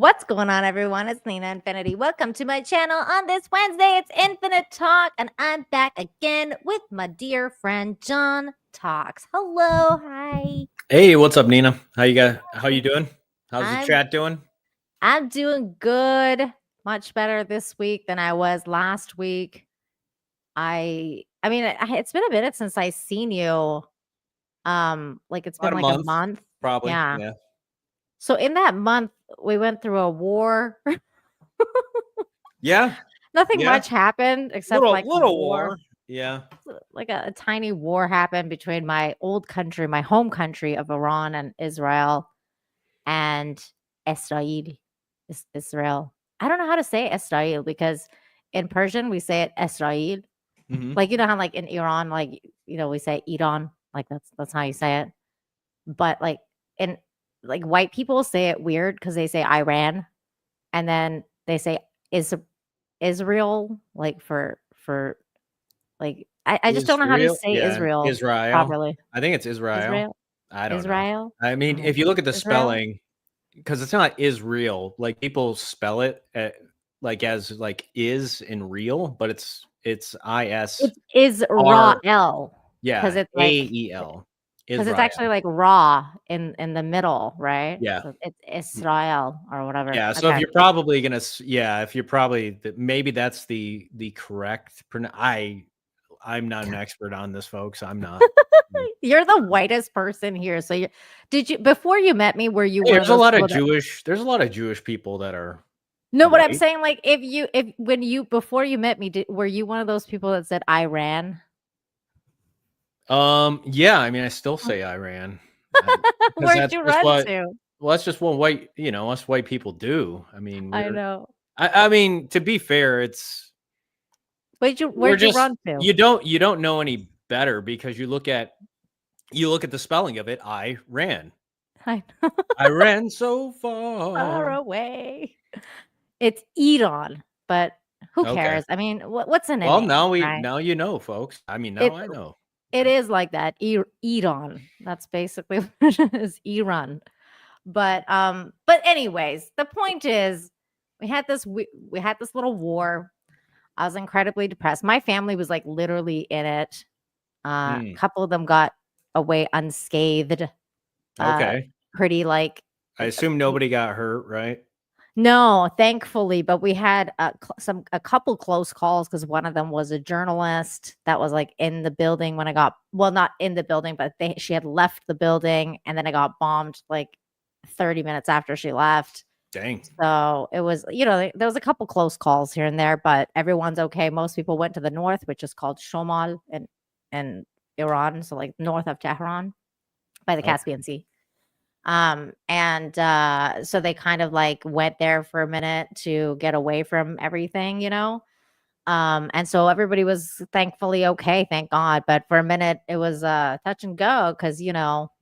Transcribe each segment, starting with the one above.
What's going on, everyone? It's Nina Infinity. Welcome to my channel. On this Wednesday, it's Infinite Talk, and I'm back again with my dear friend John Talks. Hello, hi. Hey, what's up, Nina? How you doing? How's the chat doing? I'm doing good. Much better this week than I was last week. I mean, it's been a minute since I seen you. It's been About like a month. probably. Yeah. So in that month, we went through a war. Yeah. Nothing Yeah. much happened except like Little war. Yeah. Like a tiny war happened between my old country, my home country of Iran and Israel, and Israel. Israel. I don't know how to say Israel because in Persian we say it Israel. Mhm. Like you know how like in Iran, like we say Iran, like that's how you say it. But like in like white people say it weird because they say Iran, and then they say Israel, like for like I just don't know how to say Yeah. Israel Israel. properly. I think it's Israel. Israel? I don't know. Israel? I mean, Oh, if you look at the Israel? spelling, because it's not Israel. Like people spell it like as like is in real, but it's It's ISR. Israel because Yeah, it's like AEL. because it's Israel. actually like raw in the middle, right? Yeah. So it's Israel or whatever. Yeah, so if Okay. you're probably gonna, if you're probably maybe that's the correct. I'm not an expert on this, folks. I'm not. You're the whitest person here. So did you before you met me, were you Hey, one of those people that there's a lot of Jewish people that are no, what I'm white. saying, like if when you before you met me, were you one of those people that said I ran? Yeah, I mean, I still say Iran because Where'd that's you just run what to? that's just what us white people do. I mean, I know. I mean, to be fair, we're Where'd you just run to? you don't know any better because you look at the spelling of it. I ran. I know. I ran so far. Far away. It's Edon, but who Okay. cares? I mean, what's in a Well, name, right? now you know, folks. I mean, now It I know. it is like that. Edon. That's basically what it is. Iran. But anyways, the point is we had this little war. I was incredibly depressed. My family was like literally in it. A Mm, couple of them got away unscathed. Uh okay. pretty like I assume nobody got hurt, right? no, thankfully, but we had a couple close calls because one of them was a journalist that was like in the building when I got not in the building, but she had left the building and then it got bombed like 30 minutes after she left. Dang. So it was, there was a couple close calls here and there, but everyone's okay. Most people went to the north, which is called Shomal in Iran, so like north of Tehran by the Okay. Caspian Sea. So they kind of like went there for a minute to get away from everything. And so everybody was thankfully okay, thank God. But for a minute it was touch and go because you don't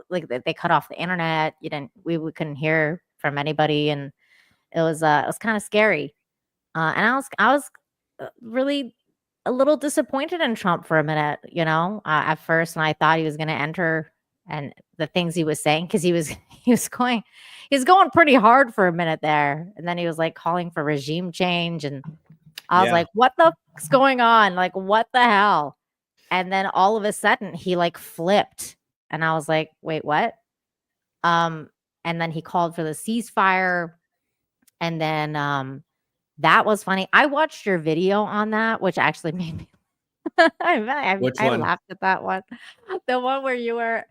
like they cut off the internet. You didn't we couldn't hear from anybody, and it was kind of scary. And I was really a little disappointed in Trump for a minute, at first, and I thought he was going to enter and the things he was saying because he was going pretty hard for a minute there, and then he was like calling for regime change, and I was Yeah. like, "What the fuck's going on? Like, what the hell?" And then all of a sudden, he like flipped, and I was like, "Wait, what?" Um, and then he called for the ceasefire, and then that was funny. I watched your video on that, which actually made me Which I one? laughed at that one. The one where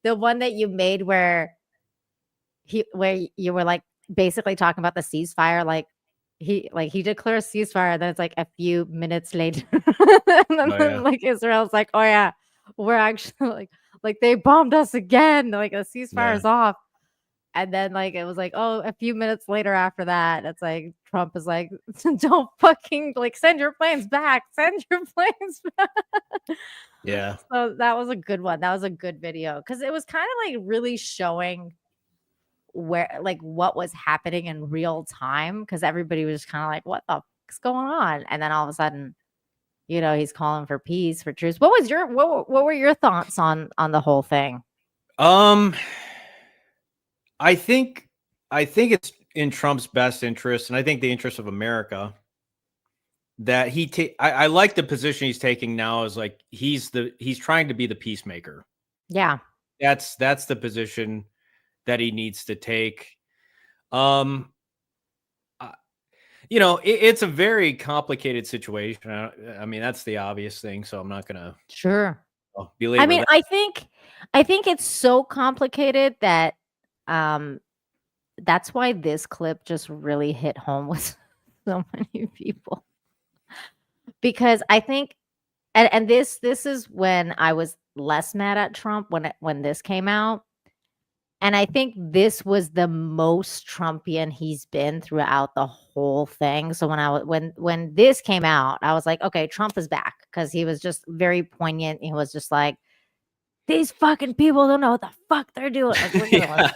the one that you made where you were like basically talking about the ceasefire, like he declares ceasefire, then it's like a few minutes later, and Oh yeah. then like Israel's like, oh yeah, we're actually like they bombed us again, like a ceasefire Yeah. is off. And then, like, it was like, oh, a few minutes later after that, it's like Trump is like, don't fucking like send your planes back. Send your planes back. Yeah. So that was a good one. That was a good video because it was kind of like really showing where like what was happening in real time because everybody was kind of like, what the fuck's going on? And then all of a sudden, he's calling for peace, for truce. What were your thoughts on the whole thing? Um I think think it's in Trump's best interest, and I think the interest of America, that I like the position he's taking now, is like he's trying to be the peacemaker. Yeah. That's the position that he needs to take. You know, it's a very complicated situation. I mean, that's the obvious thing, so I'm not gonna Sure. belabor I mean, that. I think it's so complicated that that's why this clip just really hit home with so many people. Because I think and this is when I was less mad at Trump when this came out. And I think this was the most Trumpian he's been throughout the whole thing. So when this came out, I was like, okay, Trump is back, because he was just very poignant. He was just like, these fucking people don't know what the fuck they're doing. Like, Yeah.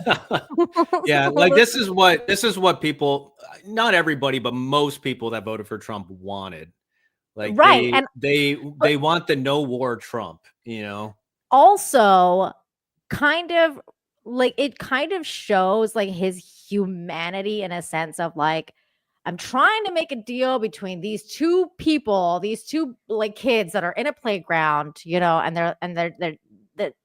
Yeah, like this is what people, not everybody, but most people that voted for Trump wanted. Like right. And they want the no war Trump, you know. Also, kind of like, it kind of shows like his humanity, in a sense of like, I'm trying to make a deal between these two people, these two like kids that are in a playground, you know, and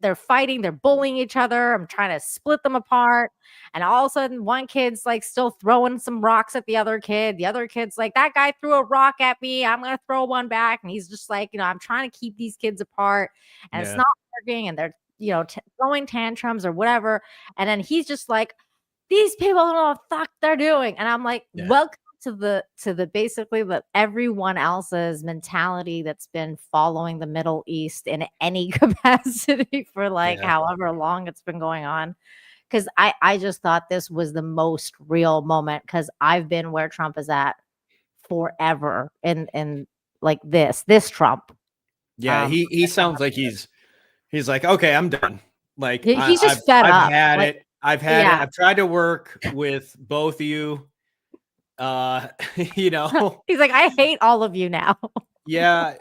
they're fighting, they're bullying each other. I'm trying to split them apart. And all of a sudden, one kid's like still throwing some rocks at the other kid. The other kid's like, that guy threw a rock at me, I'm gonna throw one back. And he's just like, you know, I'm trying to keep these kids apart, and it's not working, and they're, you know, throwing tantrums or whatever. And then he's just like, these people don't know what the fuck they're doing. And I'm like, welcome to the basically the everyone else's mentality that's been following the Middle East in any capacity for like however long it's been going on. Because I just thought this was the most real moment, because I've been where Trump is at forever, in like this Trump. Yeah, he sounds like he's like, okay, I'm done. Like He's just fed up. I've had like, it. I've had it. I've tried to work with both of you. You know, he's like, I hate all of you now. Yeah.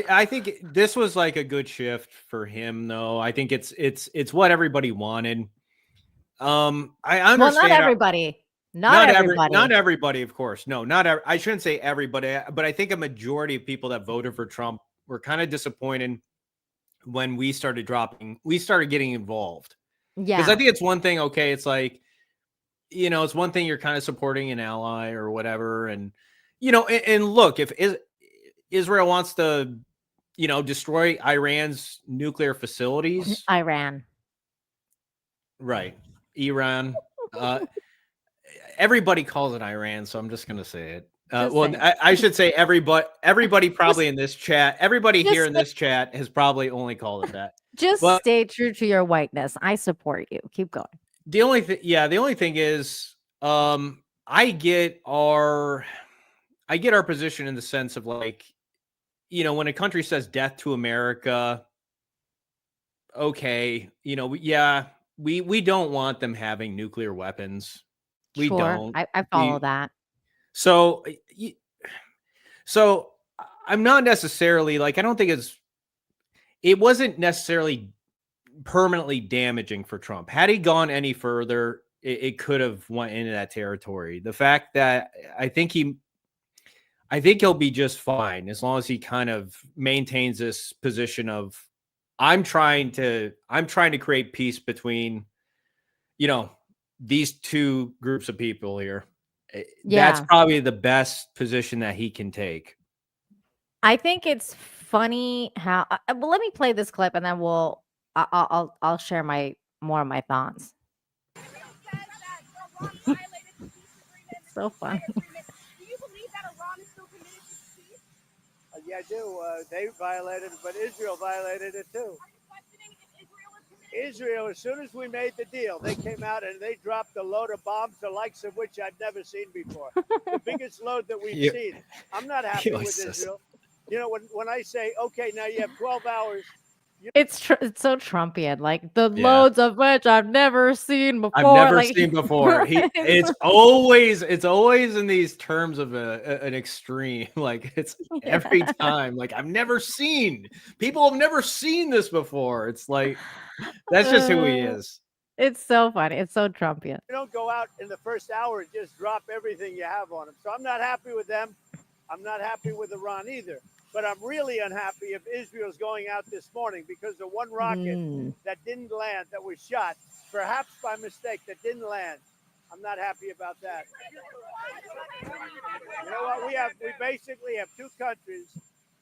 I think this was like a good shift for him, though. I think it's what everybody wanted. I understand. Well, not everybody. Not everybody. Not everybody, of course. No, I shouldn't say everybody, but I think a majority of people that voted for Trump were kind of disappointed when we started getting involved. Yeah. Because I think it's one thing, okay, it's like, you know, it's one thing you're kind of supporting an ally or whatever. And, you know, and look, if Israel wants to, you know, destroy Iran's nuclear facilities. Iran. Right. Iran. Everybody calls it Iran, so I'm just going to say it. Well, I should say everybody probably in this chat, everybody here in this chat has probably only called it that. Just stay true to your whiteness. I support you. Keep going. The only thing is, I get our position in the sense of like, you know, when a country says death to America, okay, you know, we don't want them having nuclear weapons. We don't. I follow that. So I'm not necessarily like, I don't think it wasn't necessarily permanently damaging for Trump. Had he gone any further, it could have went into that territory. The fact that I think he'll be just fine as long as he kind of maintains this position of, I'm trying to create peace between, you know, these two groups of people here. That's probably the best position that he can take. I think it's funny how, well, let me play this clip and then I'll share more of my thoughts. It's so funny. Do you believe that Iran is still committed to peace? Yeah, I do. They violated it, but Israel violated it too. Israel, as soon as we made the deal, they came out and they dropped a load of bombs, the likes of which I've never seen before. The biggest load that we've seen. I'm not happy with Israel. You know, when I say, okay, now you have 12 hours. It's so Trumpian, like the loads of which I've never seen before. I've never seen before. It's always in these terms of an extreme. Like it's every time. Like people have never seen this before. It's like, that's just who he is. It's so funny. It's so Trumpian. You don't go out in the first hour and just drop everything you have on them. So I'm not happy with them. I'm not happy with Iran either. But I'm really unhappy if Israel's going out this morning because the one rocket that didn't land, that was shot, perhaps by mistake, that didn't land. I'm not happy about that. You know what? We basically have two countries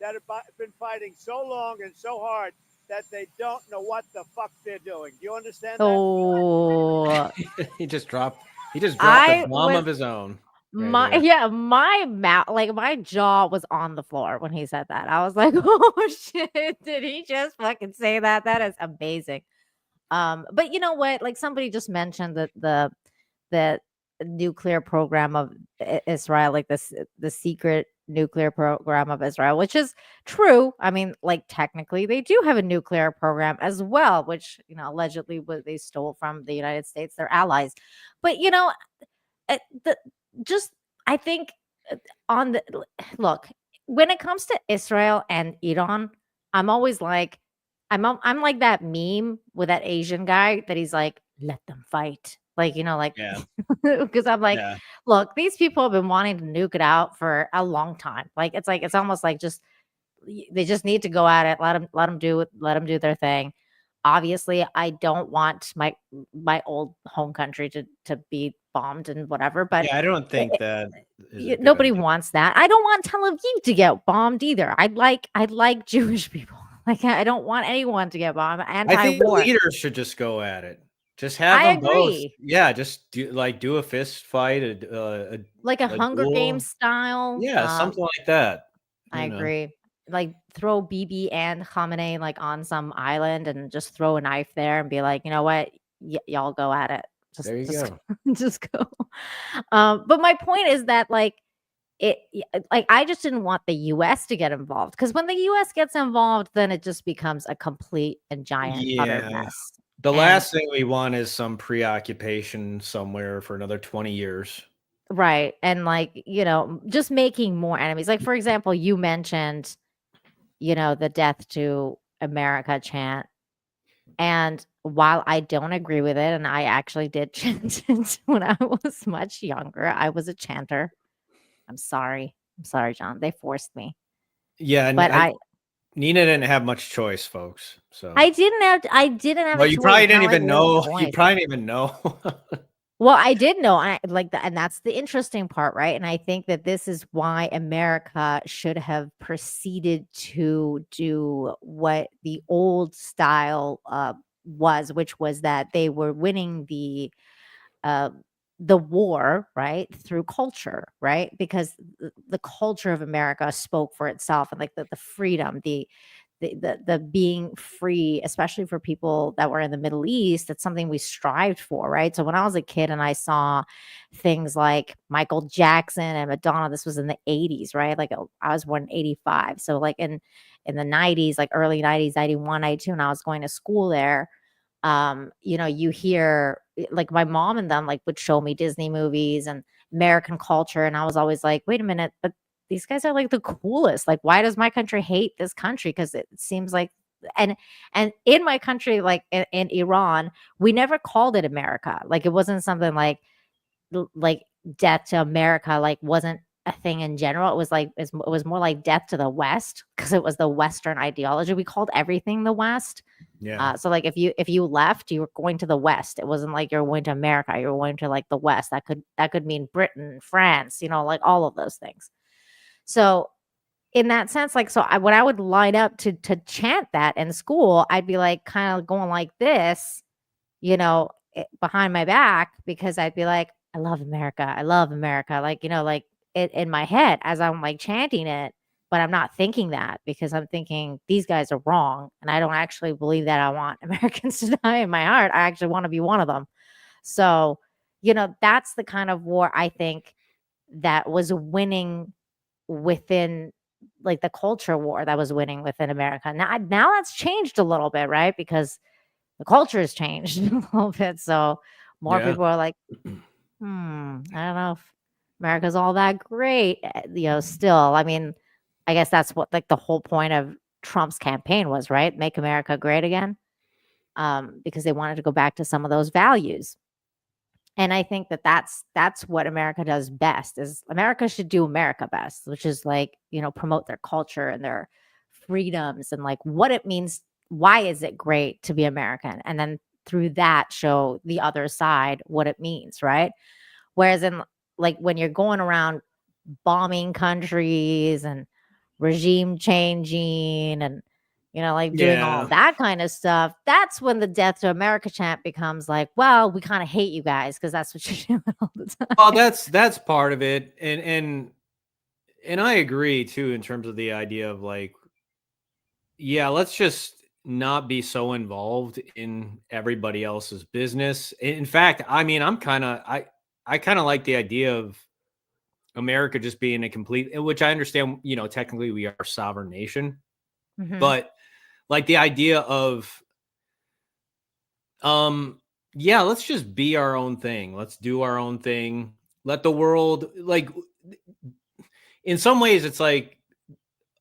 that have been fighting so long and so hard that they don't know what the fuck they're doing. Do you understand that? Oh, He just dropped a bomb of his own. my there. my mouth, like my jaw was on the floor when he said that. I was like, oh shit, did he just fucking say that? That is amazing. But you know what? Like somebody just mentioned that the nuclear program of Israel, like the secret nuclear program of Israel, which is true. I mean, like technically they do have a nuclear program as well, which, you know, allegedly what they stole from the United States, their allies. But you know, the just I think on the look, when it comes to Israel and Iran, I'm always like I'm like that meme with that Asian guy that he's like, let them fight. Like, you know, like Yeah. because I'm like, Yeah. look, these people have been wanting to nuke it out for a long time. Like it's almost like just they just need to go at it. Let them do their thing. Obviously, I don't want my old home country to be bombed and whatever, but Yeah, I don't think that is a good nobody idea. wants that. I don't want Tel Aviv to get bombed either. I'd like Jewish people. Like I don't want anyone to get bombed. I think the Anti-war. leaders should just go at it. Just have I them both. agree. Yeah, just do a fist fight, Like a a Hunger duel. Games style. Yeah, something like that. I You know. agree. Like throw Bibi and Khamenei like on some island and just throw a knife there and be like, you know what, y'all go at it. There you Just go. just go. But my point is that like like I just didn't want the US to get involved because when the US gets involved, then it just becomes a complete and giant utter Yeah. mess. The And last thing we want is some preoccupation somewhere for another 20 years. right. And like, you know, just making more enemies. Like, for example, you mentioned, you know, the death to America chant. And while I don't agree with it, and I actually did chant it when I was much younger, I was a chanter. I'm sorry. I'm sorry, John. They forced me. Yeah, and But Nina didn't have much choice, folks. So I didn't have well, a you choice. probably It's didn't not like even we have a know. You voice. probably didn't even know. Well, I did know, I like that, and that's the interesting part, right? And I think that this is why America should have proceeded to do what the old style was, which was that they were winning uh, the war, right, through culture, right? Because the culture of America spoke for itself, and like the freedom, the being free, especially for people that were in the Middle East, that's something we strived for, right? So when I was a kid and I saw things like Michael Jackson and Madonna, this was in the 80s, right? Like I was born in 85. So like in the 90s, like early 90s, 91, 92, and I was going to school there. You know, you hear like my mom and them like would show me Disney movies and American culture, and I was always like, wait a minute, but these guys are like the coolest. Like, why does my country hate this country? Because it seems like and in my country, like in Iran, we never called it America. Like it wasn't something like death to America, like wasn't a thing in general. It was like it was more like death to the West because it was the Western ideology. We called everything the West. Yeah. So like if you left, you were going to the West. It wasn't like you're going to America. You were going to like the West. That could mean Britain, France, you know, like all of those things. So in that sense, like so when I would line up to chant that in school, I'd be like kind of going like this, you know, behind my back because I'd be like, I love America. I love America. Like, you know, like it in my head as I'm like chanting it, but I'm not thinking that because I'm thinking these guys are wrong. And I don't actually believe that I want Americans to die in my heart. I actually want to be one of them. So, you know, that's the kind of war I think that was winning within like the culture war that was winning within America. Now that's changed a little bit, right? Because the culture has changed a little bit. So more Yeah. people are like, I don't know if America's all that great. You know, still, I mean, I guess that's what like the whole point of Trump's campaign was, right? Make America great again. because they wanted to go back to some of those values. And I think that that's what America does best. Is America should do America best, which is like, promote their culture and their freedoms and like what it means. Why is it great to be American? And then through that show the other side what it means, right? Whereas in like when you're going around bombing countries and regime changing and like doing all Yeah. that kind of stuff, that's when the Death to America chant becomes like, well, we kind of hate you guys because that's what you're doing all the time. Well, that's part of it. And I agree too, in terms of the idea of like, yeah, let's just not be so involved in everybody else's business. In fact, I mean, I kind of like the idea of America just being a complete, which I understand, technically we are a sovereign nation, Mhm. but like the idea of, yeah, let's just be our own thing. Let's do our own thing. Let the world, like, in some ways, it's like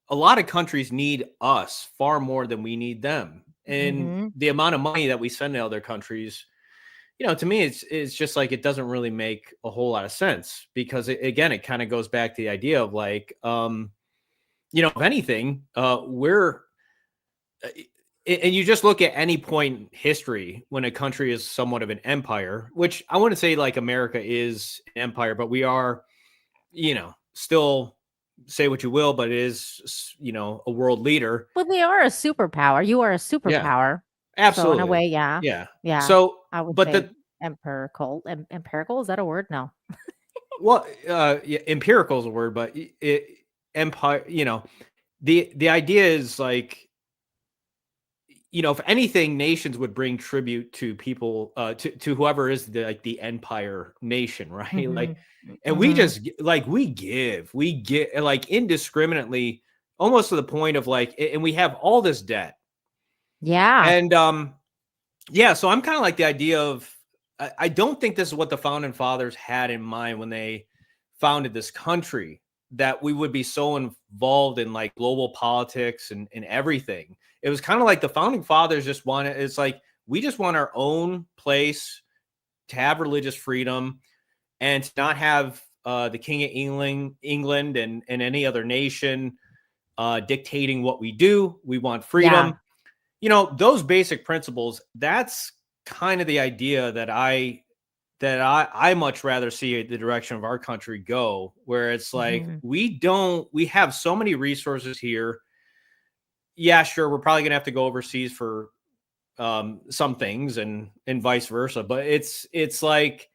a lot of countries need us far more than we need them. And Mhm. the amount of money that we send to other countries, to me, it's just like it doesn't really make a whole lot of sense because again, it kind of goes back to the idea of like, if anything, we're and you just look at any point in history when a country is somewhat of an empire, which I wouldn't say like America is an empire, but we are, still, say what you will, but it is, a world leader. Well, they are a superpower. You are a Yeah, superpower. So in a absolutely. way, yeah. Yeah. Yeah. So, I would but say empirical. Empirical, is that a word? No. yeah, empirical is a word, but empire, the idea is like, if anything, nations would bring tribute to people, to whoever is the empire nation, right? Like, and we Mhm. just like we get like indiscriminately, almost to the point of like, and we have all this debt, Yeah. and yeah. So I'm kind of like the idea of, I don't think this is what the founding fathers had in mind when they founded this country, that we would be so involved in like global politics and everything. It was kind of like the founding fathers just wanted, it's like, we just want our own place to have religious freedom and to not have the King of England and any other nation dictating what we do. We want Yeah. freedom. Those basic principles, that's kind of the idea that I much rather see the direction of our country go, where it's like, Mhm. we have so many resources here. Yeah, sure, we're probably gonna have to go overseas for some things and vice versa, but it's like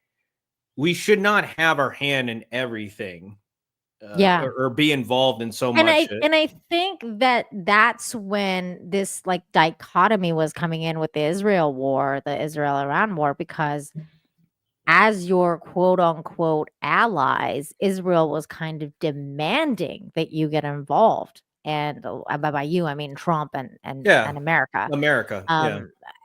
we should not have our hand in everything, Yeah. or be involved in so And much. I think that that's when this like dichotomy was coming in with the Israel war, the Israel-Iran war, because as your quote unquote allies, Israel was kind of demanding that you get involved. And by you, I mean Trump Yeah, and America. America. Yeah.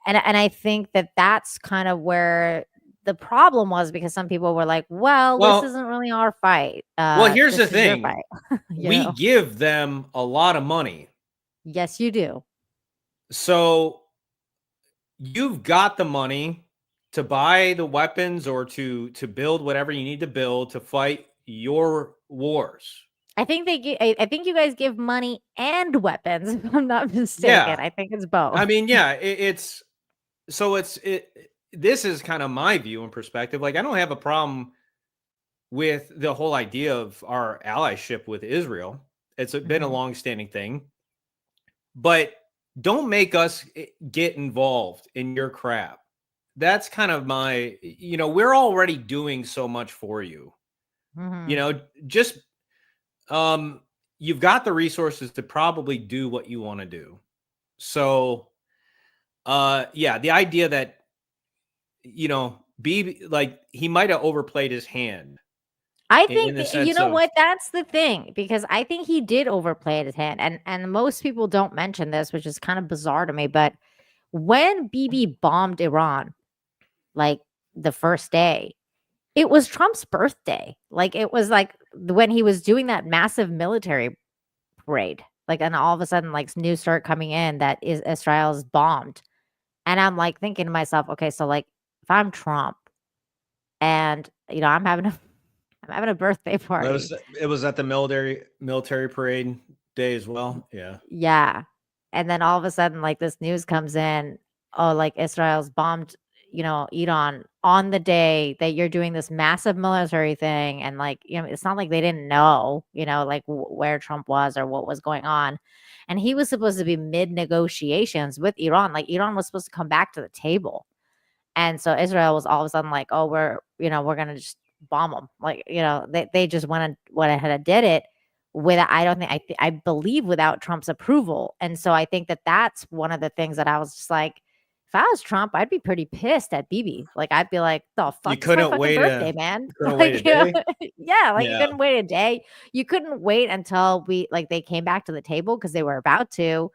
And I think that that's kind of where the problem was, because some people were like, well, this Well, isn't really our fight. here's the This is your thing: fight. we give them a lot of money, Yes, you do. so you've got the money to buy the weapons or to build whatever you need to build to fight your wars. I think I think you guys give money and weapons, if I'm not mistaken. Yeah. I think it's both. I mean, yeah, it's so this is kind of my view and perspective. Like, I don't have a problem with the whole idea of our allyship with Israel. It's been a Mhm. long-standing thing, but don't make us get involved in your crap. That's kind of my, we're already doing so much for you. Mhm. Just you've got the resources to probably do what you want to do. So yeah, the idea that, be like, he might have overplayed his hand I in think the you sense know of, what? That's the thing, because I think he did overplay his hand, and most people don't mention this, which is kind of bizarre to me. But when BB bombed Iran, like the first day, it was Trump's birthday. Like it was like when he was doing that massive military parade. Like, and all of a sudden, like news start coming in that is Israel's bombed. And I'm like thinking to myself, okay, so like if I'm Trump and I'm having a birthday party. It was at the military parade day as well. Yeah. Yeah. And then all of a sudden, like this news comes in, oh, like Israel's bombed, Iran on the day that you're doing this massive military thing. And like, it's not like they didn't know, like where Trump was or what was going on. And he was supposed to be mid negotiations with Iran. Like Iran was supposed to come back to the table. And so Israel was all of a sudden like, oh, we're going to just bomb them. Like, they just went ahead and did it without, I believe without Trump's approval. And so I think that that's one of the things that I was just like, if I was Trump, I'd be pretty pissed at Bibi. Like, I'd be like, the fuck, it's my fucking birthday, man. Wait a day. Yeah, like you couldn't wait a day. You couldn't wait until they came back to the table because they were about to.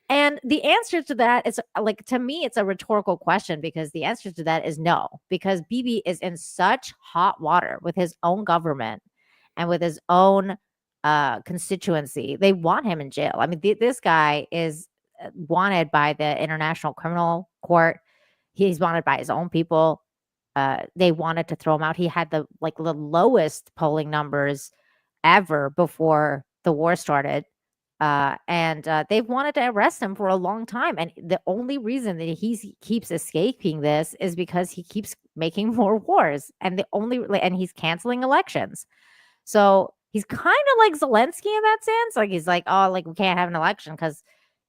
And the answer to that is like, to me, it's a rhetorical question because the answer to that is no, because Bibi is in such hot water with his own government and with his own constituency. They want him in jail. I mean, this guy is wanted by the International Criminal Court. He's wanted by his own people. They wanted to throw him out. He had the lowest polling numbers ever before the war started. And they've wanted to arrest him for a long time. And the only reason that he keeps escaping this is because he keeps making more wars. And and he's canceling elections. So he's kind of like Zelensky in that sense. Like he's like, oh, like we can't have an election because,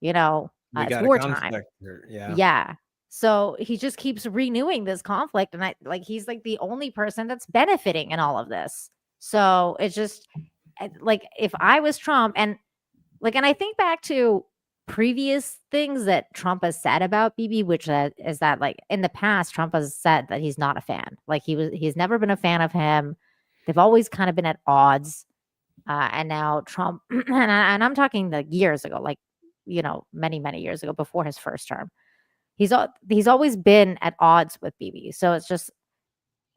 it's wartime. Yeah. Yeah. So he just keeps renewing this conflict. And he's like the only person that's benefiting in all of this. So it's just like if I was Trump and I think back to previous things that Trump has said about Bibi, which is that like in the past, Trump has said that he's not a fan. Like he's never been a fan of him. They've always kind of been at odds. And now Trump, and I'm talking like years ago, like, many, many years ago before his first term. He's always been at odds with Bibi. So it's just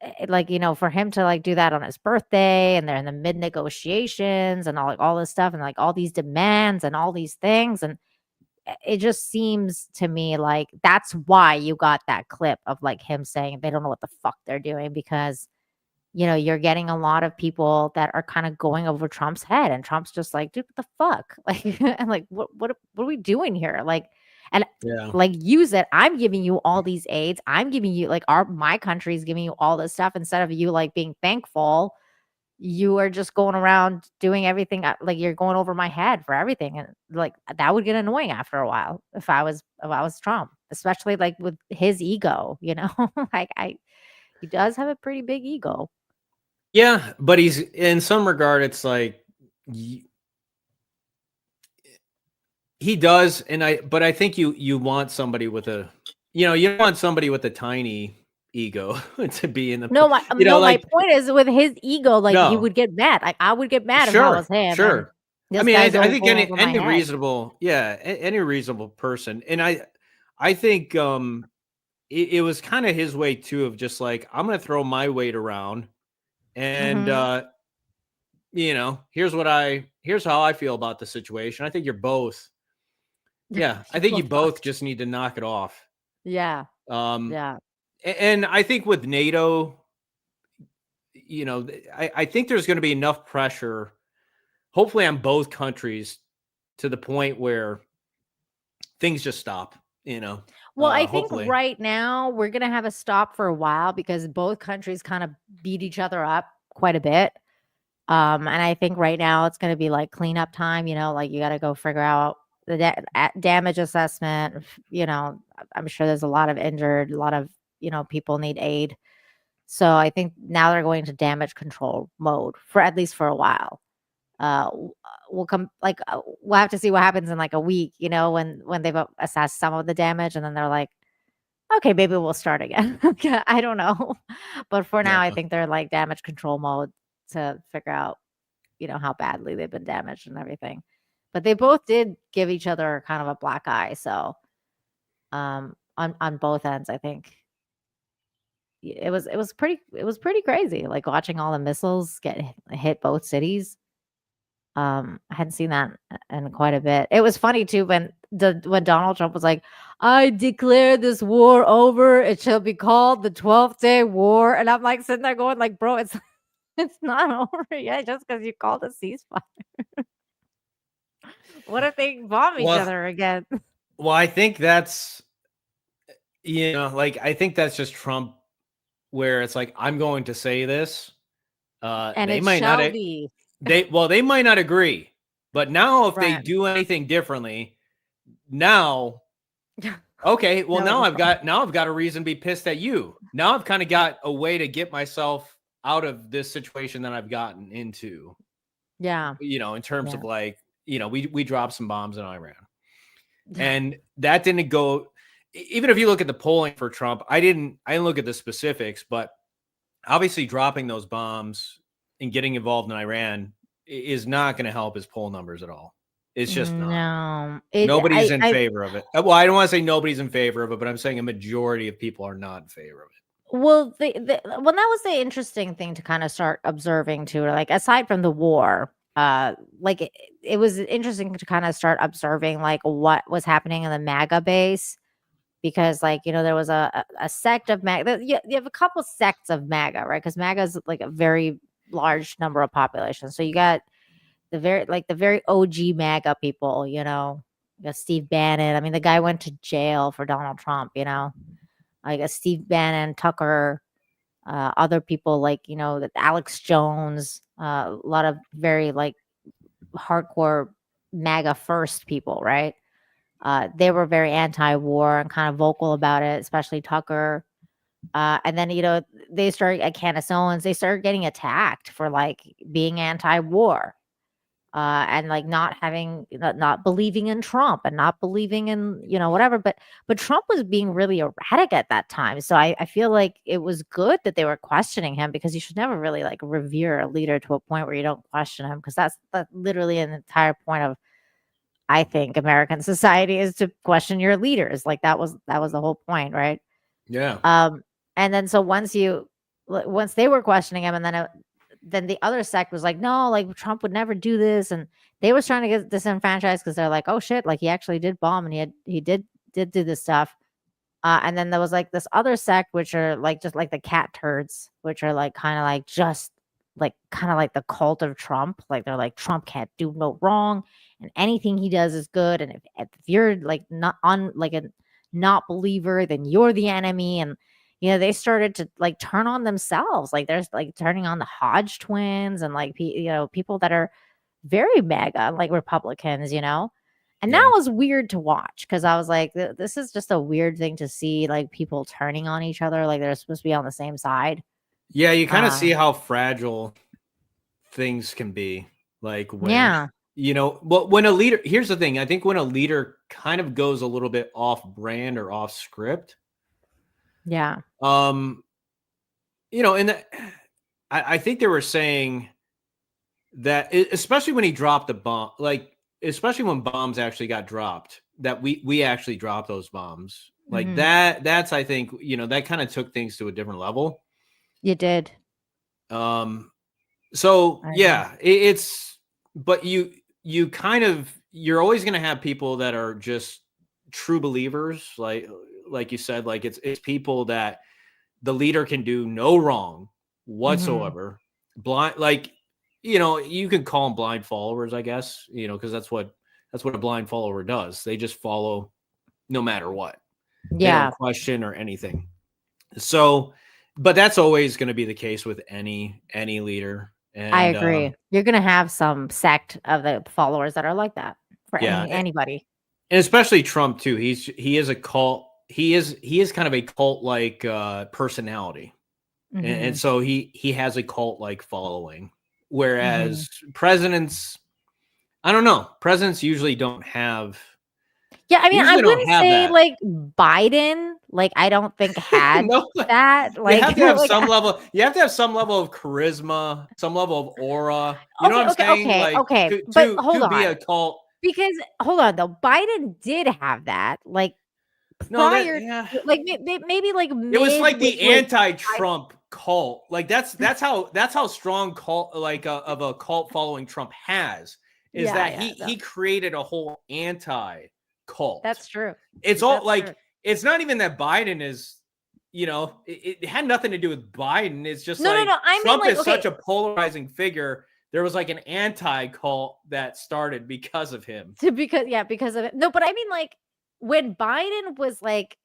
for him to do that on his birthday and they're in the mid negotiations and all this stuff and all these demands and all these things. And it just seems to me like that's why you got that clip of him saying they don't know what the fuck they're doing because, you're getting a lot of people that are kind of going over Trump's head and Trump's just like, dude, what the fuck? And what are we doing here? And use it. I'm giving you all these aids. I'm giving you my country is giving you all this stuff instead of you being thankful. You are just going around doing everything you're going over my head for everything, and that would get annoying after a while if I was Trump, especially with his ego. He does have a pretty big ego. Yeah, but he's in some regard, it's like. He does, but I think you want somebody with a, you want somebody with a tiny ego to be in the. My point is with his ego, he would get mad. I would get mad if I was him. Sure. I mean, I think any reasonable, any reasonable person, and I think it was kind of his way too of just like I'm going to throw my weight around, and here's how I feel about the situation. I think you're both. Yeah, I think you both just need to knock it off. Yeah. Yeah. And I think with NATO, I think there's going to be enough pressure, hopefully on both countries, to the point where things just stop, Well, I think right now we're going to have a stop for a while because both countries kind of beat each other up quite a bit. And I think right now it's going to be cleanup time, you got to go figure out the damage assessment. I'm sure there's a lot of injured, a lot of, people need aid. So I think now they're going to damage control mode for at least for a while. We'll have to see what happens in a week, when they've assessed some of the damage and then they're like, okay, maybe we'll start again. I don't know. But for now, I think they're damage control mode to figure out, how badly they've been damaged and everything. But they both did give each other kind of a black eye. So on both ends, I think it was pretty crazy. Watching all the missiles get hit both cities. I hadn't seen that in quite a bit. It was funny too when when Donald Trump was like, I declare this war over. It shall be called the 12th Day War. And I'm like sitting there going like, bro, it's not over yet just because you called a ceasefire. What if they bomb each other again? Well, I think that's, I think that's just Trump, where it's like, I'm going to say this. And they it might shall not, be. they might not agree, but now if they Right. do anything differently, now, okay, well, now I've got a reason to be pissed at you. Now I've kind of got a way to get myself out of this situation that I've gotten into. Yeah. In terms of like, we dropped some bombs in Iran. And that didn't go, even if you look at the polling for Trump, I didn't look at the specifics, but obviously dropping those bombs and getting involved in Iran is not going to help his poll numbers at all. It's just not. Nobody's in favor of it. Well, I don't want to say nobody's in favor of it, but I'm saying a majority of people are not in favor of it. Well, that was the interesting thing to kind of start observing too. Like aside from the war, like it was interesting to kind of start observing like what was happening in the MAGA base, because like there was a sect of MAGA. You have a couple sects of MAGA, right? Because MAGA is like a very large number of population. So you got the very OG MAGA people. You got Steve Bannon. I mean, the guy went to jail for Donald Trump. Like a Steve Bannon, Tucker, other people like that Alex Jones, a lot of very like hardcore MAGA first people, right? They were very anti-war and kind of vocal about it, especially Tucker. And then they started at Candace Owens. They started getting attacked for like being anti-war. And like not believing in Trump and not believing in whatever, but Trump was being really erratic at that time. So I feel like it was good that they were questioning him, because you should never really like revere a leader to a point where you don't question him, because that's literally an entire point of, I think, American society, is to question your leaders. Like that was the whole point, right? Yeah. And then so once they were questioning him, and then the other sect was like, no, like Trump would never do this, and they was trying to get disenfranchised because they're like, oh shit, like he actually did bomb and he did do this stuff. And then there was like this other sect, which are like just like the cat turds, which are like kind of like just like kind of like the cult of Trump. Like they're like, Trump can't do no wrong, and anything he does is good. And if you're like not on like a not believer, then you're the enemy. And they started to like turn on themselves. Like there's like turning on the Hodge twins and like people that are very MAGA, like Republicans, and that was weird to watch, because I was like, this is just a weird thing to see, like people turning on each other, like they're supposed to be on the same side. Yeah, you kind of see how fragile things can be. Like when, but when a leader, here's the thing. I think when a leader kind of goes a little bit off brand or off script. Yeah. And I think they were saying that, especially when he dropped the bomb, like, especially when bombs actually got dropped, that we actually dropped those bombs. Like that's, I think, that kind of took things to a different level. You did. So yeah, but you kind of, you're always going to have people that are just true believers. Like you said, like it's people that the leader can do no wrong whatsoever. Blind, like, you can call them blind followers, I guess, because that's what a blind follower does. They just follow no matter what. Yeah. They don't question or anything. So, but that's always going to be the case with any leader. And I agree. You're going to have some sect of the followers that are like that for anybody. And especially Trump too. He is a cult. He is kind of a cult like personality. And so he has a cult like following. Whereas presidents, I don't know. Presidents usually don't have. Yeah, I mean, I wouldn't say like Biden. Like, I don't think had that. Like, you have to have some level. You have to have some level of charisma, some level of aura. You know what I'm saying? Okay. But hold on. To be a cult. Because hold on though, Biden did have that. Like prior, like maybe like it was like the anti-Trump cult. Like that's how strong cult of a cult following Trump has. Is that he created a whole anti cult. That's true. It's all That's like, true. it's not even that Biden is, it had nothing to do with Biden. It's just No. I mean, Trump like, is okay. such a polarizing figure. There was like an anti-cult that started because of him. Because of it. No, but I mean, like, when Biden was like,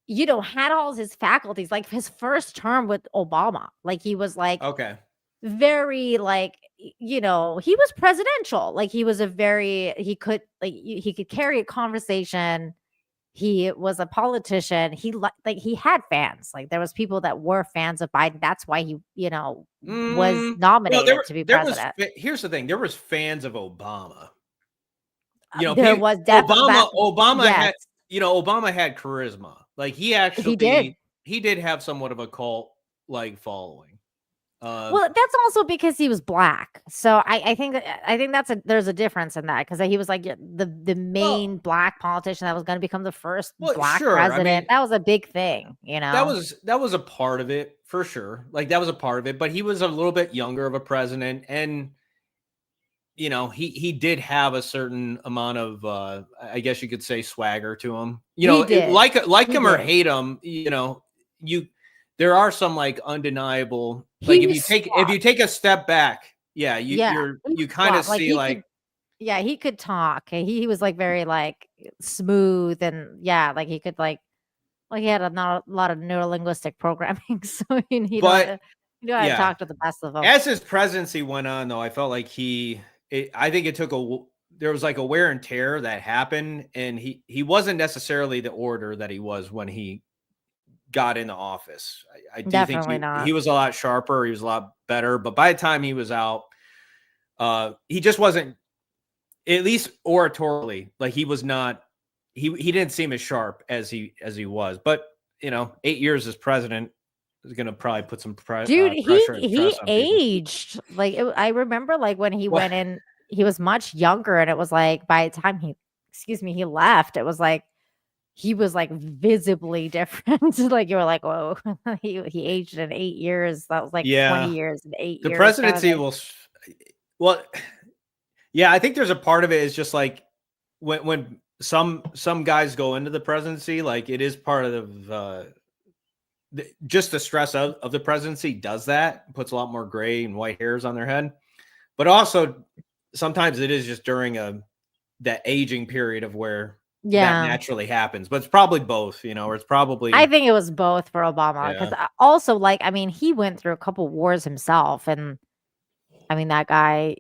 had all his faculties, like his first term with Obama, like he was like, Okay. very like, he was presidential. Like he was he could carry a conversation. He was a politician. He had fans. Like there was people that were fans of Biden. That's why he, was nominated to be president. Here's the thing. There was fans of Obama. There was definitely Obama yes. had, Obama had charisma. Like he did have somewhat of a cult like following. Well, that's also because he was black. So I think there's a difference in that, because he was like the main black politician that was going to become the first black president. I mean, that was a big thing, That was a part of it for sure. Like that was a part of it, but he was a little bit younger of a president, and he did have a certain amount of I guess you could say swagger to him. Like him or hate him, there are some like undeniable, like if you take a step back, you kind of see like he could talk. He was like very like smooth, and like he could like he had a lot of neurolinguistic programming, so he knew how to talk to the best of them. As his presidency went on, though, I felt like I think it took there was like a wear and tear that happened, and he wasn't necessarily the orator that he was when he got into office. I do Definitely think not. He was a lot sharper. He was a lot better. But by the time he was out, he just wasn't, at least oratorily, like he was not. He didn't seem as sharp as he was. But 8 years as president is going to probably put some pressure. Dude, he aged. Like I remember, like when he went in, he was much younger, and it was like by the time he left, it was like he was like visibly different. Like you were like, whoa, he aged in 8 years. That was like 20 years in 8 years. The presidency I think there's a part of it is just like when some guys go into the presidency, like it is part of just the stress of the presidency does that, puts a lot more gray and white hairs on their head. But also sometimes it is just during that aging period of where that naturally happens. But it's probably both, or it's probably, I think it was both for Obama, because also, like, I mean, he went through a couple wars himself, and I mean that guy,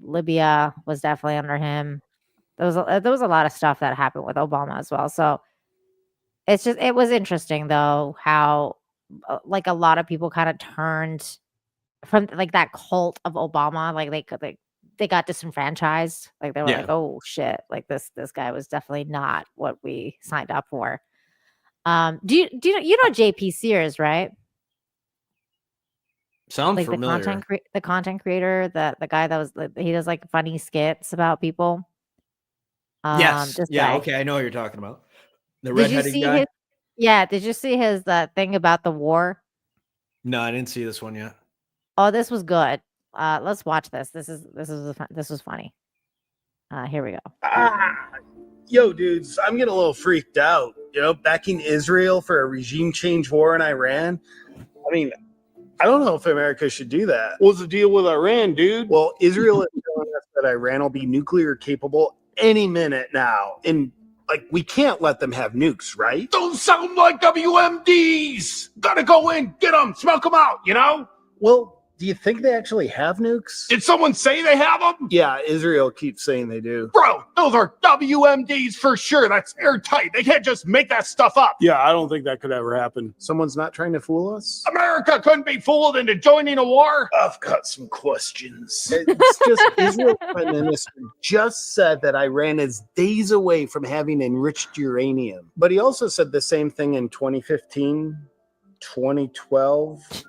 Libya was definitely under him. There was a lot of stuff that happened with Obama as well. So it was interesting though how like a lot of people kind of turned from like that cult of Obama, like they got disenfranchised. Like they were like, oh shit, like this guy was definitely not what we signed up for. Do you know JP Sears, right? Sounds like familiar. The content creator, the guy that was, he does like funny skits about people. Yes. Yeah. Okay. I know what you're talking about. The redheaded guy. Did you see his thing about the war? No, I didn't see this one yet. Oh, this was good. Let's watch this. This was funny. Here we go. Yo, dudes, I'm getting a little freaked out. Backing Israel for a regime change war in Iran. I mean, I don't know if America should do that. What's the deal with Iran, dude? Well, Israel is telling us that Iran will be nuclear capable any minute now. And, we can't let them have nukes, right? Those sound like WMDs. Gotta go in, get them, smoke them out, Well, do you think they actually have nukes? Did someone say they have them? Yeah, Israel keeps saying they do. Bro, those are WMDs for sure. That's airtight. They can't just make that stuff up. Yeah, I don't think that could ever happen. Someone's not trying to fool us? America couldn't be fooled into joining a war. I've got some questions. It's just Israel's prime minister just said that Iran is days away from having enriched uranium. But he also said the same thing in 2015, 2012...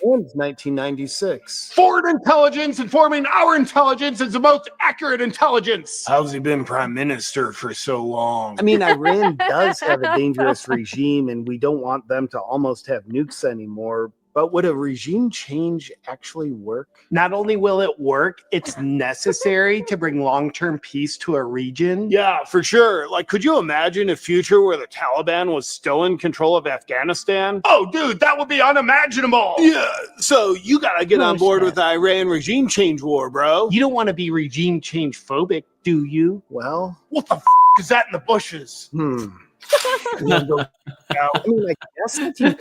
and 1996. Foreign intelligence informing our intelligence is the most accurate intelligence. How's he been prime minister for so long? I mean, Iran does have a dangerous regime, and we don't want them to almost have nukes anymore. But would a regime change actually work? Not only will it work, it's necessary to bring long-term peace to a region. Yeah, for sure. Like, could you imagine a future where the Taliban was still in control of Afghanistan? Oh, dude, that would be unimaginable. Yeah, so you gotta get on board Bullshit. with the Iran regime change war, bro. You don't want to be regime change phobic, do you? Well, What the is that in the bushes? I mean, I guess I think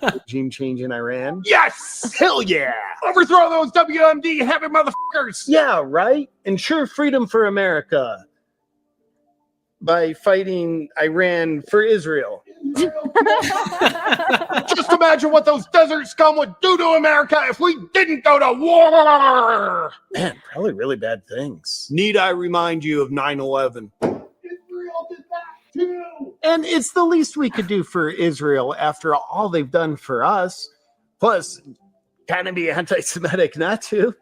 regime change in Iran. Yes! Hell yeah. Overthrow those WMD heavy motherfuckers! Yeah, right? Ensure freedom for America by fighting Iran for Israel. Just imagine what those desert scum would do to America if we didn't go to war! Man, probably really bad things. Need I remind you of 9/11? Israel did that too! And it's the least we could do for Israel after all they've done for us. Plus, kind of be anti-Semitic not to.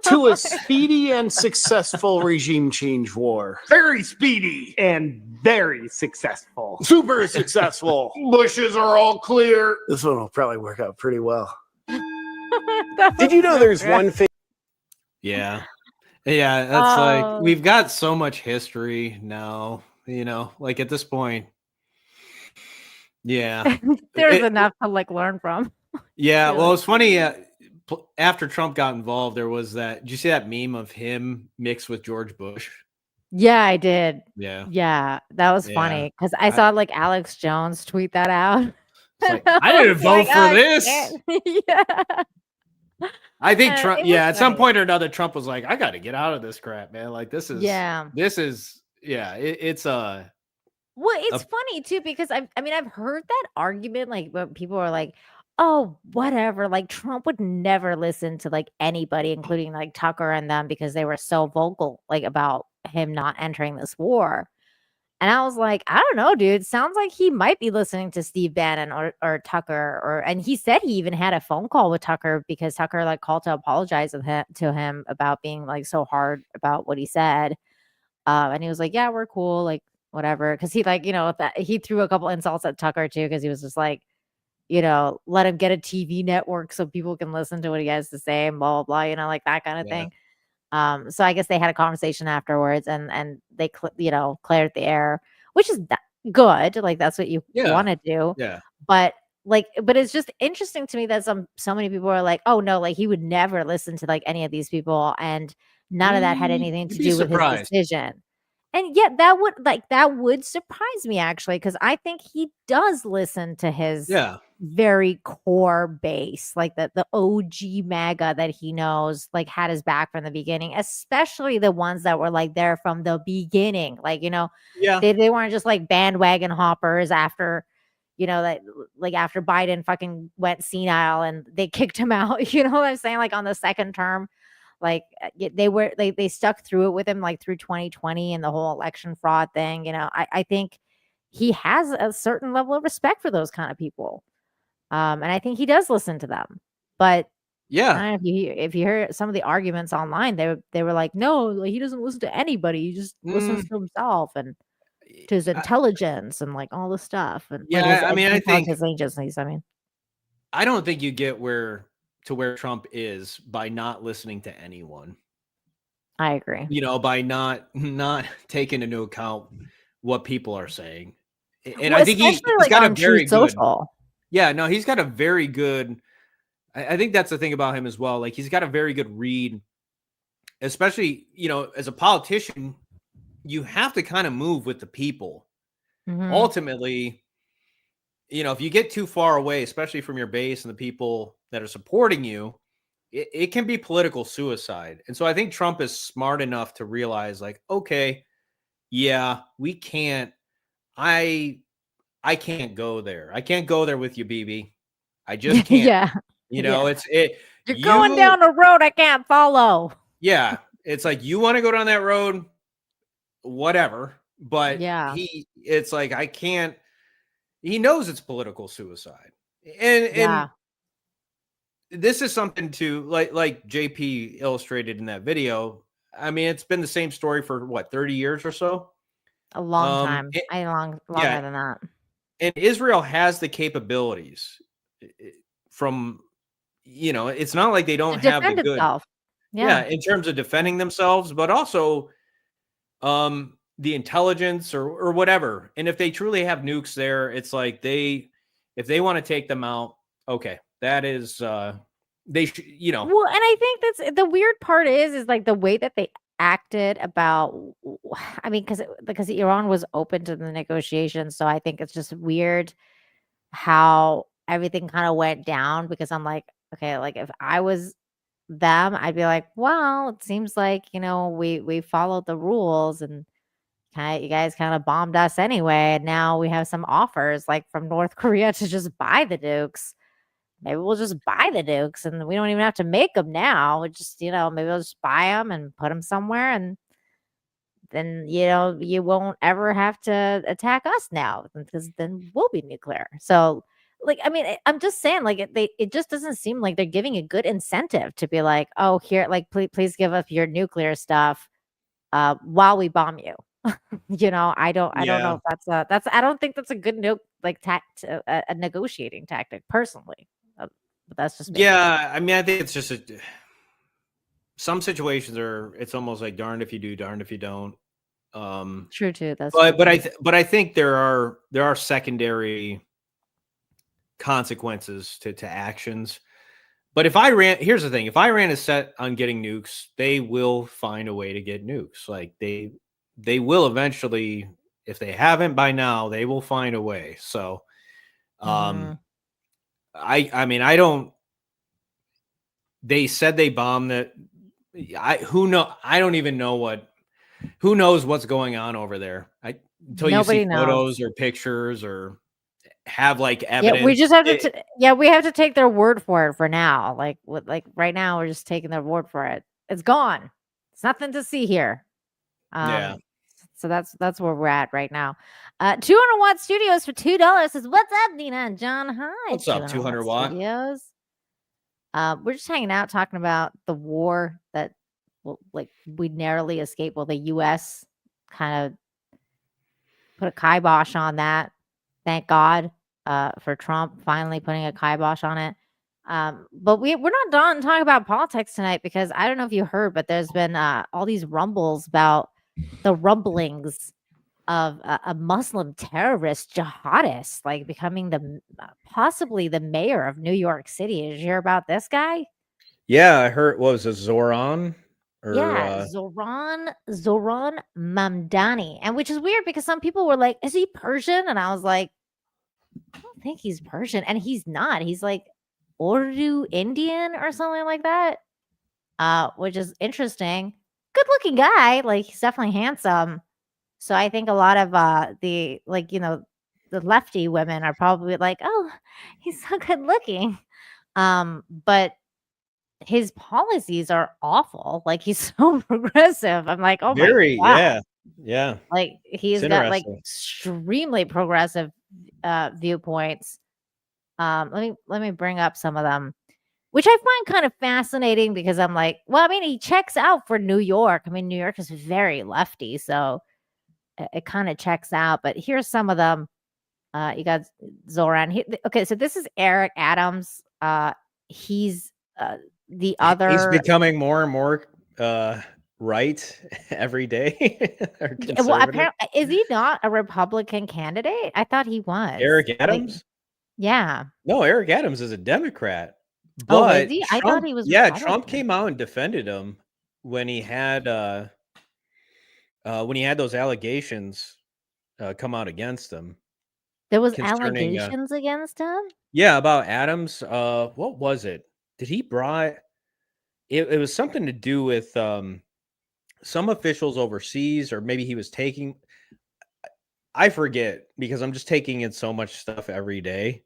To a speedy and successful regime change war. Very speedy and very successful. Super successful. Bushes are all clear. This one will probably work out pretty well. That Did was you know so there's good. one thing? Yeah. Yeah, that's Oh. like we've got so much history now, you know, like at this point. Yeah. There's It- enough to like learn from. Yeah, Really? well, it's funny. After Trump got involved, there was that. Did you see that meme of him mixed with George Bush? Yeah, I did. Yeah. Yeah, that was Yeah. funny because I saw like Alex Jones tweet that out. It's like, I didn't was vote like, for "Oh, this. shit." Yeah. I think it Trump. was Yeah, at some funny. point or another, Trump was like, "I got to get out of this crap, man. Like this is. Yeah. This is. Yeah. It's Well, it's funny too because I mean I've heard that argument like when people are like, "Oh, whatever." Like Trump would never listen to like anybody, including like Tucker and them, because they were so vocal like about him not entering this war. And I was like, I don't know, dude. Sounds like he might be listening to Steve Bannon or Tucker, and he said he even had a phone call with Tucker because Tucker like called to apologize to him about being like so hard about what he said. And he was like, "Yeah, we're cool, like whatever." Because he like, that he threw a couple insults at Tucker too, because he was just like, let him get a TV network so people can listen to what he has to say and blah blah blah, like that kind of Yeah. thing. So I guess they had a conversation afterwards, and they cleared the air, which is good. Like that's what you Yeah. want to do. yeah. But it's just interesting to me that so many people are like, "Oh no, like he would never listen to like any of these people," and none of that had anything to You'd be do with his surprised. decision. And yet that would surprise me actually, because I think he does listen to his Yeah. very core base, like the OG MAGA that he knows, like had his back from the beginning, especially the ones that were like there from the beginning. Like, Yeah. they weren't just like bandwagon hoppers after, that like after Biden fucking went senile and they kicked him out. You know what I'm saying? Like on the second term. Like they stuck through it with him like through 2020 and the whole election fraud thing. I think he has a certain level of respect for those kind of people. And I think he does listen to them. But I Yeah. don't know if you hear some of the arguments online, they were like, no, like, he doesn't listen to anybody. He just listens to himself and to his intelligence and like all the stuff. And like, Yeah, I mean, I think his agencies. I mean, I don't think you get where Trump is by not listening to anyone. I agree. By not taking into account what people are saying. And Well, I think he's especially, like, got a on very Truth good. Social. Yeah, no, he's got a very good. I think that's the thing about him as well. Like he's got a very good read, especially as a politician, you have to kind of move with the people. Mhm. Ultimately, if you get too far away, especially from your base and the people that are supporting you, it can be political suicide. And so I think Trump is smart enough to realize, like, okay, yeah, we can't. I can't go there. I can't go there with you, BB. I just can't. Yeah. You're going down a road I can't follow. Yeah, it's like you want to go down that road, whatever. But Yeah. it's like I can't. He knows it's political suicide, and this is something to like JP illustrated in that video. I mean, it's been the same story for what 30 years or so. A long time. Longer yeah. than that. And Israel has the capabilities from, it's not like they To don't have the defend good. itself. Yeah, Yeah. in terms of defending themselves, but also the intelligence or whatever. And if they truly have nukes there, it's like if they want to take them out, okay, that is they should, Well, and I think that's the weird part is like the way that they acted about. I mean, because Iran was open to the negotiations, so I think it's just weird how everything kind of went down. Because I'm like, okay, like if I was them, I'd be like, well, it seems like we followed the rules and you guys kind of bombed us anyway, and now we have some offers like from North Korea to just buy the nukes. Maybe we'll just buy the nukes and we don't even have to make them now. We just, maybe we'll just buy them and put them somewhere, and then, you won't ever have to attack us now because then we'll be nuclear. So, like, I mean, I'm just saying, like, it just doesn't seem like they're giving a good incentive to be like, oh, here, like, please give us your nuclear stuff while we bomb you. I don't know if I don't think that's a good a negotiating tactic personally. But that's just me. Yeah, I mean, I think it's just some situations it's almost like darned if you do, darned if you don't. True too. That's but I think there are secondary consequences to actions. But here's the thing: if Iran is set on getting nukes, they will find a way to get nukes. Like they will eventually, if they haven't by now, they will find a way. So, I mean, I don't. They said they bombed it. I don't even know who knows what's going on over there. Until you see photos or pictures or have like evidence. Yeah, we just have to. We have to take their word for it for now. Like right now, we're just taking their word for it. It's gone. It's nothing to see here. Yeah. So that's where we're at right now. 200 Watt Studios for $2 says, "What's up, Dina and John? Hi, what's up, 200 Watt Studios." We're just hanging out talking about the war that we narrowly escaped. Well, the U.S. kind of put a kibosh on that. Thank God for Trump finally putting a kibosh on it. But we're not done talking about politics tonight because I don't know if you heard, but there's been all these rumbles about the rumblings of a Muslim terrorist jihadist like becoming possibly the mayor of New York City. Did you hear about this guy? Yeah, I heard. What was it, Zohran? Zohran Mamdani, and which is weird because some people were like, "Is he Persian?" And I was like, "I don't think he's Persian," and he's not. He's like Urdu Indian or something like that, which is interesting. Good-looking guy, like he's definitely handsome. So I think a lot of the lefty women are probably like, "Oh, he's so good looking," but his policies are awful. Like he's so progressive. I'm like, oh very, my God. yeah. Like he's got like extremely progressive viewpoints. Let me bring up some of them, which I find kind of fascinating because I'm like, well, I mean, he checks out for New York. I mean, New York is very lefty, so it kind of checks out. But here's some of them. You got Zohran. Okay, so this is Eric Adams. He's the other. He's becoming more and more right every day. Well, apparently, is he not a Republican candidate? I thought he was. Eric Adams? Like, yeah. No, Eric Adams is a Democrat. But is he? I thought he was. Yeah, Trump came out and defended him when he had those allegations come out against him. There was allegations against him? Yeah, about Adams. What was it? Did he it was something to do with some officials overseas, or maybe he was taking, I forget because I'm just taking in so much stuff every day.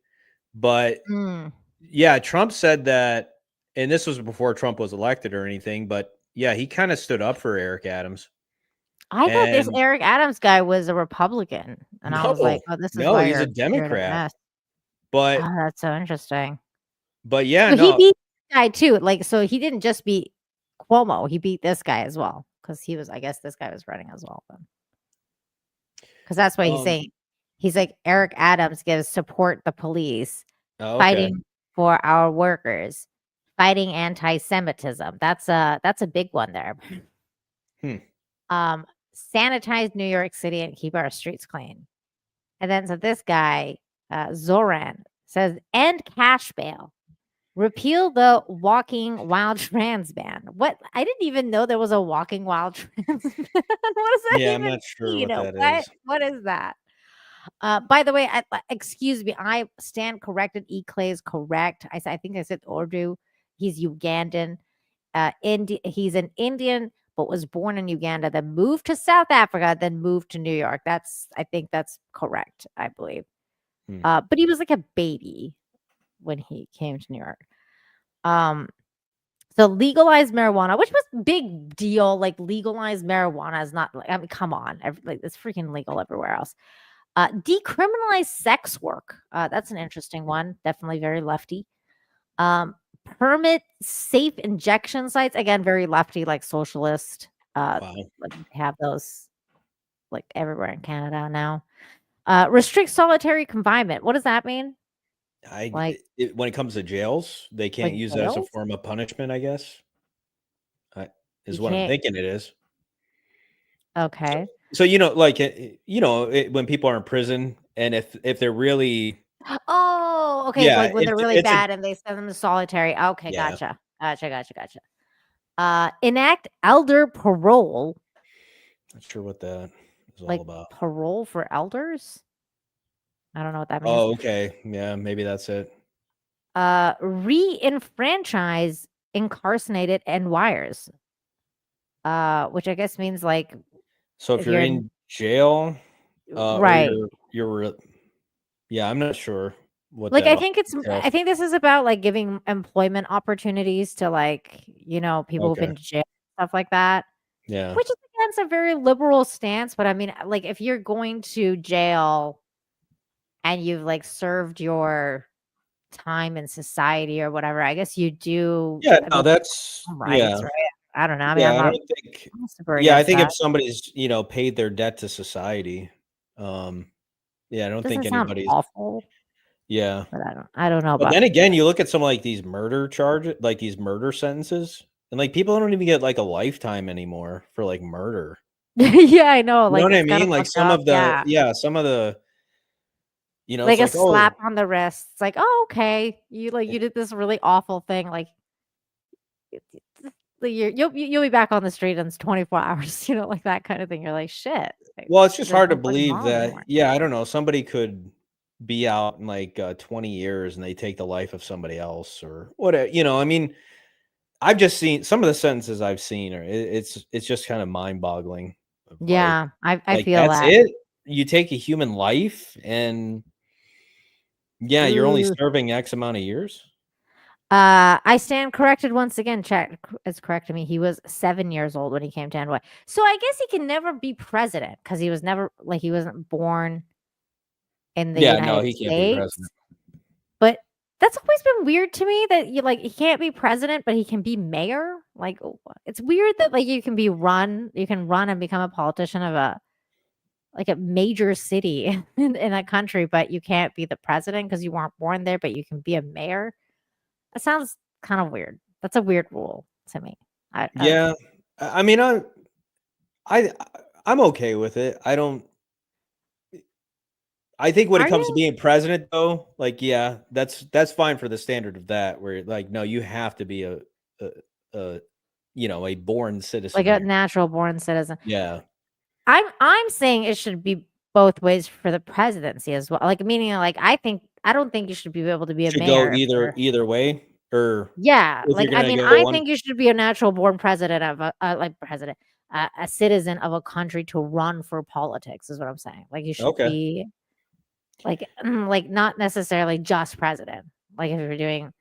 But yeah, Trump said that, and this was before Trump was elected or anything, but yeah, he kind of stood up for Eric Adams. I thought this Eric Adams guy was a Republican, and I was like, "Oh, this is why he's a Democrat." But that's so interesting. But yeah, so he beat this guy too. Like, so he didn't just beat Cuomo; he beat this guy as well because he was. I guess this guy was running as well then, because that's what he's saying. He's like Eric Adams gives support the police fighting for our workers, fighting anti-Semitism. That's a big one there. Sanitize New York City and keep our streets clean. And then so this guy, Zohran, says end cash bail. Repeal the walking while trans ban. What? I didn't even know there was a walking while trans ban. What does that Yeah, I'm even not sure mean? what that is. What is that? By the way, excuse me, I stand corrected. Clay is correct. I think I said Urdu. He's Ugandan. He's an Indian, but was born in Uganda, then moved to South Africa, then moved to New York. I think that's correct. I believe. But he was like a baby when he came to New York. So legalize marijuana, which was big deal. Like legalize marijuana is not like, I mean, come on, like it's freaking legal everywhere else. Decriminalize sex work. That's an interesting one. Definitely very lefty. Permit safe injection sites. Again, very lefty, like socialist. Wow. Like have those like everywhere in Canada now. Restrict solitary confinement. What does that mean? When it comes to jails, they can't Like use that as a jails? form of punishment, I guess. Is You what I'm can't- thinking it is. Okay. So when people are in prison, and if they're really Oh, okay. Yeah, Like when they're really it's a bad and they send them to solitary. Okay, Yeah. gotcha. Enact elder parole. Not sure what that is Like all about. parole for elders? I don't know what that means. Oh, okay. Yeah, maybe that's it. Re-enfranchise incarcerated and wires. Which I guess means like So if you're in jail, right. or you're yeah, I'm not sure what Like that I think entails. this is about like giving employment opportunities to like, people who've been to jail, stuff like that. Yeah. Which is against a very liberal stance, but I mean, like if you're going to jail and you've like served your time in society or whatever, I guess you do. Yeah, I no, mean, that's rights, right? I don't know. I mean, Yeah, I'm I not don't think super Yeah, I against think that. if somebody's, paid their debt to society, yeah, I don't think Doesn't sound anybody's awful, Yeah. but I don't know But about. then again, you look at some like these murder charges, like these murder sentences, and like people don't even get like a lifetime anymore for like murder. Yeah, I know. You know Like what I it's kind mean? of Like fucked some up. of the some of the it's Like a like, oh, slap on the wrist. It's like, oh, okay, you did this really awful thing. Like you'll be back on the street in 24 hours. Like that kind of thing. You're like, shit. well, it's just There's hard to no fucking believe law that. anymore. Yeah, I don't know. Somebody could be out in like 20 years and they take the life of somebody else or whatever. I mean, I've just seen some of the sentences I've seen are it's just kind of mind-boggling. Yeah, I Like feel that's that. it. You take a human life and yeah, you're only Ooh. serving X amount of years. I stand corrected once again. Chat is correcting me. He was 7 years old when he came to NY. So I guess he can never be president because he was never he wasn't born in the Yeah, no, United he can't be States. president. But that's always been weird to me that he can't be president, but he can be mayor. Like it's weird that you can run and become a politician of a major city in a country, but you can't be the president because you weren't born there, but you can be a mayor. That sounds kind of weird. That's a weird rule to me. Yeah, I mean, I'm okay with it. I think when it comes to being president, though, yeah, that's fine for the standard of that. Where no, you have to be a born citizen, like a natural born citizen. Yeah, I'm saying it should be both ways for the presidency as well. Meaning, I don't think you should be able to be a mayor. Go either way, or yeah, I think you should be a natural born president of a citizen of a country to run for politics. Is what I'm saying. You should be not necessarily just president. If you're doing,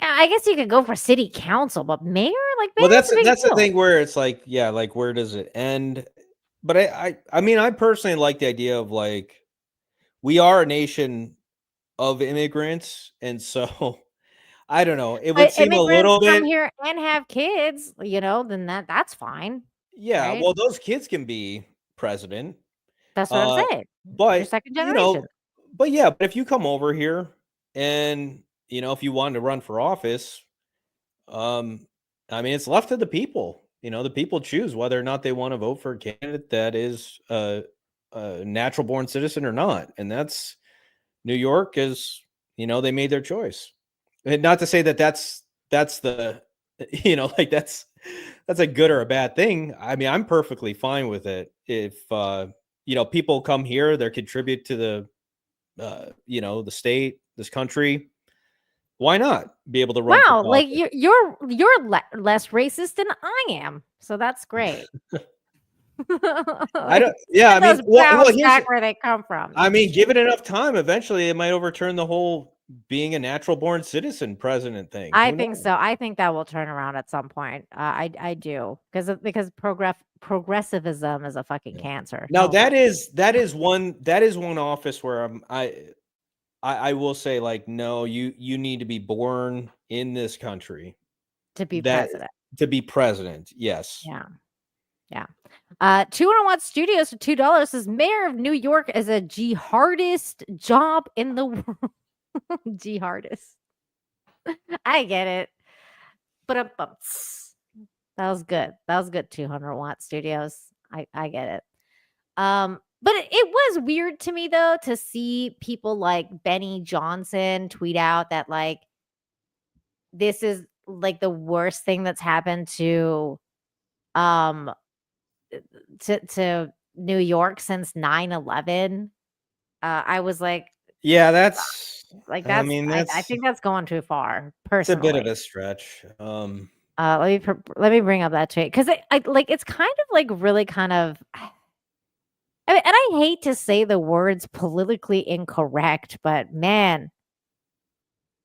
I guess you could go for city council, but mayor, well, that's the thing where it's where does it end? But I mean, I personally like the idea of we are a nation of immigrants, and so I don't know. It would seem a little bit come here and have kids, then that's fine. Yeah, right? well, those kids can be president. That's what I'm saying. But You're second generation. but if you come over here and if you wanted to run for office, it's left to the people. The people choose whether or not they want to vote for a candidate that is a natural born citizen or not. And that's New York is, they made their choice. And not to say that that's the, that's a good or a bad thing. I'm perfectly fine with it. If, people come here, they contribute to the, the state, this country. Why not be able to run? Wow, like you're less racist than I am, so that's great. I don't. Yeah, those browns back where they come from. Give it enough time. Eventually, it might overturn the whole being a natural born citizen president thing. I think so. I think that will turn around at some point. I do because progressivism is a fucking cancer. Now that is one office where I will say, like, no, you need to be born in this country to be president. To be president, yes. Yeah. 201 Watt Studios for $2 says mayor of New York is a jihadist job in the world. Jihadist. I get it. But that was good. That was good. 200 Watt Studios. I get it. But it was weird to me though to see people like Benny Johnson tweet out that like this is like the worst thing that's happened to New York since 9/11. I was like, yeah, that's like that's I think that's going too far. Personally, it's a bit of a stretch. Let me bring up that tweet because it's kind of like really kind of. And I hate to say the words politically incorrect, but man.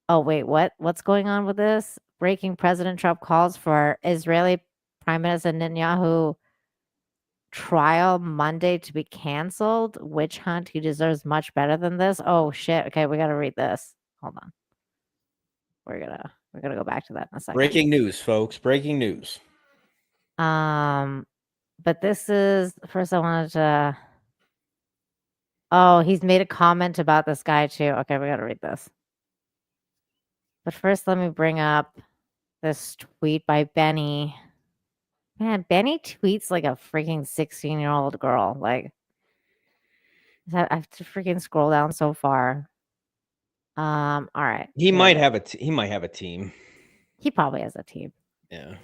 Oh, wait, what's going on with this? Breaking President Trump calls for Israeli Prime Minister Netanyahu trial Monday to be canceled. Witch hunt. He deserves much better than this. Oh shit. Okay, we gotta read this. Hold on. We're gonna go back to that in a second. Breaking news, folks. Breaking news. But this is first I wanted to. Oh, he's made a comment about this guy too. Okay, we got to read this. But first, let me bring up this tweet by Benny. Man, Benny tweets like a freaking 16-year-old girl. Like, I have to freaking scroll down so far. All right. He might have a team. He probably has a team. Yeah.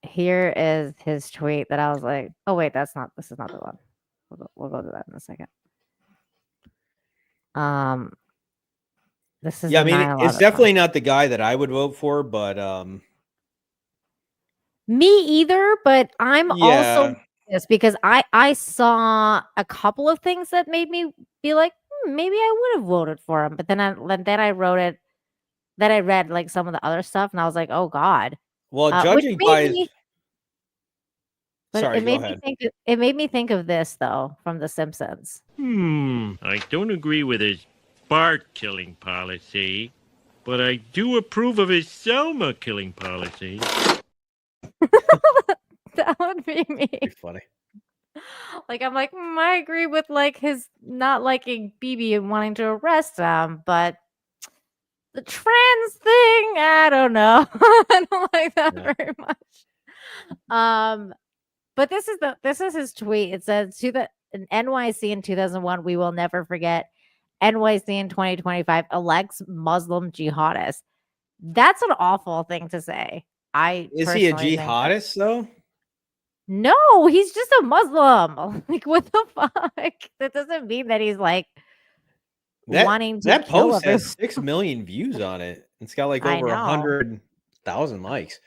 Here is his tweet that I was like, oh wait, this is not the one. We'll go to that in a second. This is it's definitely not the guy that I would vote for, but me either. But I'm also this because I saw a couple of things that made me be like, maybe I would have voted for him. But then I wrote it. Then I read like some of the other stuff, and I was like, oh god. Well, judging by. But sorry, it made me think of this though from The Simpsons. I don't agree with his Bart killing policy, but I do approve of his Selma killing policy. That would be me. Pretty funny. Like I'm like, I agree with like his not liking BB and wanting to arrest him, but the trans thing, I don't know. I don't like that very much. But this is his tweet. It says in NYC in 2001, we will never forget. NYC in 2025 elects Muslim jihadist. That's an awful thing to say. Is he a jihadist though? No, he's just a Muslim. Like what the fuck? That doesn't mean that he's like wanting to. That post has 6 million views on it. It's got like over 100,000 likes.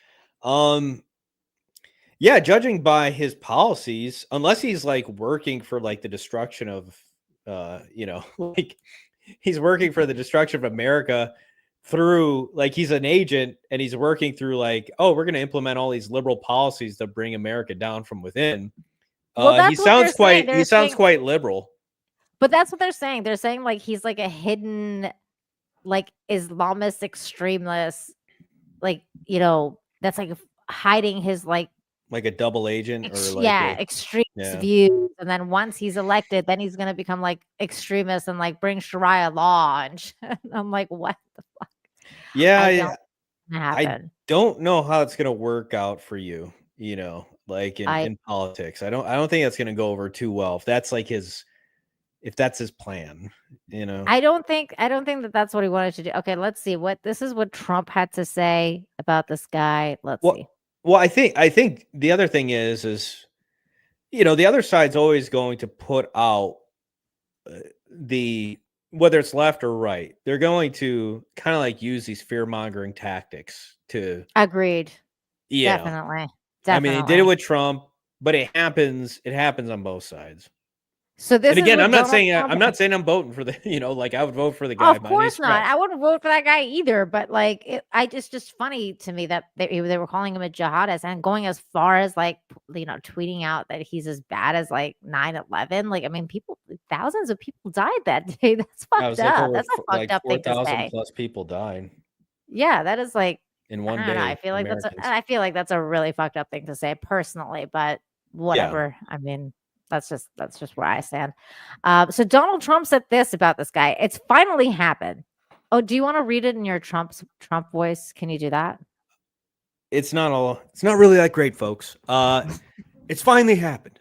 Yeah, judging by his policies, unless he's like working for like the destruction of, like he's working for the destruction of America through like he's an agent and he's working through like, oh, we're going to implement all these liberal policies to bring America down from within. He sounds quite liberal. But that's what they're saying. They're saying like he's like a hidden, like Islamist extremist, like that's like hiding his like like a double agent or like extremist views. And then once he's elected, then he's gonna become like extremist and like bring Sharia law and shit. I'm like, what the fuck? Yeah, I don't know how it's gonna work out for you, you know, like in politics. I don't think that's gonna go over too well if that's like if that's his plan, you know. I don't think that that's what he wanted to do. Okay, let's see this is what Trump had to say about this guy. Let's see. Well, I think the other thing is, you know, the other side's always going to put out whether it's left or right, they're going to kind of like use these fear mongering tactics to. Agreed. Yeah, definitely. I mean, they did it with Trump, but it happens on both sides. So this, and again, I'm not saying I'm voting for the, you know, like I would vote for the guy. Of course not. I wouldn't vote for that guy either. But like, it's just funny to me that they were calling him a jihadist and going as far as like, you know, tweeting out that he's as bad as like 9/11. Like, I mean, thousands of people died that day. That's fucked up. That's a fucked up thing to say. 4,000 plus people died. Yeah, that is like in one day. I feel like that's a really fucked up thing to say personally, but whatever. Yeah. I mean, that's just where I stand. So Donald Trump said this about this guy. It's finally happened. Oh, do you want to read it in your Trump voice? Can you do that? It's not really that great, folks. It's finally happened.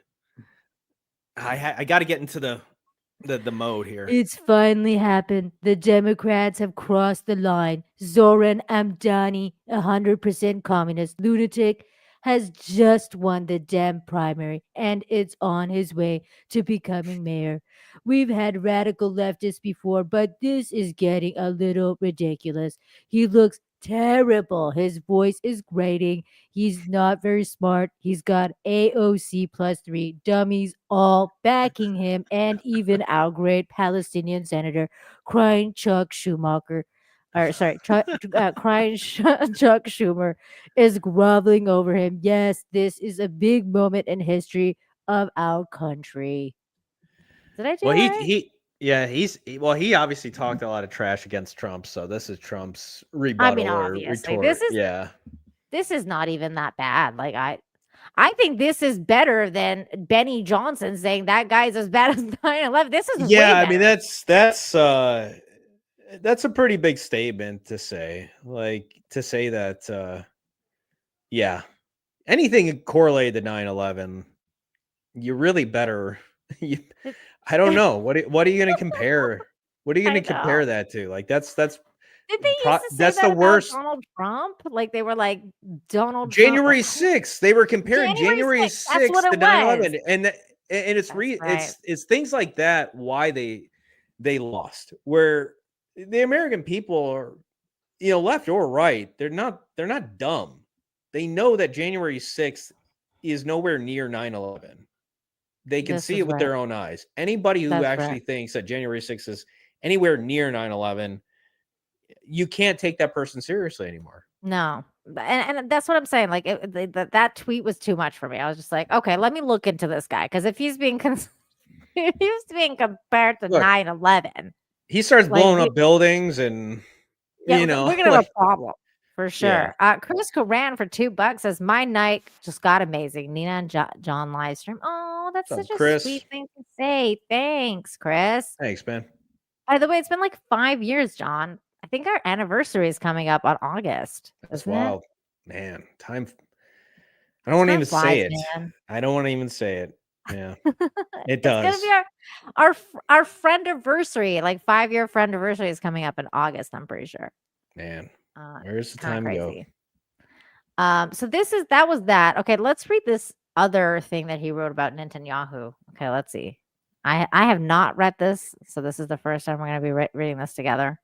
I got to get into the mode here. It's finally happened. The Democrats have crossed the line. Zohran Mamdani, 100% communist lunatic, has just won the Dem primary, and it's on his way to becoming mayor. We've had radical leftists before, but this is getting a little ridiculous. He looks terrible. His voice is grating. He's not very smart. He's got AOC +3 dummies all backing him, and even our great Palestinian senator crying Chuck Schumacher. Crying Chuck Schumer is groveling over him. Yes, this is a big moment in history of our country. Did I do well, right? he obviously talked a lot of trash against Trump, so this is Trump's rebuttal or retort. This is not even that bad. Like I think this is better than Benny Johnson saying that guy's as bad as 9/11. This is way better. I mean that's a pretty big statement to say. Like to say that anything correlated to 9/11, you really better I don't know. What are you going to compare? What are you going to compare that to? Like that's Did they used to say that's the worst. Donald Trump? Like they were like January 6th. They were comparing January 6th to 9/11, and it's things like that why they lost. Where the American people are, you know, left or right, they're not dumb. They know that January 6th is nowhere near 9/11. They can see it with their own eyes. Anybody who actually thinks that January 6th is anywhere near 9/11, you can't take that person seriously anymore. No. And that's what I'm saying. Like that tweet was too much for me. I was just like, okay, let me look into this guy. Because if he's being compared to 9/11. He starts blowing up buildings and, you know. We're going to have a problem. For sure. Yeah. Chris ran for $2 says, my night just got amazing. Nina and John live stream. Oh, that's such a sweet thing to say. Thanks, Chris. Thanks, man. By the way, it's been like 5 years, John. I think our anniversary is coming up on August. That's wild. Man, time. I don't want to even say it. Man. I don't want to even say it. Yeah, it does. It's gonna be our friend anniversary, like 5-year friend anniversary is coming up in August. I'm pretty sure. Man. Where's the time go? So that was that. Okay, let's read this other thing that he wrote about Netanyahu. Okay, let's see. I have not read this, so this is the first time we're going to be reading this together.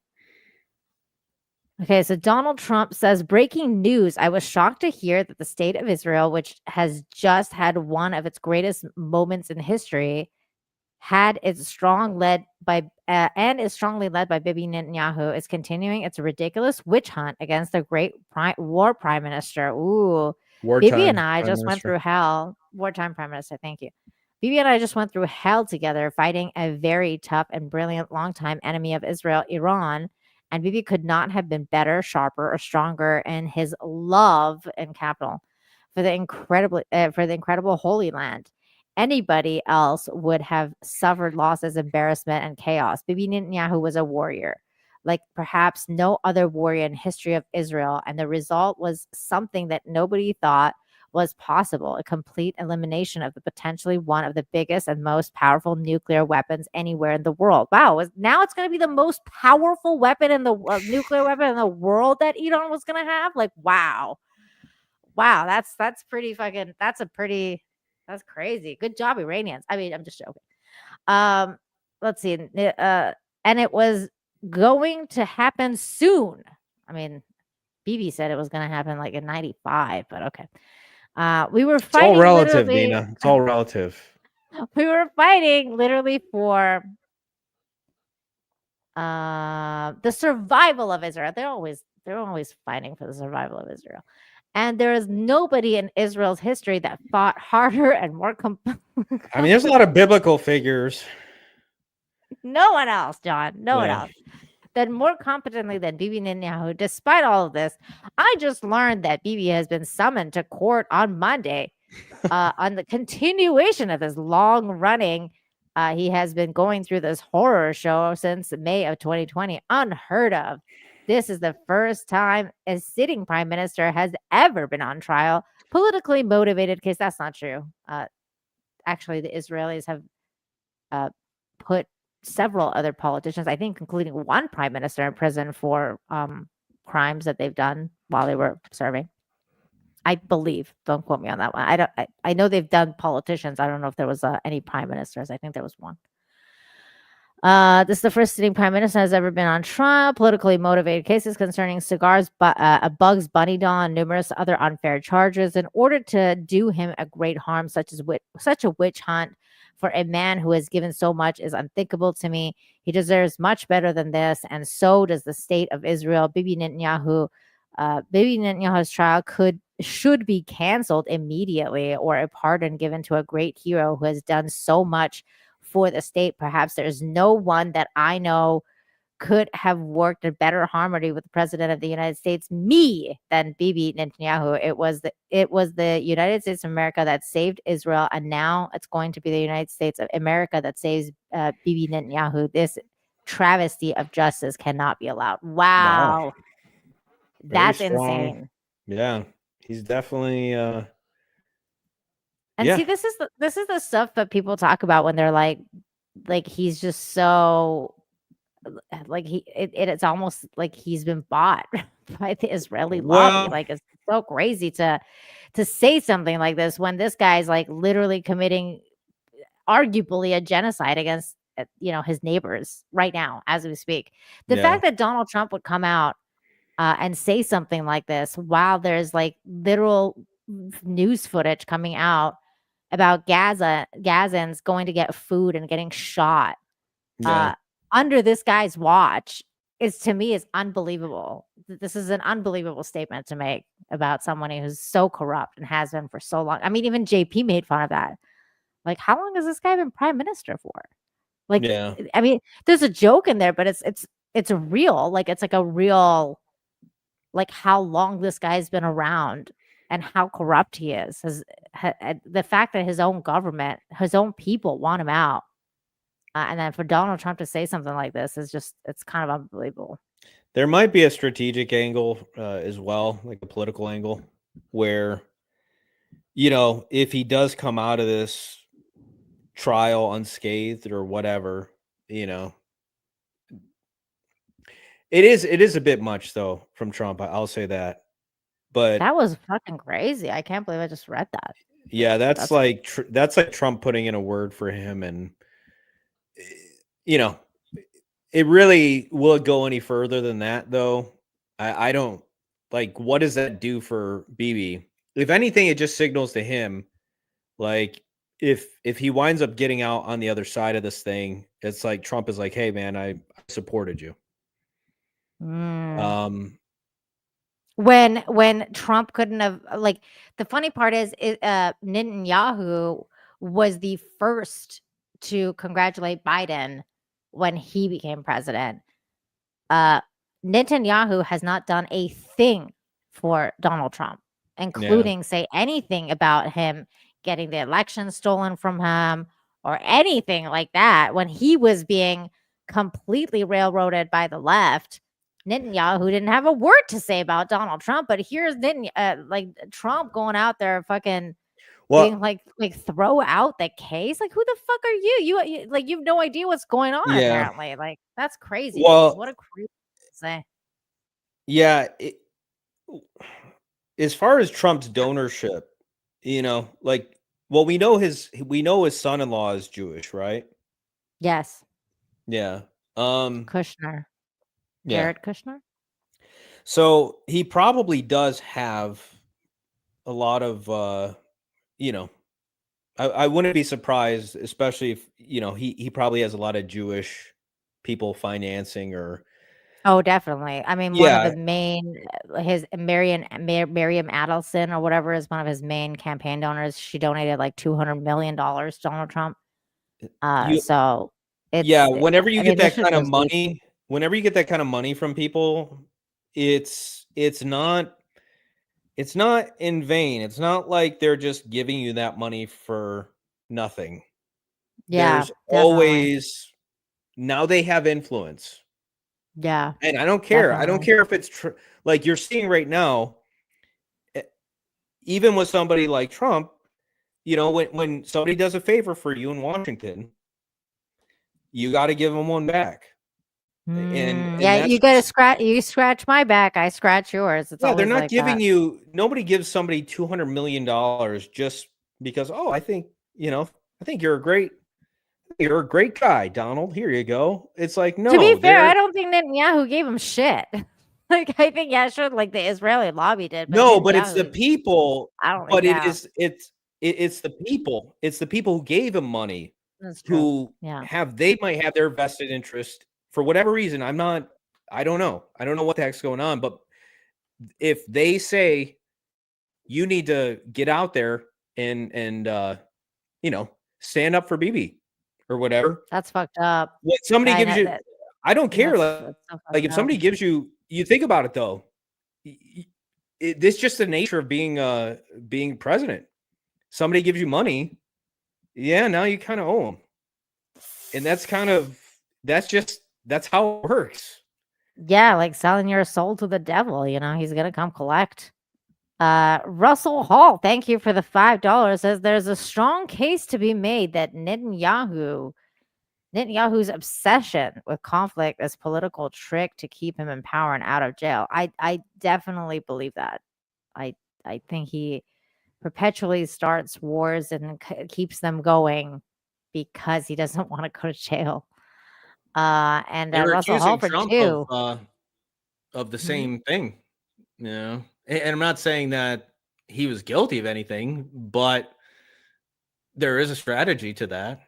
Okay, so Donald Trump says, breaking news. I was shocked to hear that the state of Israel, which has just had one of its greatest moments in history, is strongly led by Bibi Netanyahu, is continuing its ridiculous witch hunt against the great war prime minister. Ooh, Bibi and I just went through hell. Wartime prime minister, thank you. Bibi and I just went through hell together, fighting a very tough and brilliant longtime enemy of Israel, Iran. And Bibi could not have been better, sharper, or stronger in his love in capital for the incredible Holy Land. Anybody else would have suffered losses, embarrassment, and chaos. Bibi Netanyahu was a warrior, like perhaps no other warrior in history of Israel, and the result was something that nobody thought was possible: a complete elimination of the potentially one of the biggest and most powerful nuclear weapons anywhere in the world. Wow, now it's going to be the most powerful weapon in the nuclear weapon in the world that Iran was going to have. Like, wow, that's pretty fucking. That's crazy. Good job, Iranians. I mean, I'm just joking. Let's see. And it was going to happen soon. I mean, Bibi said it was going to happen like in 95, but okay. We were fighting. It's all relative, Nina. It's all relative. We were fighting literally for the survival of Israel. They're always fighting for the survival of Israel. And there is nobody in Israel's history that fought harder and more I mean, there's a lot of biblical figures. No one else, John. No one else. Then more competently than Bibi Netanyahu. Despite all of this, I just learned that Bibi has been summoned to court on Monday on the continuation of his long-running. He has been going through this horror show since May of 2020. Unheard of. This is the first time a sitting prime minister has ever been on trial. Politically motivated case. That's not true. Actually, the Israelis have put several other politicians, I think, including one prime minister, in prison for crimes that they've done while they were serving. I believe. Don't quote me on that one. I know they've done politicians. I don't know if there was any prime ministers. I think there was one. This is the first sitting prime minister has ever been on trial. Politically motivated cases concerning cigars, a Bugs Bunny doll, and numerous other unfair charges in order to do him a great harm, such a witch hunt for a man who has given so much is unthinkable to me. He deserves much better than this, and so does the state of Israel. Bibi Netanyahu's trial should be canceled immediately, or a pardon given to a great hero who has done so much for the state. Perhaps there's no one that I know could have worked in better harmony with the president of the United States, than Bibi Netanyahu. It was the United States of America that saved Israel, and now it's going to be the United States of America that saves Bibi Netanyahu. This travesty of justice cannot be allowed. Wow. That's insane. Yeah, he's definitely and see, this is the stuff that people talk about when they're like he's just so like it's almost like he's been bought by the Israeli lobby. Like, it's so crazy to say something like this when this guy's like literally committing arguably a genocide against his neighbors right now as we speak. The fact that Donald Trump would come out and say something like this while there's like literal news footage coming out about Gazans going to get food and getting shot under this guy's watch to me is unbelievable. This is an unbelievable statement to make about someone who's so corrupt and has been for so long. I mean, even JP made fun of that. Like, how long has this guy been prime minister for? Like, I mean, there's a joke in there, but it's real. Like, it's like a real, like, how long this guy's been around and how corrupt he is. The fact that his own government, his own people want him out. And then for Donald Trump to say something like this it's kind of unbelievable. There might be a strategic angle as well, like a political angle, where, if he does come out of this trial unscathed or whatever, it is a bit much though from Trump. I'll say that. But that was fucking crazy. I can't believe I just read that. Yeah, that's like Trump putting in a word for him, and it really will go any further than that though. I don't like, what does that do for Bibi? If anything, it just signals to him, like, if he winds up getting out on the other side of this thing, it's like Trump is like, hey man, I supported you. When Trump couldn't have, like, the funny part is Netanyahu was the first to congratulate Biden when he became president. Netanyahu has not done a thing for Donald Trump. including say anything about him getting the election stolen from him or anything like that when he was being completely railroaded by the left. Netanyahu didn't have a word to say about Donald Trump, but here's like Trump going out there fucking being like throw out the case. Like, who the fuck are you? You like you have no idea what's going on. Yeah. Apparently, like that's crazy. Well, what a crazy thing to say. Yeah, as far as Trump's donorship, like, well, we know his son-in-law is Jewish, right? Yes. Yeah. Kushner. Yeah. Jared Kushner. So he probably does have a lot of, I wouldn't be surprised, especially if, he probably has a lot of Jewish people financing or. Oh, definitely. I mean, one of the main, his Miriam Adelson or whatever is one of his main campaign donors. She donated like $200 million to Donald Trump. So it's whenever you get that kind of money, whenever you get that kind of money from people, it's not in vain. It's not like they're just giving you that money for nothing. Yeah, there's always, now they have influence. Yeah. And I don't care. Definitely. I don't care if it's like you're seeing right now, even with somebody like Trump, when somebody does a favor for you in Washington, you got to give them one back. And yeah, you got to scratch. You scratch my back, I scratch yours. It's they're not like giving you. Nobody gives somebody $200 million just because. Oh, I think you're a great guy, Donald. Here you go. It's like, no. To be fair, I don't think Netanyahu gave him shit. Like, I think sure, like the Israeli lobby did. But no, but it's the people. I don't. But it's the people. It's the people who gave him money. That's true. Who they might have their vested interest for whatever reason. I don't know. I don't know what the heck's going on. But if they say you need to get out there and stand up for Bibi or whatever, that's fucked up. What somebody gives you, I don't care. Like if somebody gives you, you think about it though. This is just the nature of being president. Somebody gives you money, now you kind of owe them, and that's how it works. Yeah, like selling your soul to the devil. He's gonna come collect. Russell Hall, thank you for the $5. Says there's a strong case to be made that Netanyahu's obsession with conflict is political trick to keep him in power and out of jail. I definitely believe that. I think he perpetually starts wars and keeps them going because he doesn't want to go to jail. And Russell Halford too of the same thing, And I'm not saying that he was guilty of anything, but there is a strategy to that.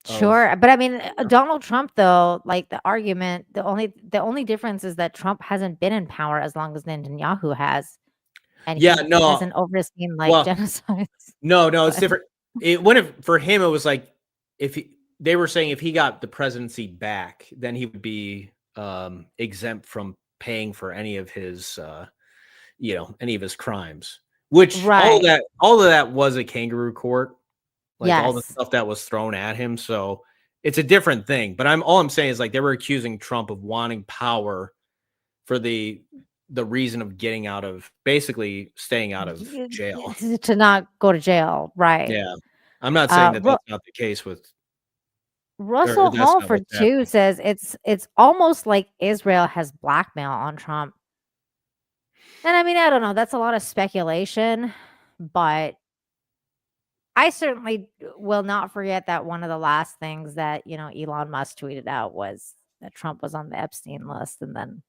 Sure, but I mean, Donald Trump, though, like the argument, the only difference is that Trump hasn't been in power as long as Netanyahu has, and he hasn't overseen genocides. No, it's different. For him, it was like they were saying if he got the presidency back, then he would be exempt from paying for any of his, any of his crimes. Which all of that was a kangaroo court. All the stuff that was thrown at him. So it's a different thing. But all I'm saying is like they were accusing Trump of wanting power for the reason of staying out of jail. To not go to jail. Right. Yeah. I'm not saying that that's not the case with Russell Halford too says it's almost like Israel has blackmail on Trump. And I mean, I don't know. That's a lot of speculation, but I certainly will not forget that one of the last things that, Elon Musk tweeted out was that Trump was on the Epstein list and then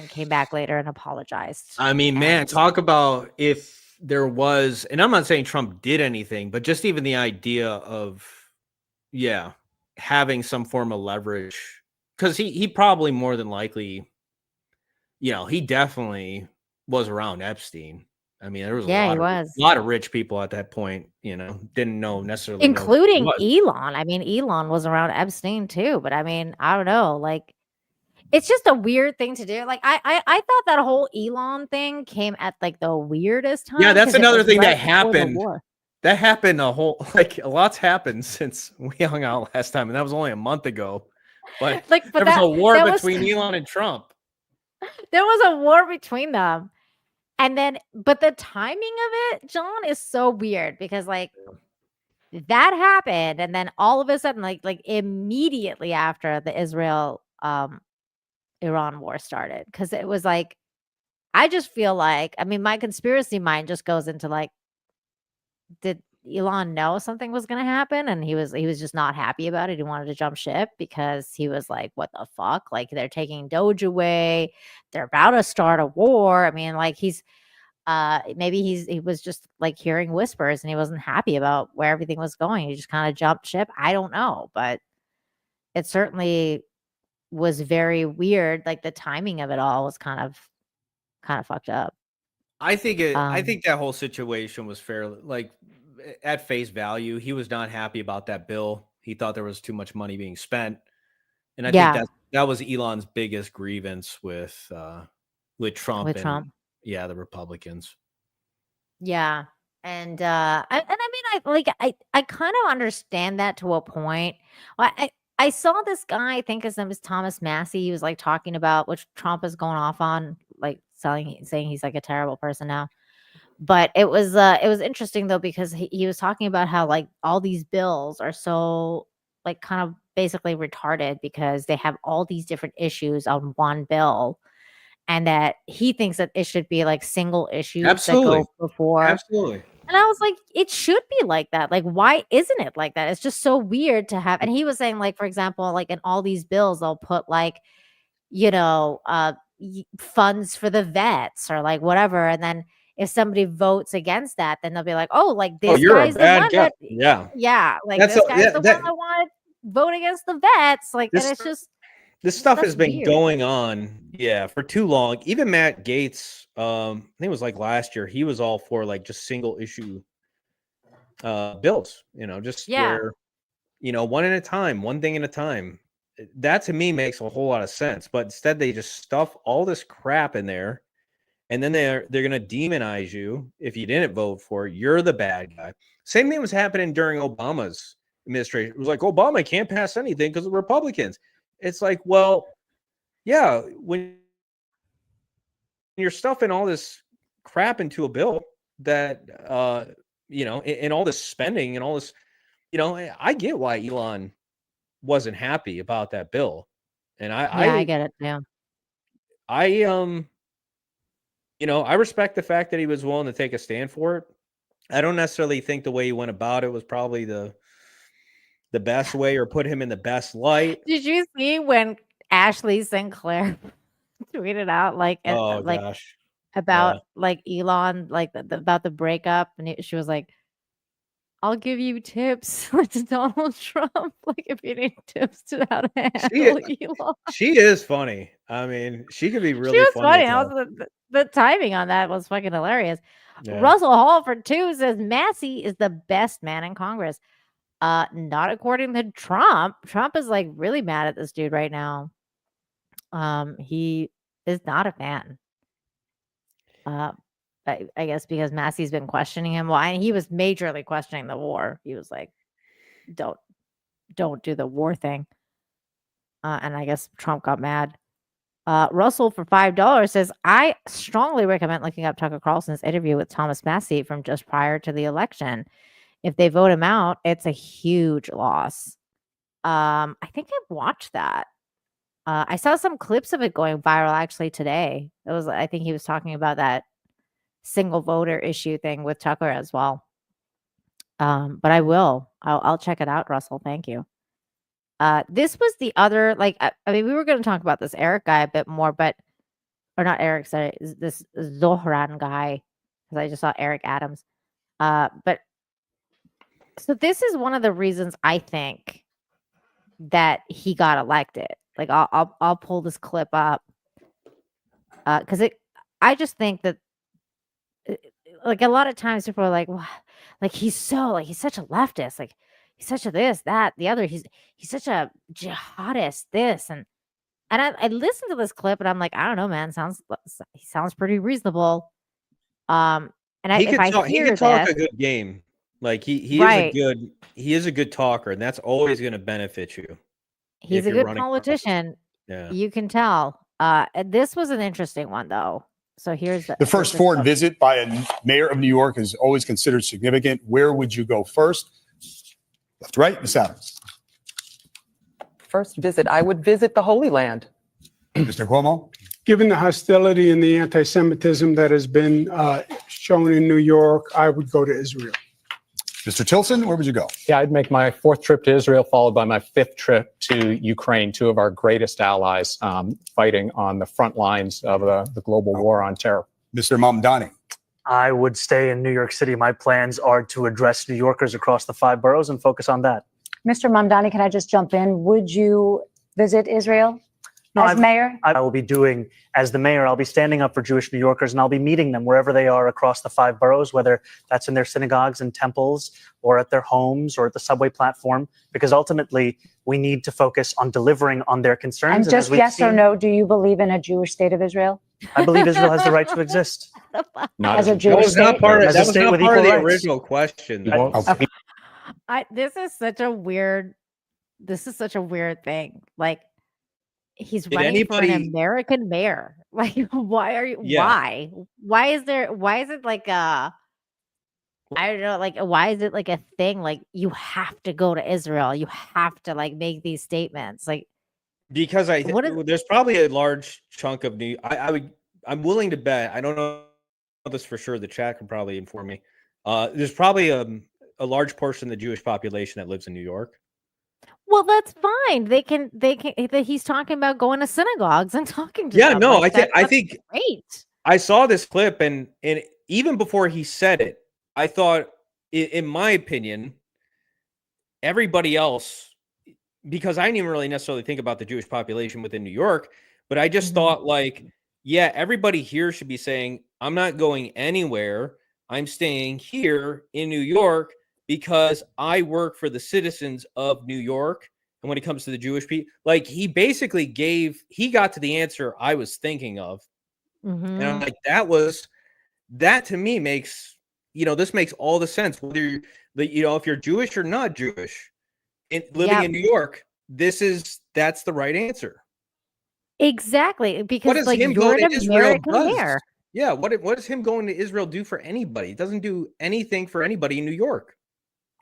came back later and apologized. I mean, man, talk about if there was, and I'm not saying Trump did anything, but just even the idea of, having some form of leverage, because he probably more than likely, he definitely was around Epstein. I mean, there was a lot of rich people at that point, didn't know necessarily. Including Elon. I mean, Elon was around Epstein too, but I mean, I don't know. Like, it's just a weird thing to do. Like I thought that whole Elon thing came at like the weirdest time. Yeah, that's 'cause it another was thing right that before the happened. war. That happened a lot's happened since we hung out last time, and that was only a month ago. But Like, but there was a war that was between Elon and Trump. there was a war between them. And then, but the timing of it, John, is so weird because like that happened, and then all of a sudden, like immediately after the Israel Iran war started, because it was like I just feel like, I mean, my conspiracy mind just goes into like, did Elon know something was going to happen, and he was just not happy about it. He wanted to jump ship because he was like, what the fuck? Like they're taking Doge away, they're about to start a war. I mean, like maybe he was just like hearing whispers and he wasn't happy about where everything was going. He just kind of jumped ship. I don't know, but it certainly was very weird. Like the timing of it all was kind of fucked up. I think that whole situation was fairly like at face value. He was not happy about that bill. He thought there was too much money being spent, and I think that was Elon's biggest grievance with Trump yeah, the Republicans. Yeah. And I mean I kind of understand that to a point. I saw this guy, I think his name is Thomas Massey. He was like talking about which Trump is going off on, like saying he's like a terrible person now. But it was interesting though, because he was talking about how like all these bills are so like kind of basically retarded because they have all these different issues on one bill, and that he thinks that it should be like single issues that go before. Absolutely. And I was like, it should be like that. Like, why isn't it like that? It's just so weird to have. And he was saying, like, for example, like in all these bills, they'll put like, funds for the vets or like whatever. And then if somebody votes against that, then they'll be like, oh, like this guy's the one that, yeah, like this guy's the one that wanted to vote against the vets. Like, and it's just. This stuff has been going on, for too long. Even Matt Gaetz, I think it was like last year, he was all for like just single issue bills, where, one at a time, one thing at a time. That to me makes a whole lot of sense. But instead, they just stuff all this crap in there, and then they're going to demonize you if you didn't vote for it. You're the bad guy. Same thing was happening during Obama's administration. It was like Obama can't pass anything because of Republicans. It's like, well, yeah, when you're stuffing all this crap into a bill that, and all this spending and all this, I get why Elon wasn't happy about that bill. And I get it. Yeah. I respect the fact that he was willing to take a stand for it. I don't necessarily think the way he went about it was probably the best way or put him in the best light. Did you see when Ashley Sinclair tweeted out gosh. About like Elon, like about the breakup, and she was like, "I'll give you tips to Donald Trump, like if you need tips to how to handle Elon." She is funny. I mean, she could be really she was funny. Also, the timing on that was fucking hilarious. Yeah. Russell Hall for 2 says Massey is the best man in Congress. Not according to Trump. Trump is like really mad at this dude right now. He is not a fan. I guess because Massey's been questioning him. Well, he was majorly questioning the war. He was like, "Don't do the war thing." And I guess Trump got mad. Russell for $5 says, I strongly recommend looking up Tucker Carlson's interview with Thomas Massey from just prior to the election. If they vote him out, it's a huge loss. I think I've watched that. I saw some clips of it going viral actually today. I think he was talking about that single voter issue thing with Tucker as well. But I'll check it out, Russell. Thank you. This was the other, like, I mean, we were going to talk about this Eric guy a bit more, or not Eric, sorry, this Zohran guy, because I just saw Eric Adams. But so this is one of the reasons I think that he got elected. Like, I'll pull this clip up because I just think that, like, a lot of times people are like, well, like he's such a leftist, like he's such a this, that, the other. He's such a jihadist, this, and And I listened to this clip and I'm like, I don't know, man. He sounds pretty reasonable. And He if could I talk. He hear could talk this, a good game. Like he right, is a good talker, and that's always going to benefit you he's if a you're good running for office. politician. Yeah. You can tell. And this was an interesting one though. So here's The first foreign visit by a mayor of New York is always considered significant. Where would you go first? Left to right, Ms. Adams. First visit, I would visit the Holy Land. Mr. Cuomo. Given the hostility and the anti-Semitism that has been shown in New York, I would go to Israel. Mr. Tilson, where would you go? Yeah, I'd make my 4th trip to Israel, followed by my 5th trip to Ukraine, 2 of our greatest allies fighting on the front lines of the global war on terror. Mr. Mamdani. I would stay in New York City. My plans are to address New Yorkers across the 5 boroughs and focus on that. Mr. Mamdani, can I just jump in? Would you visit Israel as mayor? I will be doing, as the mayor, I'll be standing up for Jewish New Yorkers, and I'll be meeting them wherever they are across the 5 boroughs, whether that's in their synagogues and temples or at their homes or at the subway platform, because ultimately we need to focus on delivering on their concerns. And just yes or no, do you believe in a Jewish state of Israel? I believe Israel has the right to exist. Not as a That Jewish was not state? part of, As a that was state not with part of the equal rights. original question. He won't- Okay. This is such a weird thing. Like, he's Did running for an anybody- American mayor. Like, why are you? Yeah. Why is it like a? I don't know. Like, why is it like a thing? Like, you have to go to Israel. You have to like make these statements. Like, Because there's probably a large chunk of I'm willing to bet. I don't know this for sure. The chat can probably inform me. There's probably a large portion of the Jewish population that lives in New York. well, that's fine. They can. He's talking about going to synagogues and talking to. Yeah, them. no, Like, I that's think great. I saw this clip, and even before he said it, I thought, in my opinion, everybody else, because I didn't even really necessarily think about the Jewish population within New York, but I just thought, like, yeah, everybody here should be saying, I'm not going anywhere. I'm staying here in New York because I work for the citizens of New York. And when it comes to the Jewish people, like, he basically got to the answer I was thinking of. And I'm like, that to me makes, this makes all the sense. Whether if you're Jewish or not Jewish, living in New York, that's the right answer. Exactly, because like him you're going an to Israel American does? mayor. Yeah, what does him going to Israel do for anybody? It doesn't do anything for anybody in New York.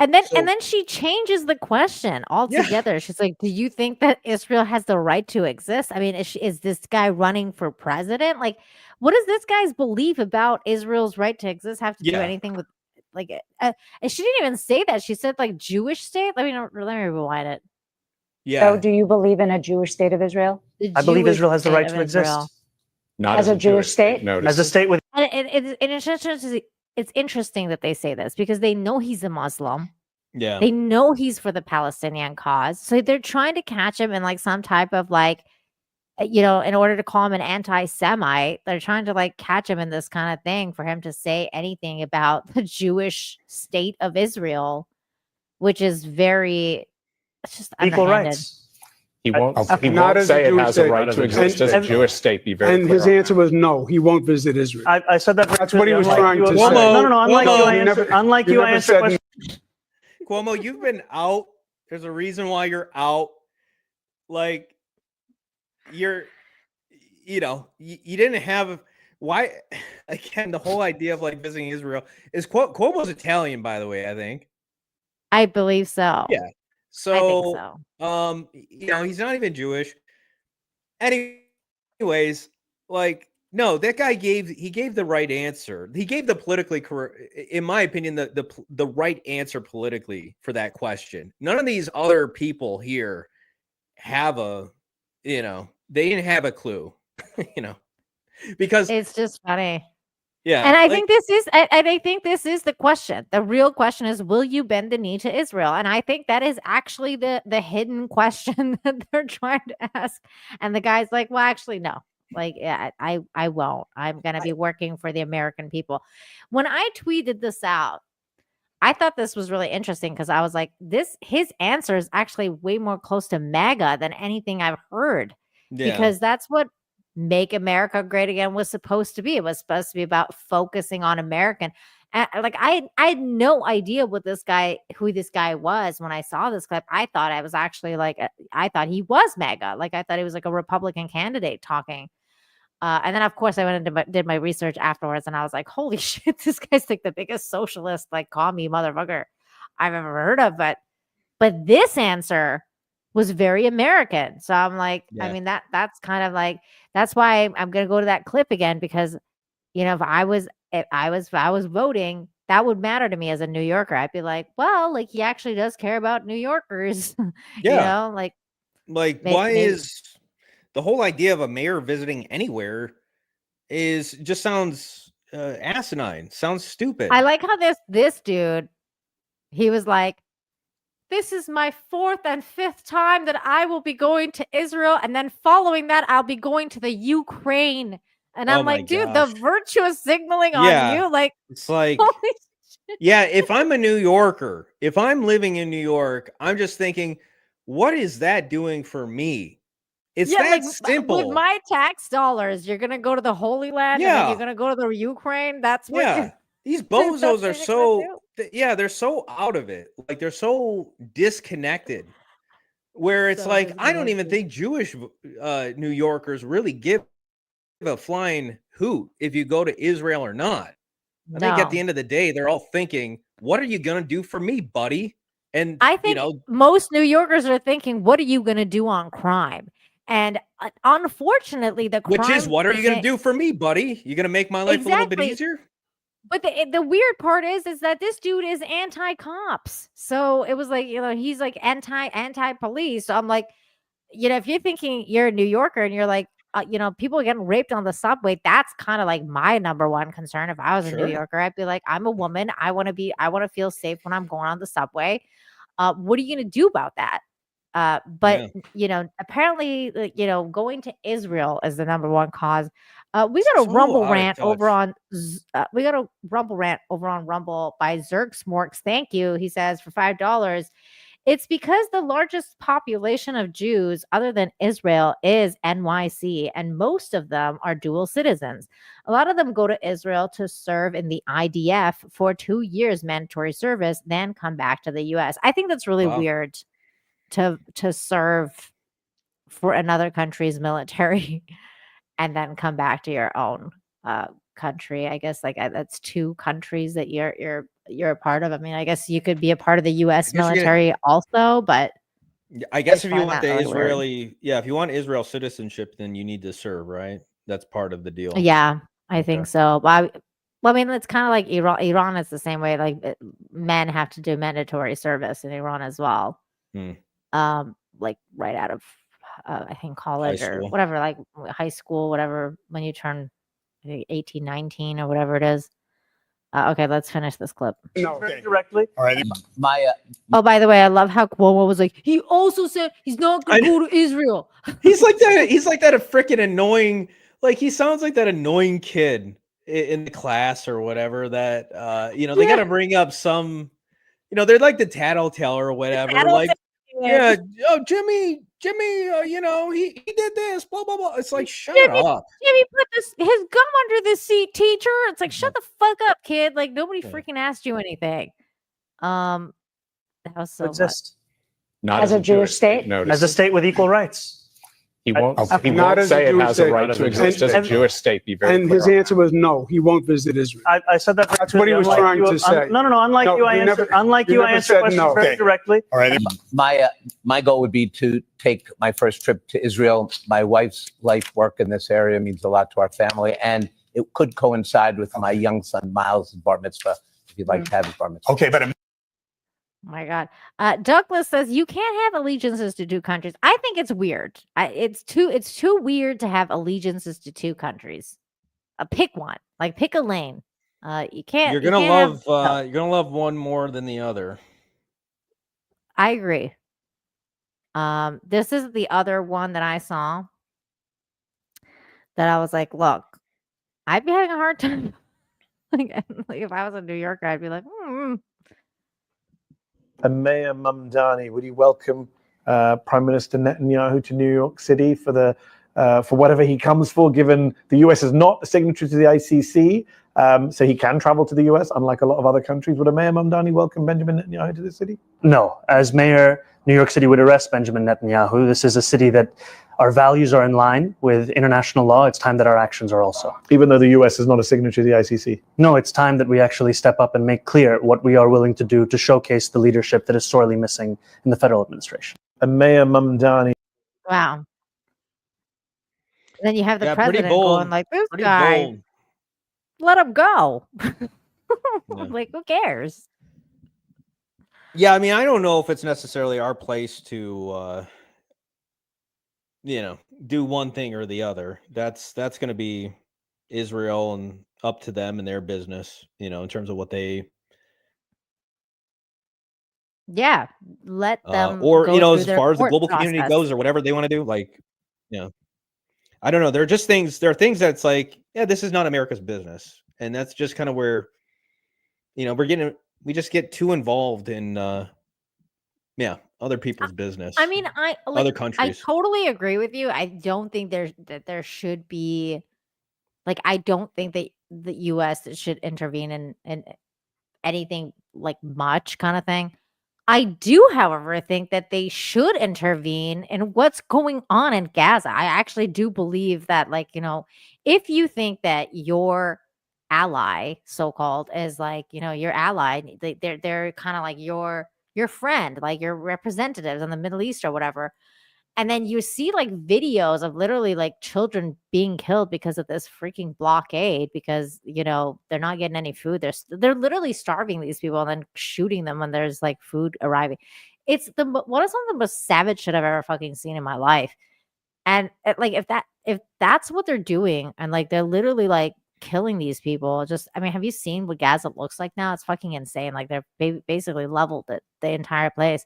And then she changes the question altogether. She's like, "Do you think that Israel has the right to exist?" I mean, is this guy running for president? Like, what does this guy's belief about Israel's right to exist have to do anything with like? And she didn't even say that. She said like Jewish state. Let me rewind it. Yeah. So, do you believe in a Jewish state of Israel? I believe Israel has the right to exist. Not as a Jewish state? Notice. As a state with. And it's interesting that they say this because they know he's a Muslim. Yeah. They know he's for the Palestinian cause. So they're trying to catch him in like some type of like, in order to call him an anti-Semite, they're trying to like catch him in this kind of thing for him to say anything about the Jewish state of Israel, which is it's just Equal underhanded. rights. He won't Not as a say it Jewish has a state. right to exist as a And- Jewish state. Be very And clear his on answer was no, he won't visit Israel. I said that. That's what he was Unlike trying to you, say. No. Unlike you, I answered. Unlike you, I never answered said questions. Cuomo, you've been out. There's a reason why you're out. Like, you didn't have why. Again, the whole idea of like visiting Israel is Cuomo's Italian, by the way. I think. I believe so. Yeah. So, I think so. he's not even Jewish. Anyways, like, no, that guy gave the right answer. He gave the politically correct, in my opinion, the right answer politically for that question. None of these other people here have they didn't have a clue, because It's just funny. yeah. And I think this is the question. The real question is, will you bend the knee to Israel? And I think that is actually the hidden question that they're trying to ask. And the guy's like, well, actually, no. Like, yeah, I won't. I'm going to be working for the American people. When I tweeted this out, I thought this was really interesting because I was like, his answer is actually way more close to MAGA than anything I've heard. because that's what Make America Great Again was supposed to be. It was supposed to be about focusing on American. And like I had no idea who this guy was when I saw this clip. I thought I was actually like I thought he was MAGA. Like I thought he was like a Republican candidate talking. And then of course I went and did my research afterwards, and I was like, holy shit, this guy's like the biggest socialist, like commie motherfucker I've ever heard of. But this answer was very American. So I'm like, I mean, that's kind of like, that's why I'm going to go to that clip again, because, you know, if I was voting, that would matter to me as a New Yorker. I'd be like, well, like he actually does care about New Yorkers, you know, like why is the whole idea of a mayor visiting anywhere just sounds asinine, sounds stupid. I like how this dude, he was like, this is my 4th and 5th time that I will be going to Israel. And then following that, I'll be going to the Ukraine. And I'm like, dude, the virtuous signaling on you. Like, it's like, yeah, if I'm a New Yorker, if I'm living in New York, I'm just thinking, what is that doing for me? It's that simple. With my tax dollars, you're going to go to the Holy Land and then you're going to go to the Ukraine. That's what these bozos are so, they're so out of it. Like they're so disconnected where it's like, I don't even think Jewish New Yorkers really give a flying hoot if you go to Israel or not. I think at the end of the day, they're all thinking, what are you going to do for me, buddy? And I think most New Yorkers are thinking, what are you going to do on crime? And unfortunately, which is, what are you going to do for me, buddy? You going to make my life a little bit easier? But the weird part is that this dude is anti-cops. So it was like, you know, he's like anti-police. So I'm like, you know, if you're thinking you're a New Yorker and you're like, you know, people are getting raped on the subway, that's kind of like my number one concern. If I was a New Yorker, I'd be like, I'm a woman. I want to feel safe when I'm going on the subway. What are you going to do about that? But you know, apparently, you know, going to Israel is the number one cause. We got a rumble rant over on Rumble by Zergsmorks. Thank you. He says for $5. It's because the largest population of Jews other than Israel is NYC, and most of them are dual citizens. A lot of them go to Israel to serve in the IDF for 2 years mandatory service, then come back to the US. I think that's really weird to serve for another country's military and then come back to your own country. I guess like that's 2 countries that you're a part of. I mean, I guess you could be a part of the US military also, but I guess if you want the Israeli, if you want Israel citizenship, then you need to serve, right? That's part of the deal. Yeah, I think so. Well, I mean, it's kind of like Iran. Iran is the same way. Like men have to do mandatory service in Iran as well. Like right out of I think college or whatever, like high school, whatever, when you turn 18, 19 or whatever it is. Okay, let's finish this clip. No, directly. All right. Oh, by the way, I love how Cuomo was like, he also said he's not going to go to Israel. He's like that. He's like that a freaking annoying, like he sounds like that annoying kid in the class or whatever that, you know, they got to bring up some, you know, they're like the tattletale or whatever. Like, oh, Jimmy, you know, he did this, blah, blah, blah. It's like, shut up. Jimmy put his gum under the seat, teacher. It's like, shut the fuck up, kid. Like, nobody freaking asked you anything. That was so not as a Jewish state? As a state with equal rights. He won't say it has a right to exist as a Jewish state. Be very and his answer was no, he won't visit Israel. I said that. That's what he was trying to say. No. Unlike you, I answered questions very directly. All right. My goal would be to take my first trip to Israel. My wife's life work in this area means a lot to our family, and it could coincide with my young son Miles' bar mitzvah. If you'd like to have his bar mitzvah. Okay, but Oh my God. Douglas says you can't have allegiances to 2 countries. I think it's weird. It's too weird to have allegiances to 2 countries. Pick one. Like pick a lane. You can't. You're gonna love one more than the other. I agree. This is the other one that I saw that I was like, look, I'd be having a hard time. like if I was a New Yorker, I'd be like, And Mayor Mamdani, would you welcome Prime Minister Netanyahu to New York City for the for whatever he comes for, given the US is not a signatory to the ICC. So he can travel to the US, unlike a lot of other countries. Would a Mayor Mamdani welcome Benjamin Netanyahu to the city? No. As mayor, New York City would arrest Benjamin Netanyahu. This is a city that our values are in line with international law. It's time that our actions are also. Even though the US is not a signatory to the ICC? No, it's time that we actually step up and make clear what we are willing to do to showcase the leadership that is sorely missing in the federal administration. And Mayor Mamdani. Wow. Then you have the Yeah, pretty president bold. going like, this Pretty guy, bold. let him go. Yeah. Like, who cares? Yeah, I mean, I don't know if it's necessarily our place to, do one thing or the other. That's going to be Israel and up to them and their business, in terms of what they, Yeah, let them or go as through their far as the court global community process. goes, or whatever they want to do. Like, I don't know. There are just things. There are things that's like, yeah, this is not America's business, and that's just kind of where, we just get too involved in, other people's business. I mean, other I countries. totally agree with you. I don't think there should be, like, I don't think that the U.S. should intervene in anything like much kind of thing. I do, however, think that they should intervene in what's going on in Gaza. I actually do believe that, like, if you think that your ally, so-called, is like, your ally, they're kind of like your friend, like your representatives in the Middle East or whatever. And then you see like videos of literally like children being killed because of this freaking blockade, because they're not getting any food. They're literally starving these people and then shooting them when there's like food arriving. It's one of some of the most savage shit I've ever fucking seen in my life. And like if that's what they're doing, and like they're literally like killing these people, I mean, have you seen what Gaza looks like now? It's fucking insane. Like they're basically leveled the entire place.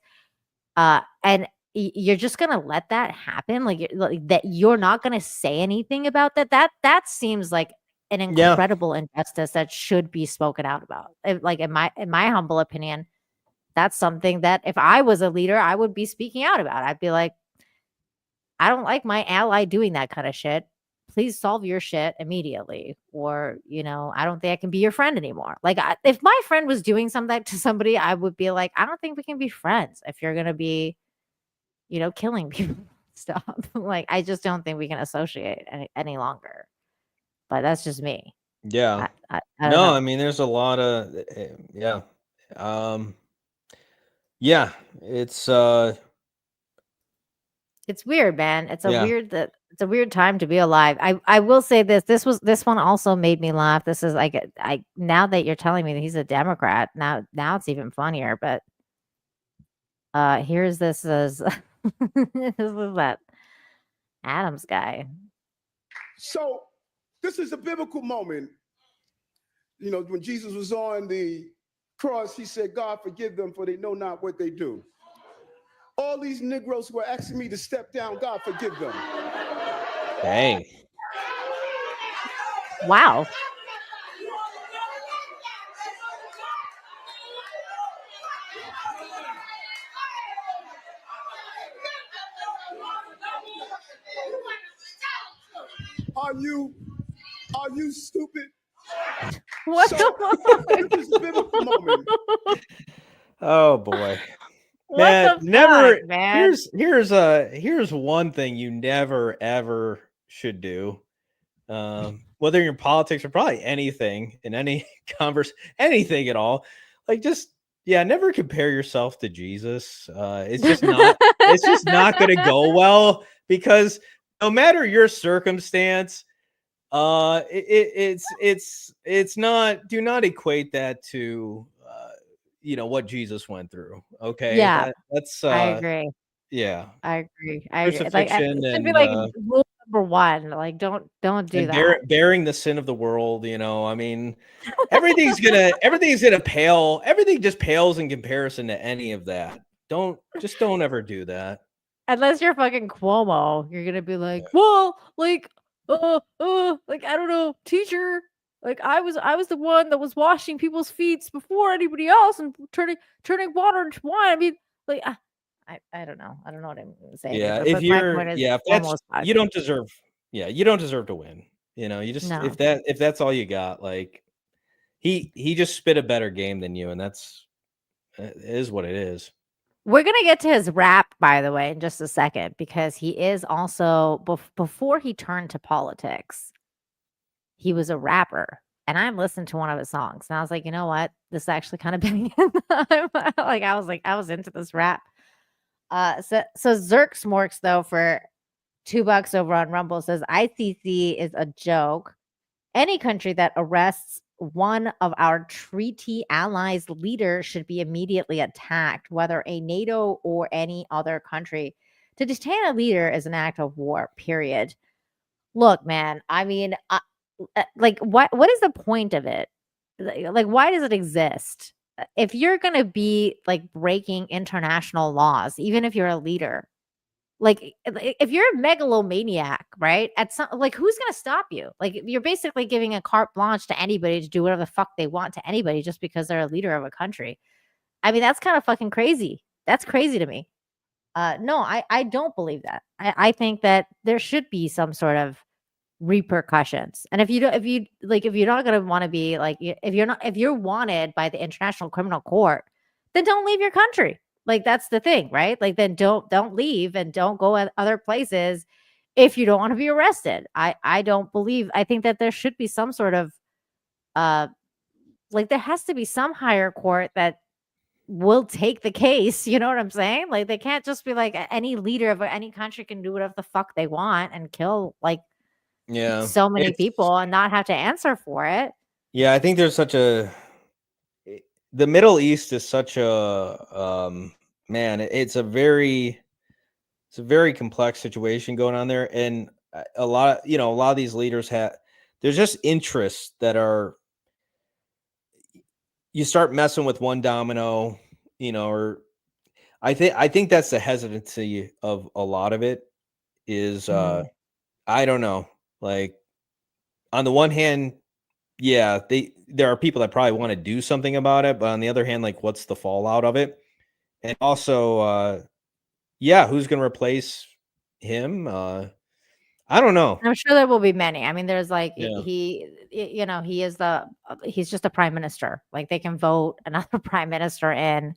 And you're just gonna let that happen, like that you're not gonna say anything about that seems like an incredible injustice that should be spoken out about. Like in my humble opinion, that's something that if I was a leader, I would be speaking out about. I'd be like, I don't like my ally doing that kind of shit. Please solve your shit immediately. Or, I don't think I can be your friend anymore. Like, if my friend was doing something to somebody, I would be like, I don't think we can be friends if you're going to be, killing people. Stop. Like, I just don't think we can associate any longer. But that's just me. Yeah. I don't know. I mean, there's a lot of, it's weird, man. It's a weird time to be alive. I will say this one also made me laugh. This is like, now that you're telling me that he's a Democrat, now it's even funnier. But here's this is this is that Adams guy. So this is a biblical moment. When Jesus was on the cross, he said, God, forgive them, for they know not what they do. All these Negroes who are asking me to step down, God, forgive them. Dang. Wow. Are you stupid? What? This is a biblical moment. Oh boy. What the fuck, man? Here's one thing you never ever should do. Whether you're in politics or probably anything in any anything at all. Like, just never compare yourself to Jesus. It's just not gonna go well, because no matter your circumstance, it's not, do not equate that to what Jesus went through. Okay. Yeah. That's I agree. Yeah. I agree. Like, Crucifixion it should be and, like rule number 1. Like, don't do and that. bearing the sin of the world. I mean, everything's gonna pale. Everything just pales in comparison to any of that. Don't ever do that. Unless you're fucking Cuomo, you're gonna be like, well, like, like, I don't know, teacher. Like, I was the one that was washing people's feet before anybody else and turning water into wine. I mean, like, I don't know. I don't know what I'm going to say. Yeah, But, if but my you're point is yeah, if that's almost you don't deserve you don't deserve to win. You just No. if that's all you got, like he just spit a better game than you, and that's it is what it is. We're going to get to his rap, by the way, in just a second, because he is also, before he turned to politics, he was a rapper. And I listened to one of his songs, and I was like, you know what? This is actually kind of banging. I was into this rap. So Zerk Smorks, though, for $2 over on Rumble says, ICC is a joke. Any country that arrests one of our treaty allies' leaders should be immediately attacked, whether a NATO or any other country. To detain a leader is an act of war, period. Look, man, I mean, like, what is the point of it? Like, why does it exist? If you're going to be, like, breaking international laws, even if you're a leader, like, if you're a megalomaniac, right? At some, like, who's gonna stop you? Like, you're basically giving a carte blanche to anybody to do whatever the fuck they want to anybody just because they're a leader of a country. I mean, that's kind of fucking crazy. That's crazy to me. No, I don't believe that. I think that there should be some sort of repercussions. And if you're not gonna want to be like, if you're wanted by the International Criminal Court, then don't leave your country. Like, that's the thing, right? Like, then don't leave and don't go at other places if you don't want to be arrested. I think that there should be some sort of like, there has to be some higher court that will take the case. You know what I'm saying? Like, they can't just be like any leader of any country can do whatever the fuck they want and kill like so many people and not have to answer for it. I think there's such a the Middle East is such a man, it's a very complex situation going on there, and a lot of these leaders there's just interests that are, you start messing with one domino, or I think that's the hesitancy of a lot of it is I don't know, like, on the one hand, there are people that probably want to do something about it, but on the other hand, like, what's the fallout of it? And also, who's going to replace him? I don't know. I'm sure there will be many. I mean, there's like he's just a prime minister. Like, they can vote another prime minister in.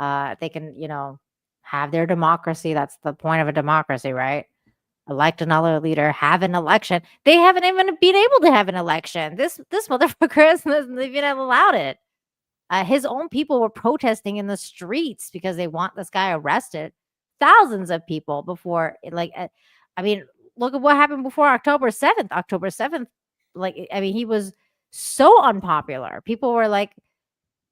They can, have their democracy. That's the point of a democracy, right? Elect another leader, have an election. They haven't even been able to have an election. This motherfucker hasn't even allowed it. His own people were protesting in the streets because they want this guy arrested. Thousands of people before, I mean, look at what happened before October 7th. October 7th, he was so unpopular. People were like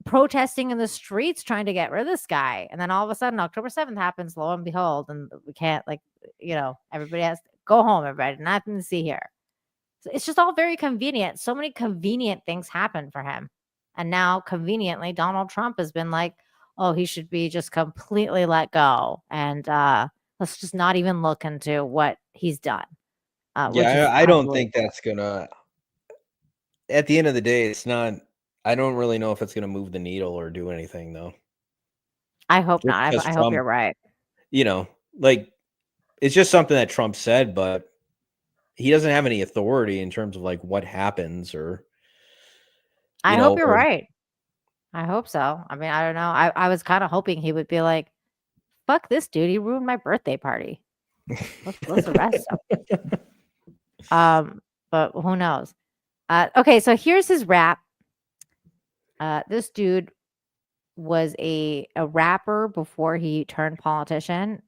protesting in the streets trying to get rid of this guy. And then all of a sudden, October 7th happens, lo and behold, and we can't, everybody has to go home, everybody. Nothing to see here. So it's just all very convenient. So many convenient things happen for him. And now, conveniently, Donald Trump has been like, oh, he should be just completely let go. And let's just not even look into what he's done. I don't think that's going to, at the end of the day, it's not, I don't really know if it's going to move the needle or do anything, though. I hope not. I hope you're right. It's just something that Trump said, but he doesn't have any authority in terms of like what happens or. I hope you're right. I hope so. I mean, I don't know. I was kind of hoping he would be like, fuck this dude. He ruined my birthday party. Let's arrest him. But who knows? Okay, so here's his rap. This dude was a rapper before he turned politician.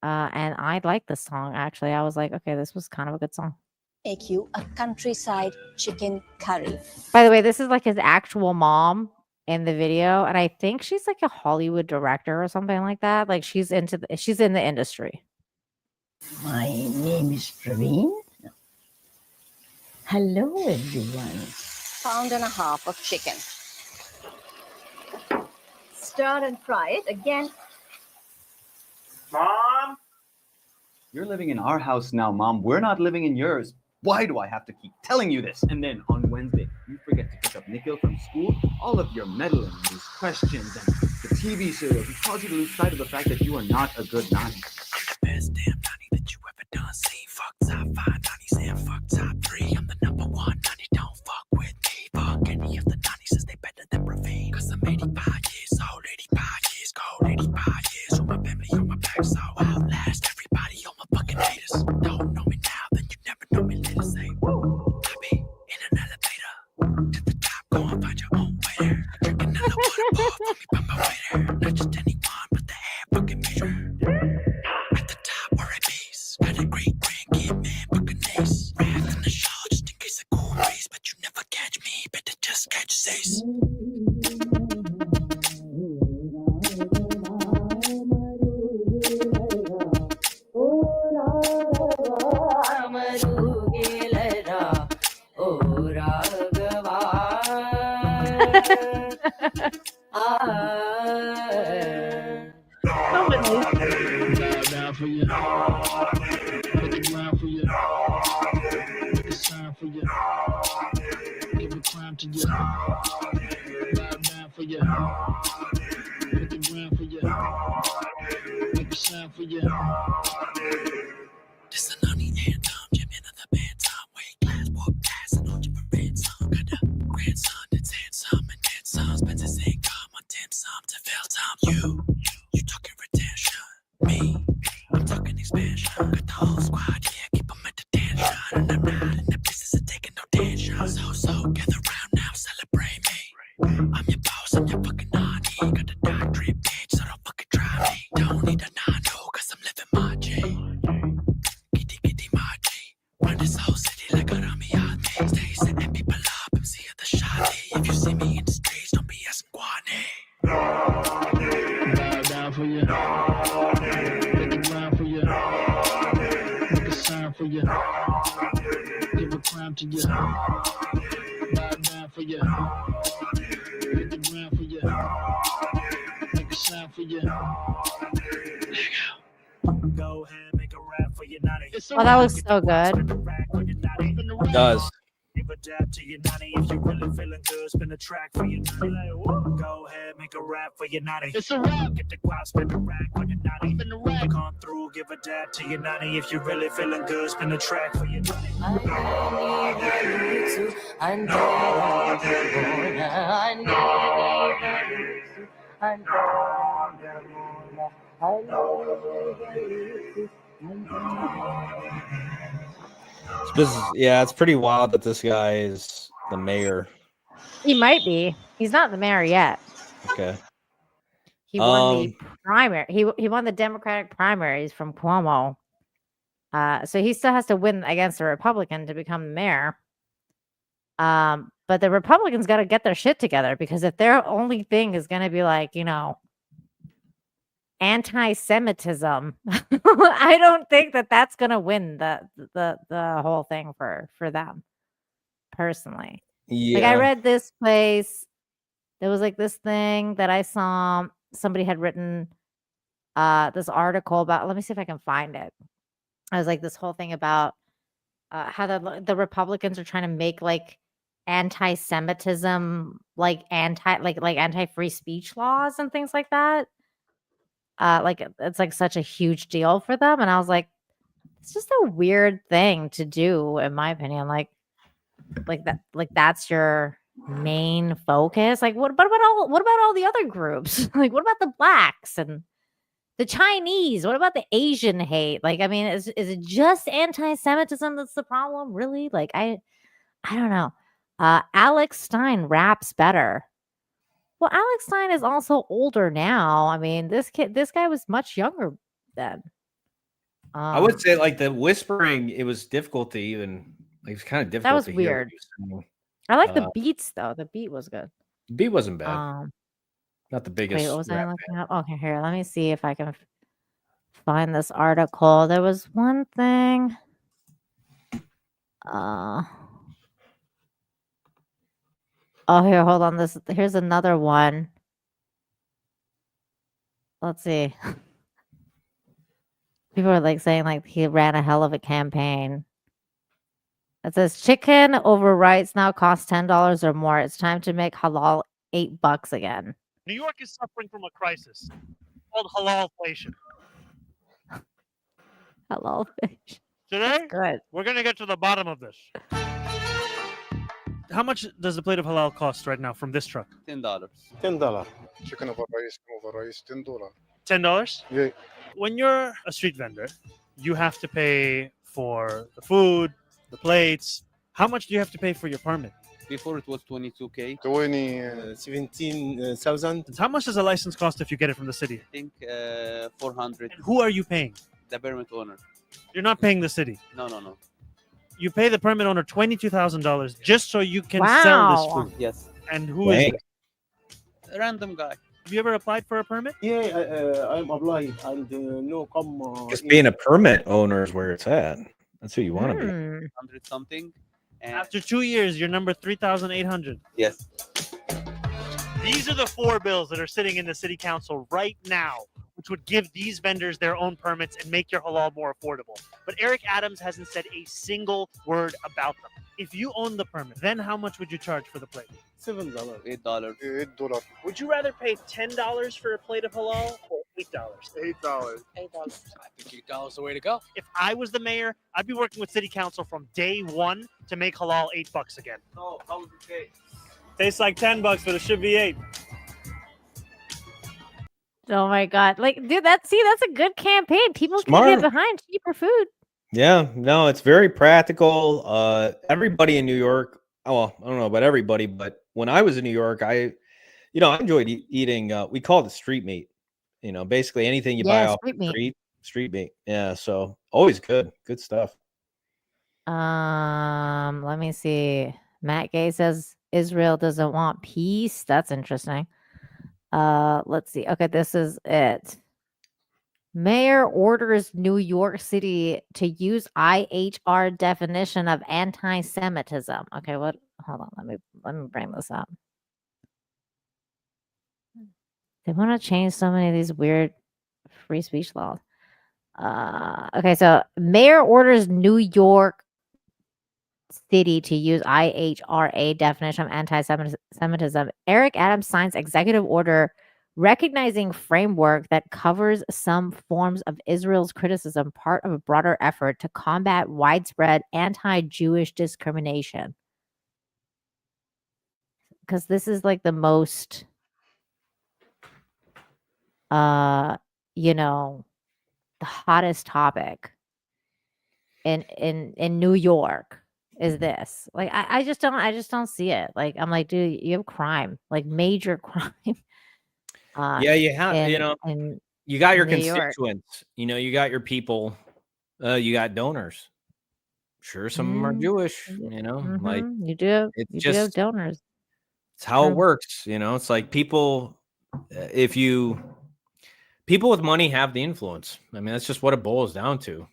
And I liked this song, actually. I was like, okay, this was kind of a good song. Make you a countryside chicken curry. By the way, this is like his actual mom in the video, and I think she's like a Hollywood director or something like that. Like, she's in the industry. My name is Praveen. Hello, everyone. Pound and a half of chicken. Stir and fry it again. Mom? You're living in our house now, Mom. We're not living in yours. Why do I have to keep telling you this? And then on Wednesday, you forget to pick up Nikhil from school. All of your meddling, these questions, and the TV serials. He caused you to lose sight of the fact that you are not a good nanny. Best damn nanny that you ever done seen. Fuck top 5 nannies and fuck top 3. I'm the number 1 nanny, don't fuck with me. Fuck any of the nannies, since they better than Ravine. Cause I'm 85 years old, 85 years cold, 85 years with my family on my back, so I'll last everybody on my fucking haters. Don't know me now, then you never know me later. Say, I be in an elevator to the top, go and find your own way there. Drink another water ball for me by my way there. Not just anyone, but the hair fucking major. At the top, R.I.P.'s. Got a great grandkid, man, fucking ace. Wrapped in the shawl just in case I cool breeze, but you never catch me, better just catch Zace. This a nunny anthem, Jim into the bantam. Weight class, whoop ass, and on you for ransom. Got a grandson that's handsome and then some. Spends his income on dim sum to fill time. You talking retention. Me, I'm talking expansion. Got the whole squad, yeah, keep them at attention. And I'm not in the business of taking no tension. So, gather round now, celebrate me. I'm your boss, I'm your fucking nanny. Got the doctorate, bitch, so don't fucking try me. Don't need a nano, cause I'm living my G. Kitty, my G. Run this whole city like a Ramiati. Stay setting people up, MC at the shotty. If you see me in the streets, don't be asking Guani. Bow down for you. Make it round for you. Make a sign for you. Give a crown to you. Bow down for you. Make it round for you. Make a sign for you. Go ahead, make a rap for your nanny. Oh, that was so good. It does. Give a dab to your nanny if you're really feeling good. Spin a track for your nanny. Go ahead, make a rap for your nanny. It's a rap. Get the guap, spin a rack on your nanny. Spin the rack. Come through, give a dab to your nanny if you're really feeling good. Spin a track for your nanny. Yeah, it's pretty wild that this guy is the mayor. He might be. He's not the mayor yet. Okay. He won the primary. He won the Democratic primaries from Cuomo. So he still has to win against a Republican to become the mayor. But the Republicans got to get their shit together, because if their only thing is going to be like, anti-Semitism, I don't think that that's going to win the whole thing for them personally. Yeah. Like, I read this place. There was like this thing that I saw. Somebody had written this article about. Let me see if I can find it. I was like, this whole thing about how the Republicans are trying to make like anti-Semitism like anti-free speech laws and things like that. Like it's like such a huge deal for them, and I was like, it's just a weird thing to do, in my opinion. Like that's your main focus. Like, what about all the other groups? Like, what about the blacks and the Chinese? What about the Asian hate? Like, I mean, is it just anti-Semitism that's the problem? Really? Like, I don't know. Alex Stein raps better. Well, Alex Stein is also older now. I mean, this guy was much younger then. I would say like the whispering, it was difficult to even. Like, it's kind of difficult. That was to hear weird. what he was saying. I like the beats though. The beat was good. The beat wasn't bad. Not the biggest. Wait, what was I rap looking up? Okay, here. Let me see if I can find this article. There was one thing. Oh, here, hold on. Here's another one. Let's see. People are like saying like he ran a hell of a campaign. It says chicken over rice now costs $10 or more. It's time to make halal $8 again. New York is suffering from a crisis called halalflation. Hello. Today, good. we're going to get to the bottom of this. How much does a plate of halal cost right now from this truck? $10. $10. Chicken over rice, $10. $10? Yeah. When you're a street vendor, you have to pay for the food, the plates. How much do you have to pay for your permit? Before it was 22K. 17,000. How much does a license cost if you get it from the city? I think 400. And who are you paying? The permit owner. You're not paying the city. No. You pay the permit owner $22,000 just so you can sell this food. Yes. And who is it? A random guy. Have you ever applied for a permit? Yeah, I'm applying and no come. Just being a permit owner is where it's at. That's who you want to be. 100 something. And After 2 years, you're number 3,800. yes. These are the 4 bills that are sitting in the city council right now, which would give these vendors their own permits and make your halal more affordable. But Eric Adams hasn't said a single word about them. If you own the permit, then how much would you charge for the plate? $7. $8. $8. Would you rather pay $10 for a plate of halal or $8? $8. I think $8 is the way to go. If I was the mayor, I'd be working with city council from day one to make halal $8 again. No, how would you pay? Tastes like $10, but it should be 8. Oh my God. Like, dude, that's a good campaign. People Smart. can get behind cheaper food. Yeah, no, it's very practical. Everybody in New York, well, I don't know about everybody, but when I was in New York, I enjoyed eating, we call it street meat. Basically anything you buy off street the meat. street meat. Yeah, so always good stuff. Let me see. Matt Gay says Israel doesn't want peace. That's interesting. Let's see. Okay, this is it. Mayor orders New York City to use IHR definition of anti-Semitism. Okay, what? Hold on. Let me bring this up. They want to change so many of these weird free speech laws. Okay, so mayor orders New York City to use IHRA definition of anti-Semitism. Eric Adams signs executive order recognizing framework that covers some forms of Israel's criticism, part of a broader effort to combat widespread anti-Jewish discrimination. Because this is like the most, the hottest topic in New York is this. Like, I just don't see it. Like, I'm like, dude, you have crime, like major crime. Yeah, you have, you got your New York. constituents, you got your people, you got donors. Sure, some of them are Jewish, like you do it's have donors. It's how True. it works, It's like people with money have the influence. I mean, that's just what it boils down to.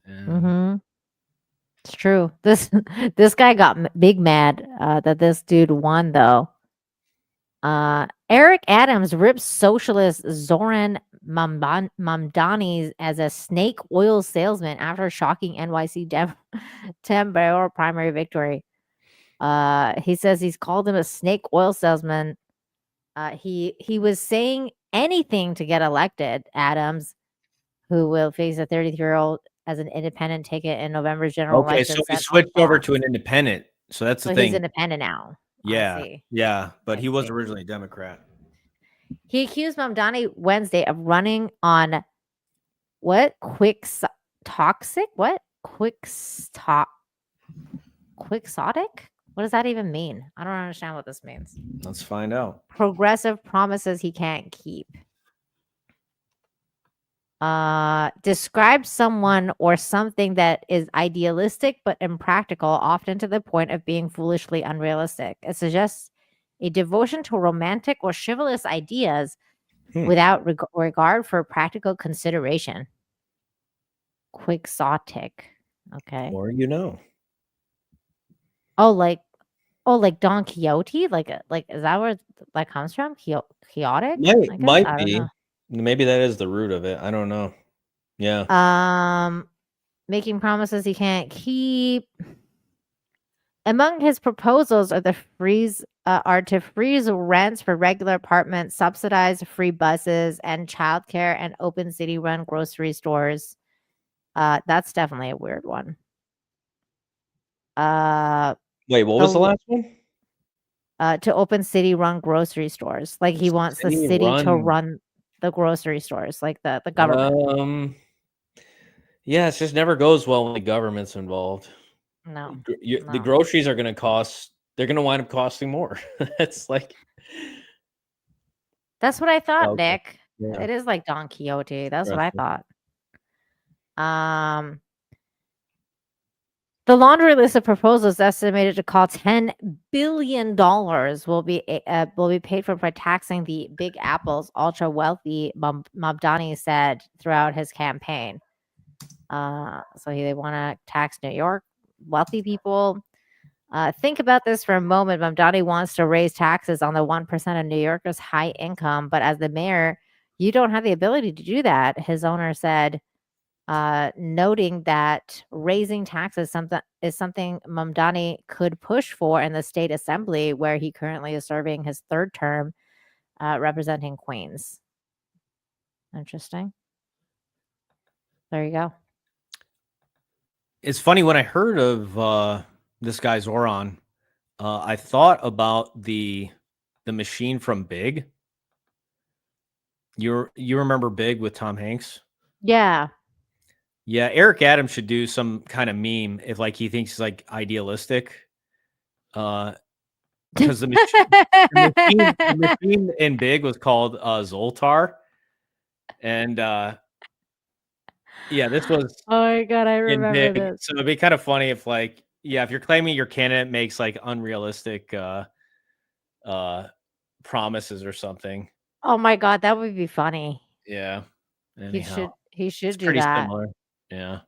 And It's true. This guy got big mad that this dude won, though. Eric Adams rips socialist Zohran Mamdani as a snake oil salesman after shocking NYC Dem mayoral primary victory. He says he's called him a snake oil salesman. He was saying anything to get elected. Adams, who will face a 33-year-old as an independent ticket in November's general okay, election. so he set on switched over Fox. to an independent. So that's the So thing. he's independent now. Yeah, but he was originally a Democrat. He accused Mamdani Wednesday of running on what? Quixotic? What? Quixotic? What does that even mean? I don't understand what this means. Let's find out. Progressive promises he can't keep. Describe someone or something that is idealistic but impractical, often to the point of being foolishly unrealistic. It suggests a devotion to romantic or chivalrous ideas without regard for practical consideration. Quixotic. Okay. Or Oh, like Don Quixote? Like is that where that comes from? Chaotic? Might I don't be. know. Maybe that is the root of it. I don't know. Yeah. Making promises he can't keep. Among his proposals are to freeze rents for regular apartments, subsidize free buses and childcare, and open city-run grocery stores. That's definitely a weird one. Wait, what was the last one? To open city-run grocery stores. Like he wants the city to run the grocery stores, like the government. Yeah, it just never goes well when the government's involved. No, The groceries are going to cost. They're going to wind up costing more. That's like. That's what I thought, Okay. Nick. Yeah. It is like Don Quixote. That's what I thought. The laundry list of proposals estimated to cost $10 billion will be paid for by taxing the Big Apple's ultra wealthy. Mamdani said throughout his campaign. So they want to tax New York wealthy people. Think about this for a moment. Mamdani wants to raise taxes on the 1% of New Yorkers' high income, but as the mayor, you don't have the ability to do that. His owner said. Noting that raising taxes is something Mamdani could push for in the state assembly, where he currently is serving his third term representing Queens. Interesting. There you go. It's funny, when I heard of this guy Zohran, I thought about the machine from Big. You remember Big with Tom Hanks? Yeah. Yeah, Eric Adams should do some kind of meme if like he thinks he's like idealistic. Because the machine in Big was called Zoltar. And yeah, this was Oh my God, I remember Big. this. So it'd be kind of funny if like, yeah, if you're claiming your candidate makes like unrealistic promises or something. Oh my God, that would be funny. Yeah. Anyhow, He should it's do pretty that. similar. Yeah.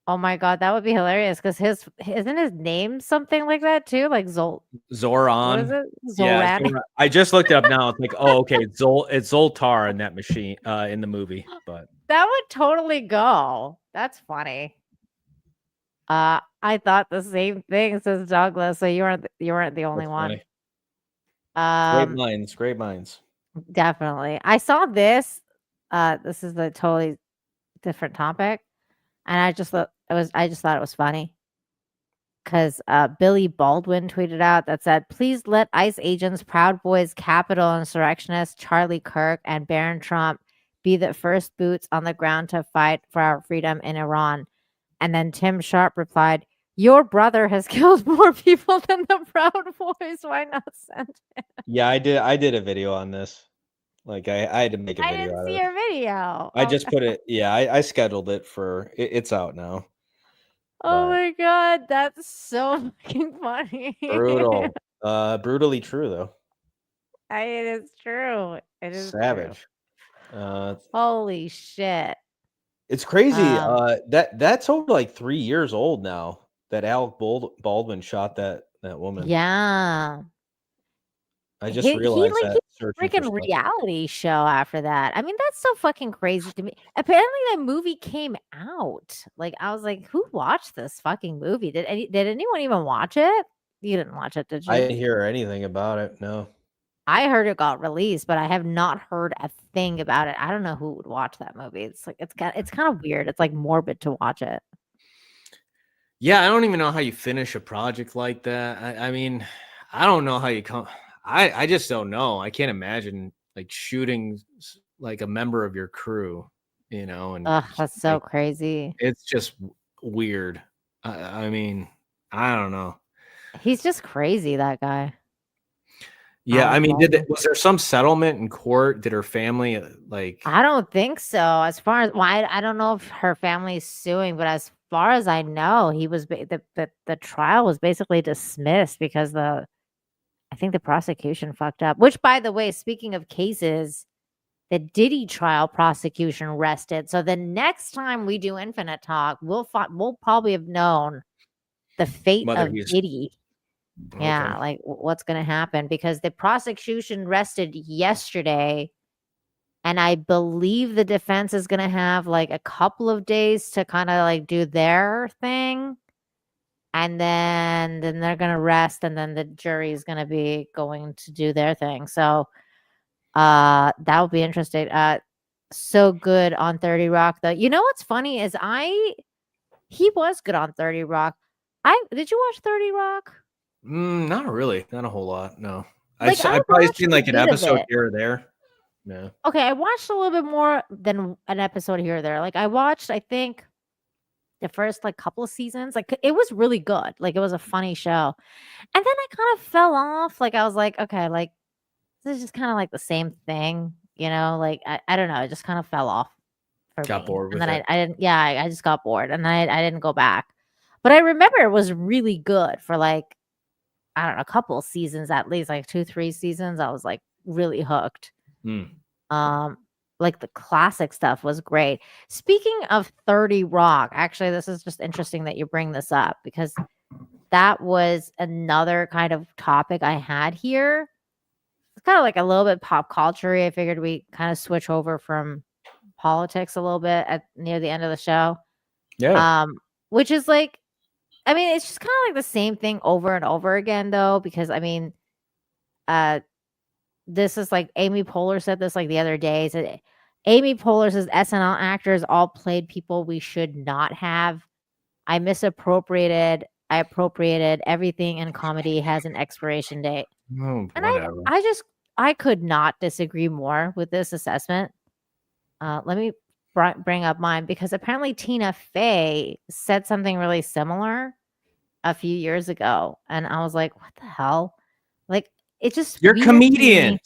Oh my God, that would be hilarious because isn't his name something like that too? Like Zohran. What is it? Yeah, Zohran. I just looked it up now. It's like, oh, okay, it's Zoltar in that machine in the movie. But That would totally go. That's funny. I thought the same thing, says Douglas. So you weren't the only that's one. funny. Great minds. Definitely. I saw this. This is a totally different topic, and I just thought it was funny because Billy Baldwin tweeted out that said, "Please let ICE agents, Proud Boys, Capitol insurrectionists, Charlie Kirk, and Barron Trump be the first boots on the ground to fight for our freedom in Iran." And then Tim Sharp replied, "Your brother has killed more people than the Proud Boys. Why not send him?" Yeah, I did a video on this. Like I had to make a I video didn't out see of it. your video. I just put it. Yeah, I scheduled it for. It's out now. Oh my God, that's so fucking funny. Brutal. Brutally true though. It is true. It is Savage. true. Holy shit. It's crazy. That's over like 3 years old now. That Alec Baldwin shot that woman. Yeah. I just realized he that. Searching for freaking stuff. reality show after that. I mean, that's so fucking crazy to me. Apparently, that movie came out. Like, I was like, who watched this fucking movie? Did anyone even watch it? You didn't watch it, did you? I didn't hear anything about it. No. I heard it got released, but I have not heard a thing about it. I don't know who would watch that movie. It's like it's kind of weird. It's like morbid to watch it. Yeah, I don't even know how you finish a project like that. I mean, I don't know how you come. I just don't know. I can't imagine like shooting like a member of your crew, and that's so crazy. It's just weird. I mean, I don't know. He's just crazy, that guy. Yeah, I mean, was there some settlement in court? Did her family like? I don't think so. As far as I don't know if her family's suing, but as far as I know, he was the trial was basically dismissed because I think the prosecution fucked up. Which, by the way, speaking of cases, the Diddy trial prosecution rested. So the next time we do Infinite Talk, we'll probably have known the fate of Diddy. Okay. Yeah, like what's going to happen, because the prosecution rested yesterday, and I believe the defense is going to have like a couple of days to kind of like do their thing. and then they're gonna rest, and then the jury is gonna be going to do their thing. So that will be interesting. So good on 30 Rock though. You know what's funny is he was good on 30 Rock. Did you watch 30 Rock? Not really, not a whole lot. No, Like, I I've probably watched seen a like an bit of episode it. here or there. Yeah. Okay, I watched a little bit more than an episode here or there. Like I watched, I think, the first like couple of seasons. Like it was really good. Like it was a funny show. And then I kind of fell off. Like I was like, okay, like this is just kind of like the same thing, you know? Like I don't know, it just kind of fell off for Got me. bored And with then it. I didn't, yeah, I just got bored and I didn't go back. But I remember it was really good for like, I don't know, a couple of seasons at least, like 2-3 seasons. I was like really hooked. Like the classic stuff was great. Speaking of 30 Rock, actually, this is just interesting that you bring this up because that was another kind of topic I had here. It's kind of like a little bit pop culture. I figured we kind of switch over from politics a little bit at near the end of the show. Yeah. Which is like, I mean, it's just kind of like the same thing over and over again, though, because I mean, this is like Amy Poehler said this like the other day. Said Amy Poehler says SNL actors all played people we should not have. I appropriated everything in comedy has an expiration date. Oh, And whatever. I could not disagree more with this assessment. Let me bring up mine because apparently Tina Fey said something really similar a few years ago, and I was like, "What the hell?" Like, it just You're weird to me. comedians.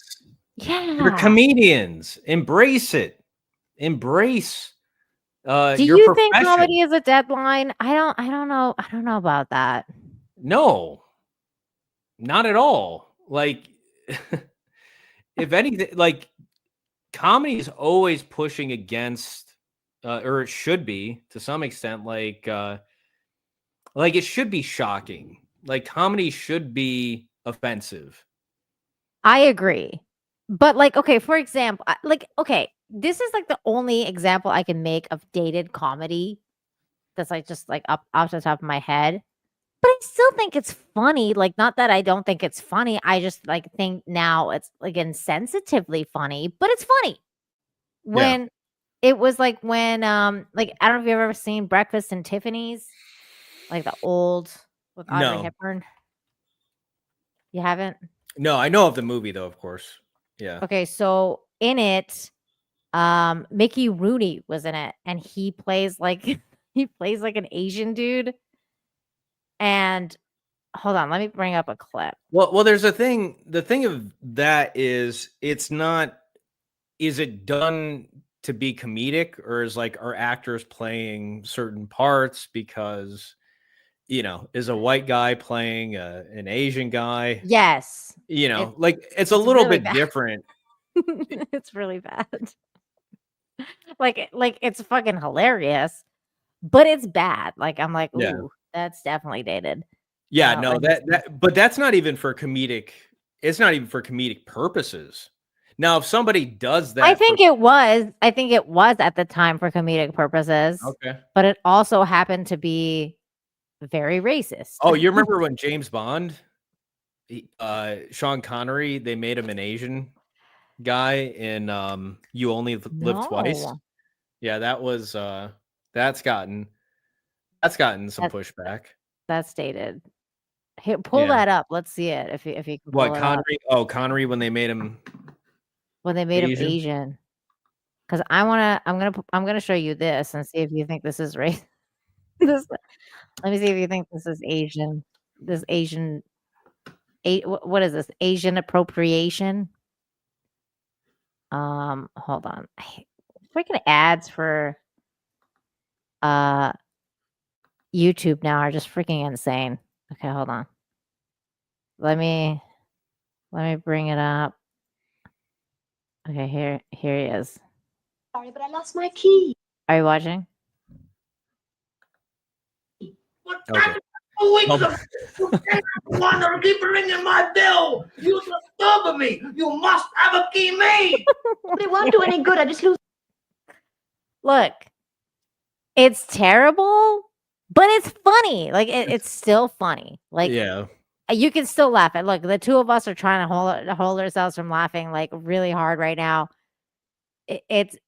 Yeah, You're comedians. Embrace it. Embrace Do your you think profession. comedy is a deadline? I don't know. I don't know about that. No, not at all. Like, if anything, like comedy is always pushing against, or it should be to some extent, like it should be shocking. Like comedy should be offensive. I agree. But like, okay, for example, this is like the only example I can make of dated comedy that's like just like up off the top of my head. But I still think it's funny. Like, not that I don't think it's funny. I just like think now it's like insensitively funny, but it's funny. When it was like when like I don't know if you've ever seen Breakfast and Tiffany's, like the old with Audrey No. Hepburn. You haven't? No, I know of the movie though, of course. Yeah. Okay, so in it, Mickey Rooney was in it, and he plays like an Asian dude. And hold on, let me bring up a clip. Well, there's a thing. The thing of that is, it's not. Is it done to be comedic, or is like are actors playing certain parts because, is a white guy playing an Asian guy? Yes. It's a little really bit bad. different. It's really bad. like it's fucking hilarious, but it's bad. Like I'm like, ooh, Yeah. that's definitely dated. Yeah, no, like- but that's not even for comedic. It's not even for comedic purposes. Now, if somebody does that, I think it was at the time for comedic purposes. Okay. But it also happened to be very racist. Oh, you remember when James Bond, Sean Connery, they made him an Asian guy in You Only Live Twice? No. Yeah, that was that's gotten some pushback. That's dated. Here, pull Yeah. that up. Let's see it if you can pull What, it up. Connery? Oh, Connery when they made him When they made him Asian. Because I'm gonna show you this and see if you think this is race. Let me see if you think this is Asian. This Asian. What is this? Asian appropriation. Hold on. Freaking ads for YouTube now are just freaking insane. Okay, hold on. Let me bring it up. Okay, here he is. Sorry, but I lost my key. Are you watching? Okay. Wonder, keep ringing my bell. You disturbing me. You must have a key made. But it won't do any good. I just lose. Look, it's terrible, but it's funny. Like it's still funny. Like Yeah. you can still laugh. And look, the two of us are trying to hold ourselves from laughing like really hard right now. It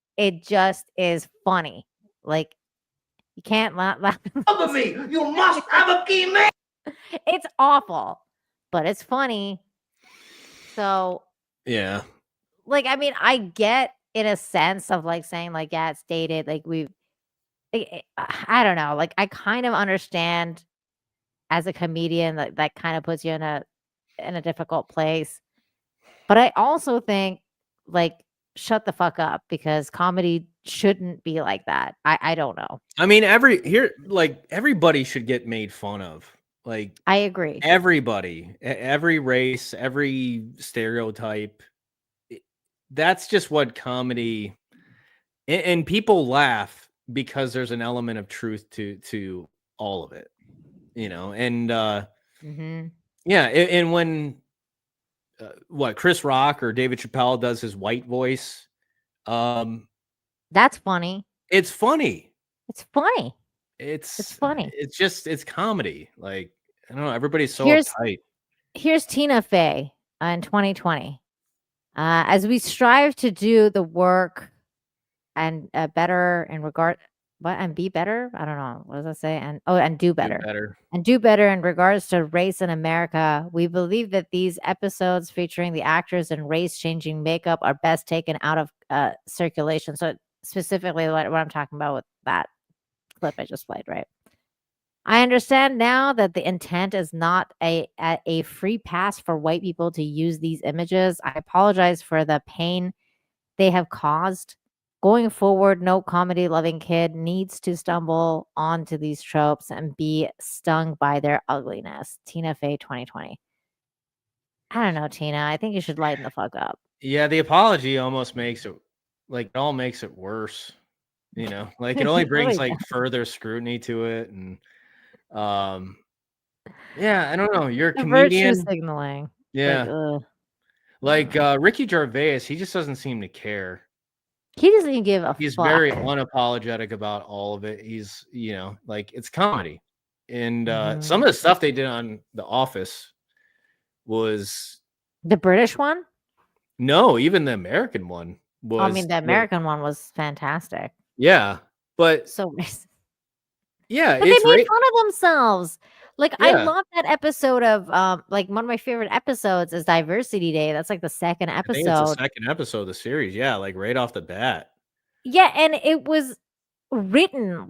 just is funny. Like you can't laugh. Over me, you must have a key man. It's awful, but it's funny. So Yeah. like, I mean, I get in a sense of like saying like, yeah, it's dated. Like I don't know. Like I kind of understand as a comedian that kind of puts you in a difficult place. But I also think like shut the fuck up because comedy shouldn't be like that. I don't know. I mean, everybody should get made fun of. Like I agree. Everybody, every race, every stereotype. That's just what comedy and people laugh because there's an element of truth to all of it, and yeah, and when what Chris Rock or David Chappelle does his white voice, that's funny. It's funny. It's funny. It's funny. It's comedy. Like I don't know, everybody's so uptight. Here's Tina Fey in 2020. As we strive to do the work and better in regard and be better. I don't know. What does that say? And do better. And do better in regards to race in America. We believe that these episodes featuring the actors in race-changing makeup are best taken out of circulation. So specifically what I'm talking about with that clip I just played, right? I understand now that the intent is not a free pass for white people to use these images. I apologize for the pain they have caused. Going forward, no comedy-loving kid needs to stumble onto these tropes and be stung by their ugliness. Tina Fey 2020. I don't know, Tina. I think you should lighten the fuck up. Yeah, the apology almost makes it like it all makes it worse. Like it only brings like further scrutiny to it, and yeah, I don't know. You're a comedian. Virtue signaling. Yeah, like Ricky Gervais, he just doesn't seem to care. He doesn't even give a He's fuck. very unapologetic about all of it. He's, like it's comedy. And some of the stuff they did on The Office was the British one? No, even the American one was I mean, the American one was fantastic. Yeah. But so yeah, but it's they made fun of themselves. Like I Yeah. love that episode of like one of my favorite episodes is Diversity Day. That's like the second I think it's episode. the second episode of the series. Yeah, like right off the bat. Yeah, and it was written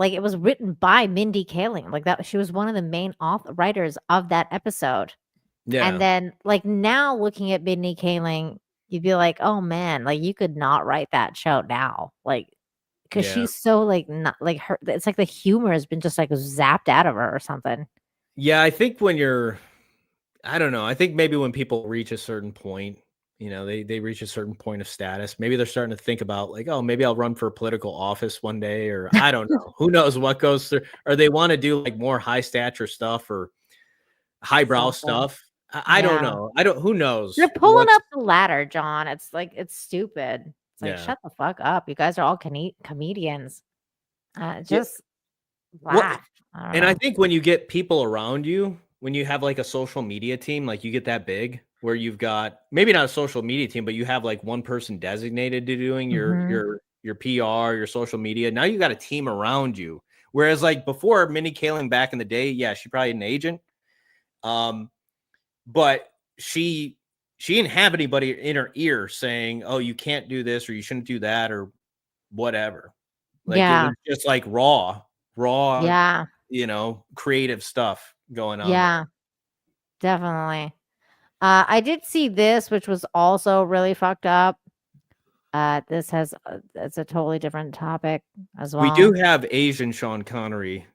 by Mindy Kaling. Like that, she was one of the main writers of that episode. Yeah. And then like now looking at Mindy Kaling, you'd be like, oh man, like you could not write that show now. Like because Yeah. she's so like not like her, it's like the humor has been just like zapped out of her or something. Yeah, I think I don't know. I think maybe when people reach a certain point, they reach a certain point of status. Maybe they're starting to think about like, oh, maybe I'll run for political office one day, or I don't know. Who knows what goes through? Or they want to do like more high stature stuff or highbrow stuff. I don't Yeah. know. Who knows? You're pulling up the ladder, John. It's like it's stupid. It's like Yeah. shut the fuck up. You guys are all comedians. Just Well, laugh. I don't And I know. think when you get people around you, when you have like a social media team, like you get that big where you've got maybe not a social media team, but you have like one person designated to doing your PR, your social media. Now you got a team around you. Whereas like before, Minnie Kaling back in the day, yeah, she probably had an agent. But she didn't have anybody in her ear saying, "Oh, you can't do this or you shouldn't do that or whatever." Like Yeah. it was just like raw, Yeah. creative stuff going on. Yeah, definitely. I did see this, which was also really fucked up. This has it's a totally different topic as well. We do have Asian Sean Connery.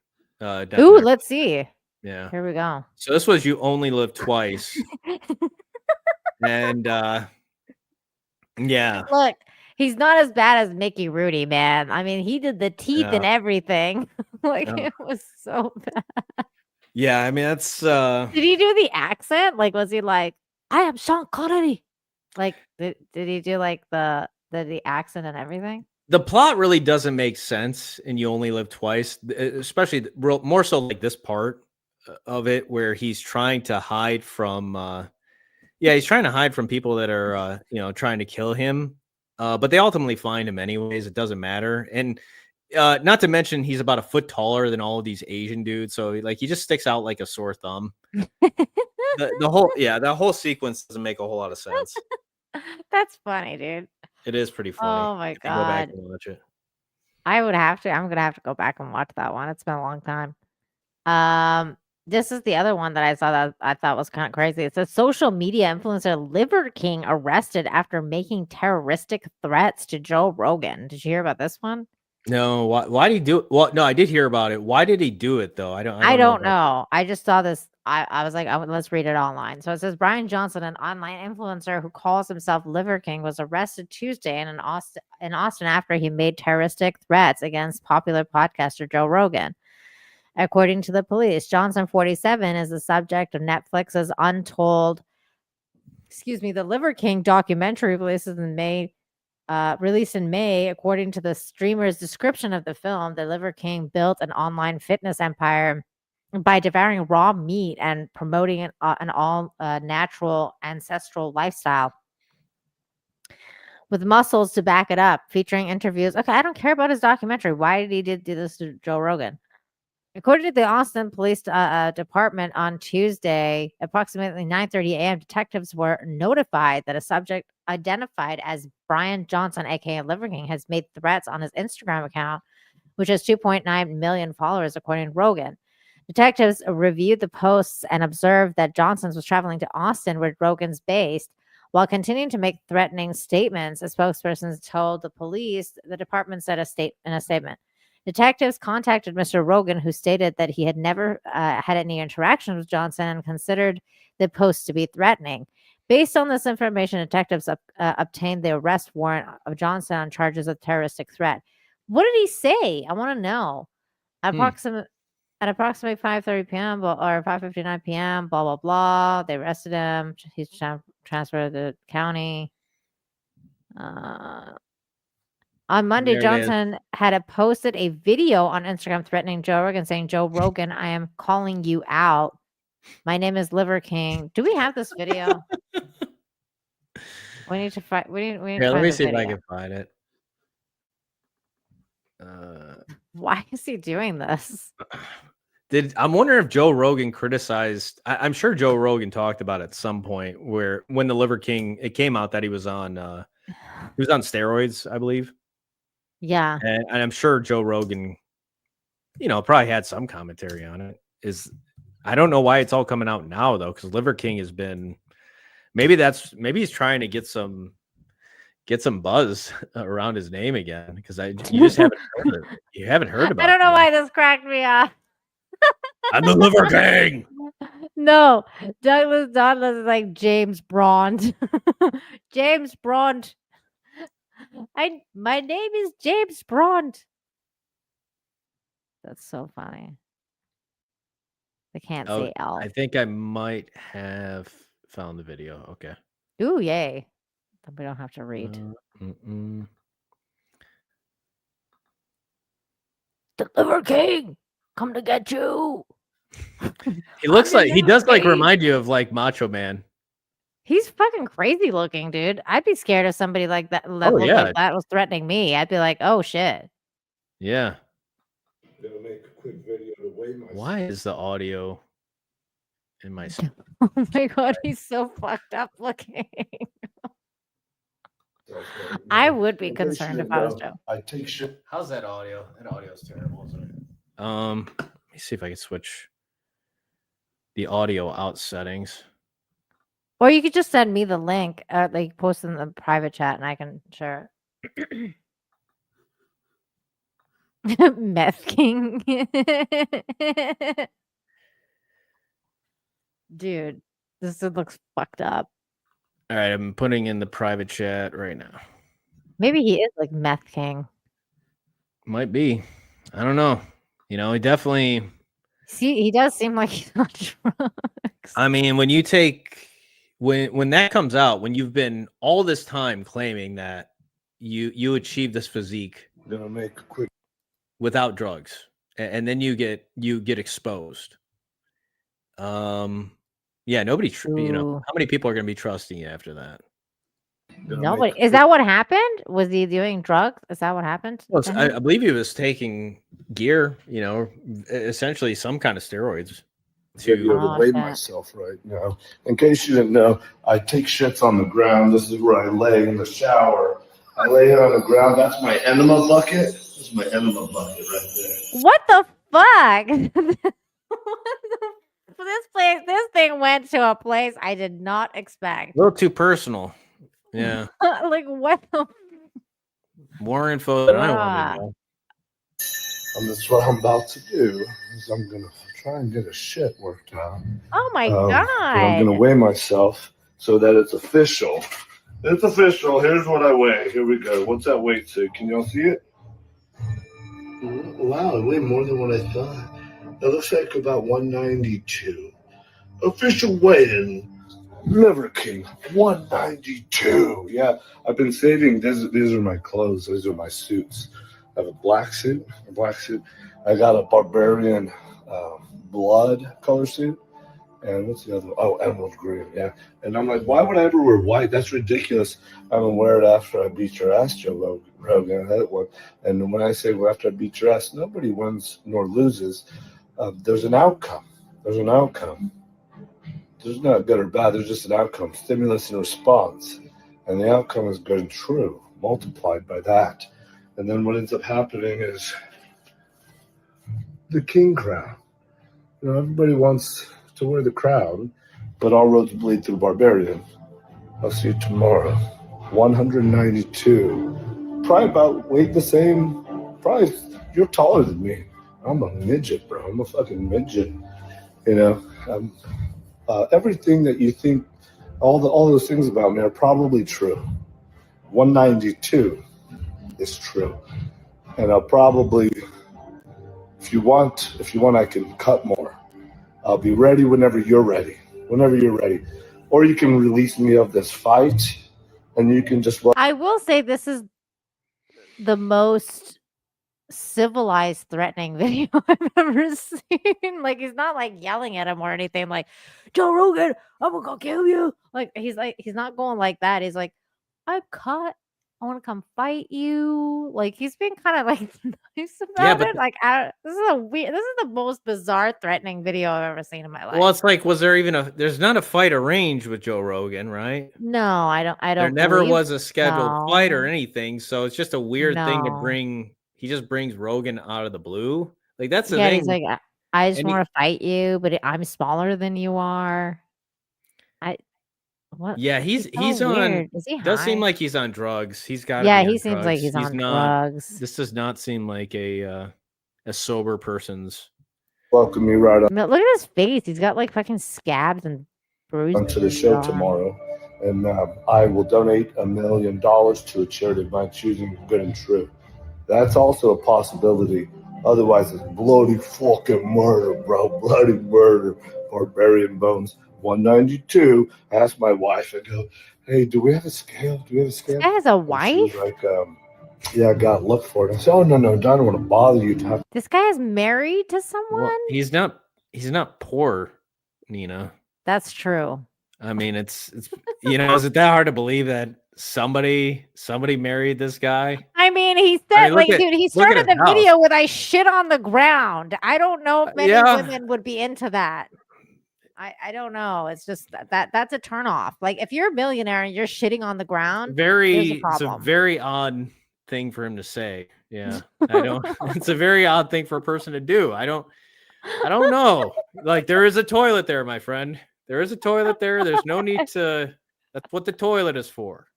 Ooh, documentary. let's see. Yeah. Here we go. So this was You Only Live Twice. And yeah. Look, he's not as bad as Mickey Rooney, man. I mean, he did the teeth and Yeah. everything. Like Yeah. it was so bad. Yeah, I mean that's Did he do the accent? Like, was he like, I am Sean Connery? Like, did he do like the accent and everything? The plot really doesn't make sense, and You Only Live Twice, especially more so like this part of it where he's trying to hide from. He's trying to hide from people that are trying to kill him, but they ultimately find him anyways. It doesn't matter, and not to mention he's about a foot taller than all of these Asian dudes, so like he just sticks out like a sore thumb. The whole sequence doesn't make a whole lot of sense. That's funny, dude. It is pretty funny. Oh my if you go back God. and watch it. I would have to. I'm gonna have to go back and watch that one. It's been a long time. This is the other one that I saw that I thought was kind of crazy. It says social media influencer Liver King arrested after making terroristic threats to Joe Rogan. Did you hear about this one? No, why did he do it? Well, no, I did hear about it. Why did he do it though? I don't know. I just saw this. I was like, let's read it online. So it says Brian Johnson, an online influencer who calls himself Liver King, was arrested Tuesday in Austin after he made terroristic threats against popular podcaster Joe Rogan. According to the police, Johnson, 47, is the subject of Netflix's the Liver King documentary released in May. According to the streamer's description of the film, the Liver King built an online fitness empire by devouring raw meat and promoting an all natural ancestral lifestyle with muscles to back it up, featuring interviews. Okay, I don't care about his documentary. Why did he do this to Joe Rogan? According to the Austin Police Department on Tuesday, approximately 9:30 a.m., detectives were notified that a subject identified as Brian Johnson, aka Liver King, has made threats on his Instagram account, which has 2.9 million followers, according to Rogan. Detectives reviewed the posts and observed that Johnson was traveling to Austin, where Rogan's based, while continuing to make threatening statements. A spokesperson told the police. The department said in a statement. Detectives contacted Mr. Rogan, who stated that he had never had any interaction with Johnson and considered the post to be threatening. Based on this information, detectives obtained the arrest warrant of Johnson on charges of terroristic threat. What did he say? I want to know. At approximately 5:30 p.m. or 5:59 p.m., blah, blah, blah. They arrested him. He's transferred to the county. On Monday, Johnson had posted a video on Instagram threatening Joe Rogan, saying, "Joe Rogan, I am calling you out. My name is Liver King." Do we have this video? We need to find. We need to let find me the see if I video. can find it. Why is he doing this? I'm wondering if Joe Rogan criticized. I'm sure Joe Rogan talked about it at some point where when the Liver King, it came out that he was on steroids, I believe. Yeah. And I'm sure Joe Rogan, probably had some commentary on it. I don't know why it's all coming out now though, because Liver King has been maybe he's trying to get some buzz around his name again, because you just haven't heard it. You haven't heard about it. I don't know why this cracked me up. I'm the Liver King. No, Douglas is like James Bond. James Bond. My name is James Bond. That's so funny. I can't say L. I think I might have found the video. Okay. Ooh, yay. Then we don't have to read. The Liver King, come to get you. He looks like he does remind you of like Macho Man. He's fucking crazy looking, dude. I'd be scared of somebody like that. That was threatening me. I'd be like, oh shit. Yeah. Why is the audio in my? Oh my god, he's so fucked up looking. I would be concerned if I was Joe. I take shit. How's that audio? That audio is terrible, isn't it? Let me see if I can switch the audio out settings. Or you could just send me the link, like post in the private chat, and I can share it. Meth King. Dude, this looks fucked up. All right, I'm putting in the private chat right now. Maybe he is like Meth King. Might be. I don't know. He definitely. See, he does seem like he's on drugs. I mean, when you take when that comes out, when you've been all this time claiming that you achieve this physique Gonna make a quick without drugs, and then you get exposed. Yeah, nobody. How many people are going to be trusting you after that? Nobody. Is that what happened? Was he doing drugs? Is that what happened? Well, to I him? believe he was taking gear. Essentially some kind of steroids. to be able to weigh myself right now. In case you didn't know, I take shits on the ground. This is where I lay in the shower. I lay here on the ground. That's my enema bucket. This is my enema bucket right there. What the fuck? This thing went to a place I did not expect. A little too personal. Yeah. Like what the More info than I want Ah. to know. And that's what I'm about to do. Is I'm gonna try and get a shit worked out. Oh my But I'm god. gonna weigh myself so that it's official. It's official. Here's what I weigh. Here we go. What's that weight to? Can y'all see it? Wow, I weigh more than what I thought. It looks like about 192. Official weigh-in. Liver King, 192. Yeah, I've been saving. These are my clothes. These are my suits. I have a black suit. I got a barbarian blood color suit. And what's the other one? Oh, emerald green. Yeah. And I'm like, why would I ever wear white? That's ridiculous. I'm gonna wear it after I beat your ass, Joe Rogan. That one. And when I say after I beat your ass, nobody wins nor loses. There's an outcome. There's not good or bad. There's just an outcome, stimulus and response. And the outcome is good and true, multiplied by that. And then what ends up happening is the king crown. Everybody wants to wear the crown, but all roads bleed through barbarian. I'll see you tomorrow. 192. Probably about weight the same. Probably you're taller than me. I'm a midget, bro. I'm a fucking midget. Everything that you think, all those things about me are probably true. 192 is true, and I'll probably, if you want, I can cut more. I'll be ready whenever you're ready. Or you can release me of this fight, and you can just. I will say this is the most civilized threatening video I've ever seen. Like he's not like yelling at him or anything like Joe Rogan, I'm gonna go kill you. Like he's not going like that. He's like, I'm cut. I want to come fight you. Like he's been kind of like nice about it. Like this is the most bizarre threatening video I've ever seen in my life. Well, it's like, was there even there's not a fight arranged with Joe Rogan, right? No, I don't. There never believe was a scheduled fight or so. anything. So it's just a weird thing to No. bring. He just brings Rogan out of the blue. Like that's the Yeah, thing. he's like, I just And want to fight you, but I'm smaller than you are. What? yeah, he's so on. weird. Is he Does seem high? like he's on drugs. He's got. Yeah, be on he seems like he's on not. drugs. This does not seem like a sober person's. Welcome me right up Look at his face. He's got like fucking scabs and bruises. onto the show tomorrow, and I will donate $1 million to a charity of my choosing, good and true. That's also a possibility. Otherwise, it's bloody fucking murder, bro. Bloody murder. Barbarian bones. 192. I asked my wife, I go, hey, do we have a scale? This guy has a wife? She's like, yeah, I got to look for it. I said, oh, no, I don't want to bother you. This guy is married to someone? Well, he's not poor, Nina. That's true. I mean, it's is it that hard to believe that somebody married this guy? I mean, he said, dude, he started the house. video with "I shit on the ground." I don't know if many Yeah. women would be into that. I don't know. It's just that's a turnoff. Like if you're a millionaire and you're shitting on the ground, there's a It's a problem. very odd thing for him to say. Yeah, I don't. It's a very odd thing for a person to do. I don't know. Like there is a toilet there, my friend. There is a toilet there. There's no need to. That's what the toilet is for.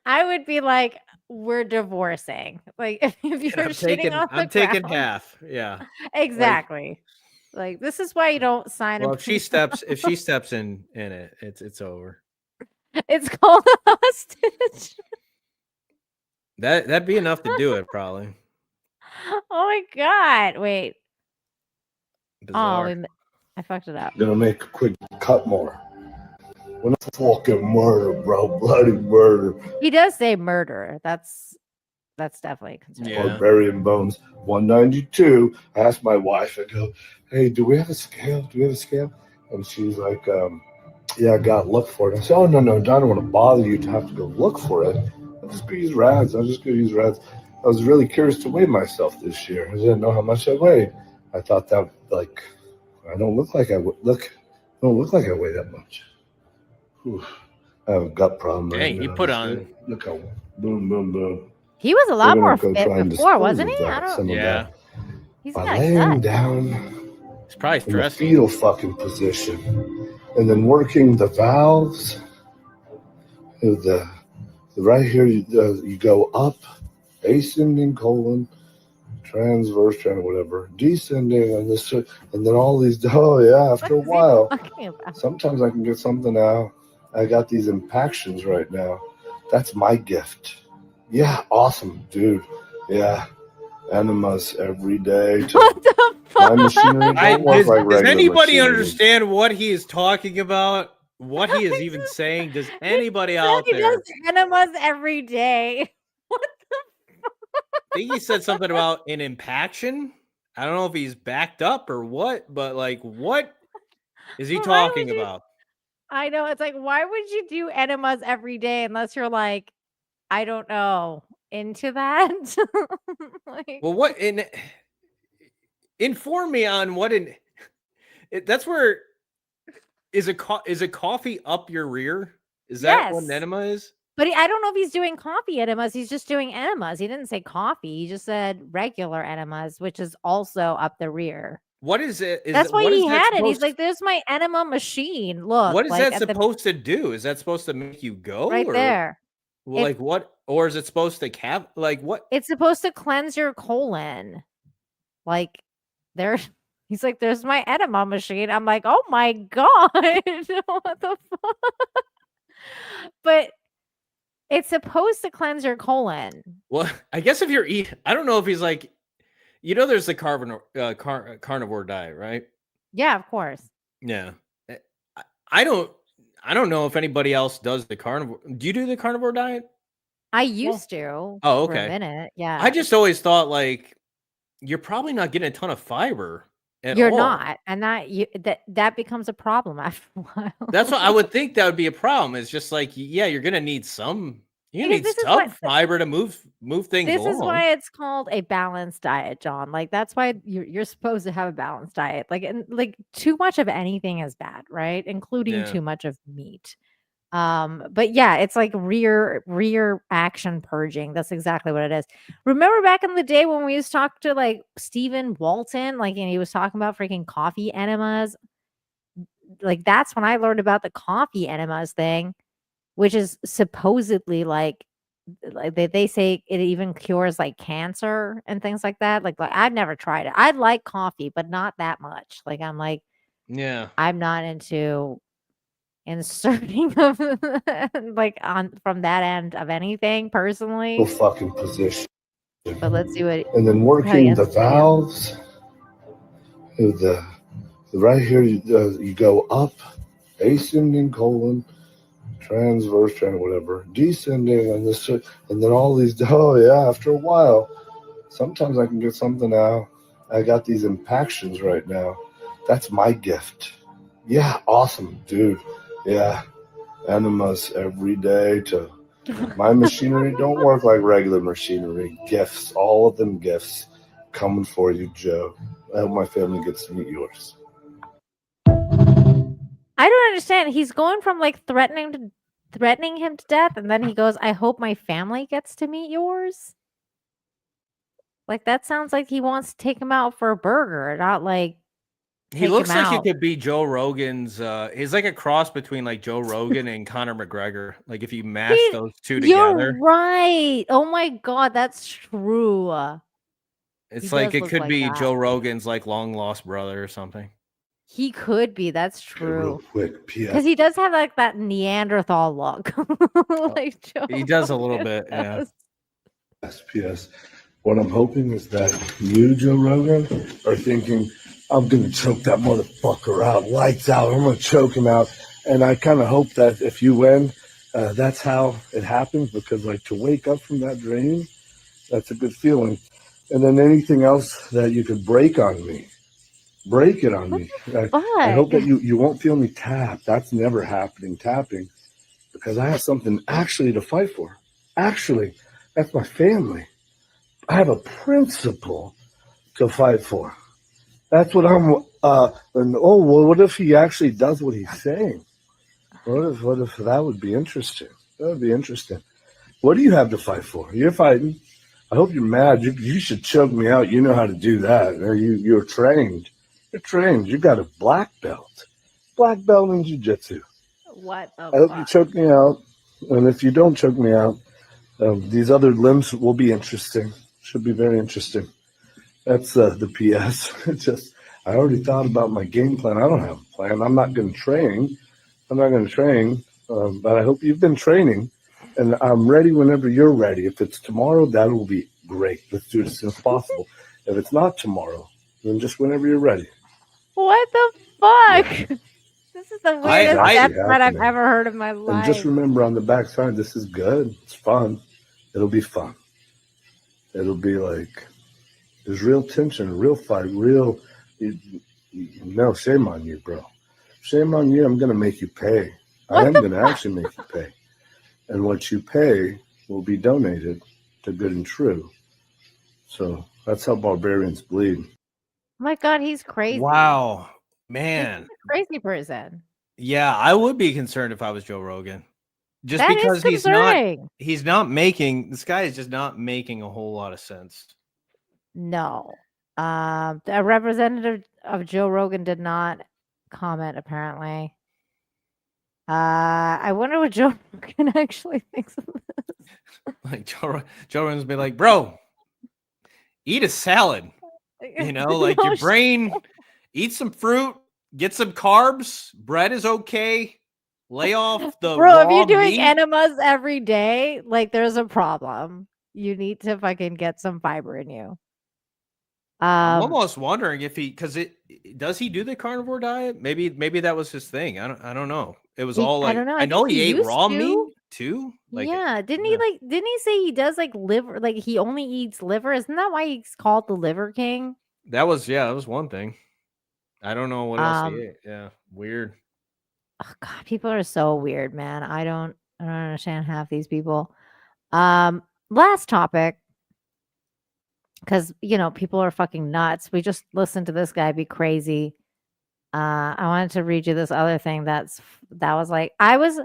I would be like, we're divorcing. Like if you're shitting on the I'm taking ground. half. Yeah. Exactly. Like this is why you don't sign Well, a if she steps in it, it's over. It's called a hostage. That'd be enough to do it, probably. Oh my god. Wait. Bizarre. I fucked it up. Gonna make a quick cut more. When I fucking murder, bro, bloody murder. He does say murder. That's definitely a concern. Barbarian bones, 192. I asked my wife, I go, hey, do we have a scale? Do we have a scale? And she's like, yeah, I got to look for it. I said, oh, no, I don't want to bother you to have to go look for it. I'll just go use rads. I was really curious to weigh myself this year. I didn't know how much I weighed. I thought that, like, I don't look like I weigh that much. Whew. I have a gut problem right Hey, now. he put on. Look how boom, boom, boom. He was a lot We're more gonna go try fit and before, dispose wasn't of he? that, some of that. He's By got a laying gut. down It's probably in the stressful. fetal fucking position, and then working the valves. Right here, you go up, ascending colon, transverse, whatever, descending, and this, and then all these. Oh yeah, after a while, sometimes I can get something out. I got these impactions right now. That's my gift. Yeah, awesome, dude. Yeah, enemas every day. My machinery don't work like Does regular anybody machinery. understand what he is talking about? What he is even saying? Does anybody out He there does enemas every day. think he said something about an impaction? I don't know if he's backed up or what, but like, what is he talking about? I know. It's like, why would you do enemas every day unless you're like, I don't know, into that? Like, Well, what inform me on what that's where is a coffee up your rear? Is that what an Yes. enema is? But I don't know if he's doing coffee enemas. He's just doing enemas. He didn't say coffee. He just said regular enemas, which is also up the rear. What is it? That's why what he is that had it. He's supposed- like, "There's my enema machine. Look, What is like, that at the supposed to do? Is that supposed to make you go right or there. well, like what? Or is it supposed to like what? It's supposed to cleanse your colon. Like there, he's like, "There's my enema machine." I'm like, "Oh my god, what the fuck?" But it's supposed to cleanse your colon. Well, I guess if you're I don't know if he's like, there's the carnivore diet, right? Yeah, of course. Yeah. I don't know if anybody else does the carnivore. Do you do the carnivore diet? I used to. Oh, For a okay. minute. Yeah. I just always thought like you're probably not getting a ton of fiber at You're all. not, and that becomes a problem after a while. That's what I would think that would be a problem. It's just like, yeah, you're gonna need some. You Because need this is some what- fiber to move things This along. is why it's called a balanced diet, John. Like that's why you're supposed to have a balanced diet. Like and like too much of anything is bad, right? Including Yeah. too much of meat. But yeah, it's like rear action purging. That's exactly what it is. Remember back in the day when we used to talk to like Stephen Walton, like and he was talking about freaking coffee enemas. Like that's when I learned about the coffee enemas thing, which is supposedly like they say it even cures like cancer and things like that. Like I've never tried it. I like coffee, but not that much. Like I'm like, Yeah. I'm not into inserting of like on from that end of anything personally. Fucking position. But let's see what And then how he working ends the up doing. valves. Right here, you go up, ascending colon, transverse, whatever, descending, and this, and then all these. Oh yeah, after a while, sometimes I can get something out. I got these impactions right now. That's my gift. Yeah, awesome, dude. Yeah, enemas every day. My machinery don't work like regular machinery. Gifts, all of them gifts, coming for you, Joe. I hope my family gets to meet yours. I don't understand. He's going from like threatening him to death, and then he goes, "I hope my family gets to meet yours." Like that sounds like he wants to take him out for a burger, not like He take looks him like out. he could be Joe Rogan's. He's like a cross between like Joe Rogan and Conor McGregor. Like if you mash those two You're together, right. Oh my god, that's true. it's He like does it look could like be that. Joe Rogan's like long lost brother or something. He could be. That's true. Quick, Because he does have like that Neanderthal look, like Joe He does a little bit, yeah. does. P.S. What I'm hoping is that you, Joe Rogan, are thinking, I'm going to choke that motherfucker out, lights out. I'm going to choke him out. And I kind of hope that if you win, that's how it happens, because like to wake up from that dream, that's a good feeling. And then anything else that you could break on me, break it on me. I hope that you won't feel me tap. That's never happening, tapping, because I have something actually to fight for. Actually, that's my family. I have a principle to fight for. That's what I'm. And well, what if he actually does what he's saying? What if that would be interesting? That would be interesting. What do you have to fight for? You're fighting. I hope you're mad. You should choke me out. You know how to do that. You're trained. You're trained. You got a black belt. Black belt in jiu-jitsu. What the I hope you choke me out. And if you don't choke me out, these other limbs will be interesting. Should be very interesting. That's the PS. I already thought about my game plan. I don't have a plan. I'm not going to train. But I hope you've been training. And I'm ready whenever you're ready. If it's tomorrow, that will be great. Let's do it as soon as possible. If it's not tomorrow, then just whenever you're ready. What the fuck? This is the weirdest death threat I've happening. ever heard in my And life. just remember on the backside, this is good. It's fun. It'll be fun. It'll be like, there's real tension, real fight, no, shame on you, bro. Shame on you. I'm going to make you pay. I am going to actually make you pay. And what you pay will be donated to Good and True. So that's how barbarians bleed. My God, he's crazy. Wow, man. He's a crazy person. Yeah, I would be concerned if I was Joe Rogan. Just That is because concerning. he's not making, this guy is just not making a whole lot of sense. No. A representative of Joe Rogan did not comment, apparently. I wonder what Joe Rogan actually thinks of this. Like Joe Rogan's be like, bro, eat a salad. You know, like No your brain, eat some fruit, get some carbs. Bread is okay. Lay off the Bro, if raw you're doing meat. enemas every day, like there's a problem. You need to fucking get some fiber in you. I'm almost wondering if does he do the carnivore diet? Maybe that was his thing. I don't know. It was all like, I don't know. I know think he ate used raw to. meat too. Like, Yeah, didn't he say he does like liver, like he only eats liver? Isn't that why he's called the Liver King? that was one thing. I don't know what else he Um, ate. Yeah, weird. Oh God, people are so weird, man. I don't understand half these people. Last topic, because people are fucking nuts. We just listened to this guy be crazy. I wanted to read you this other thing that was like, I was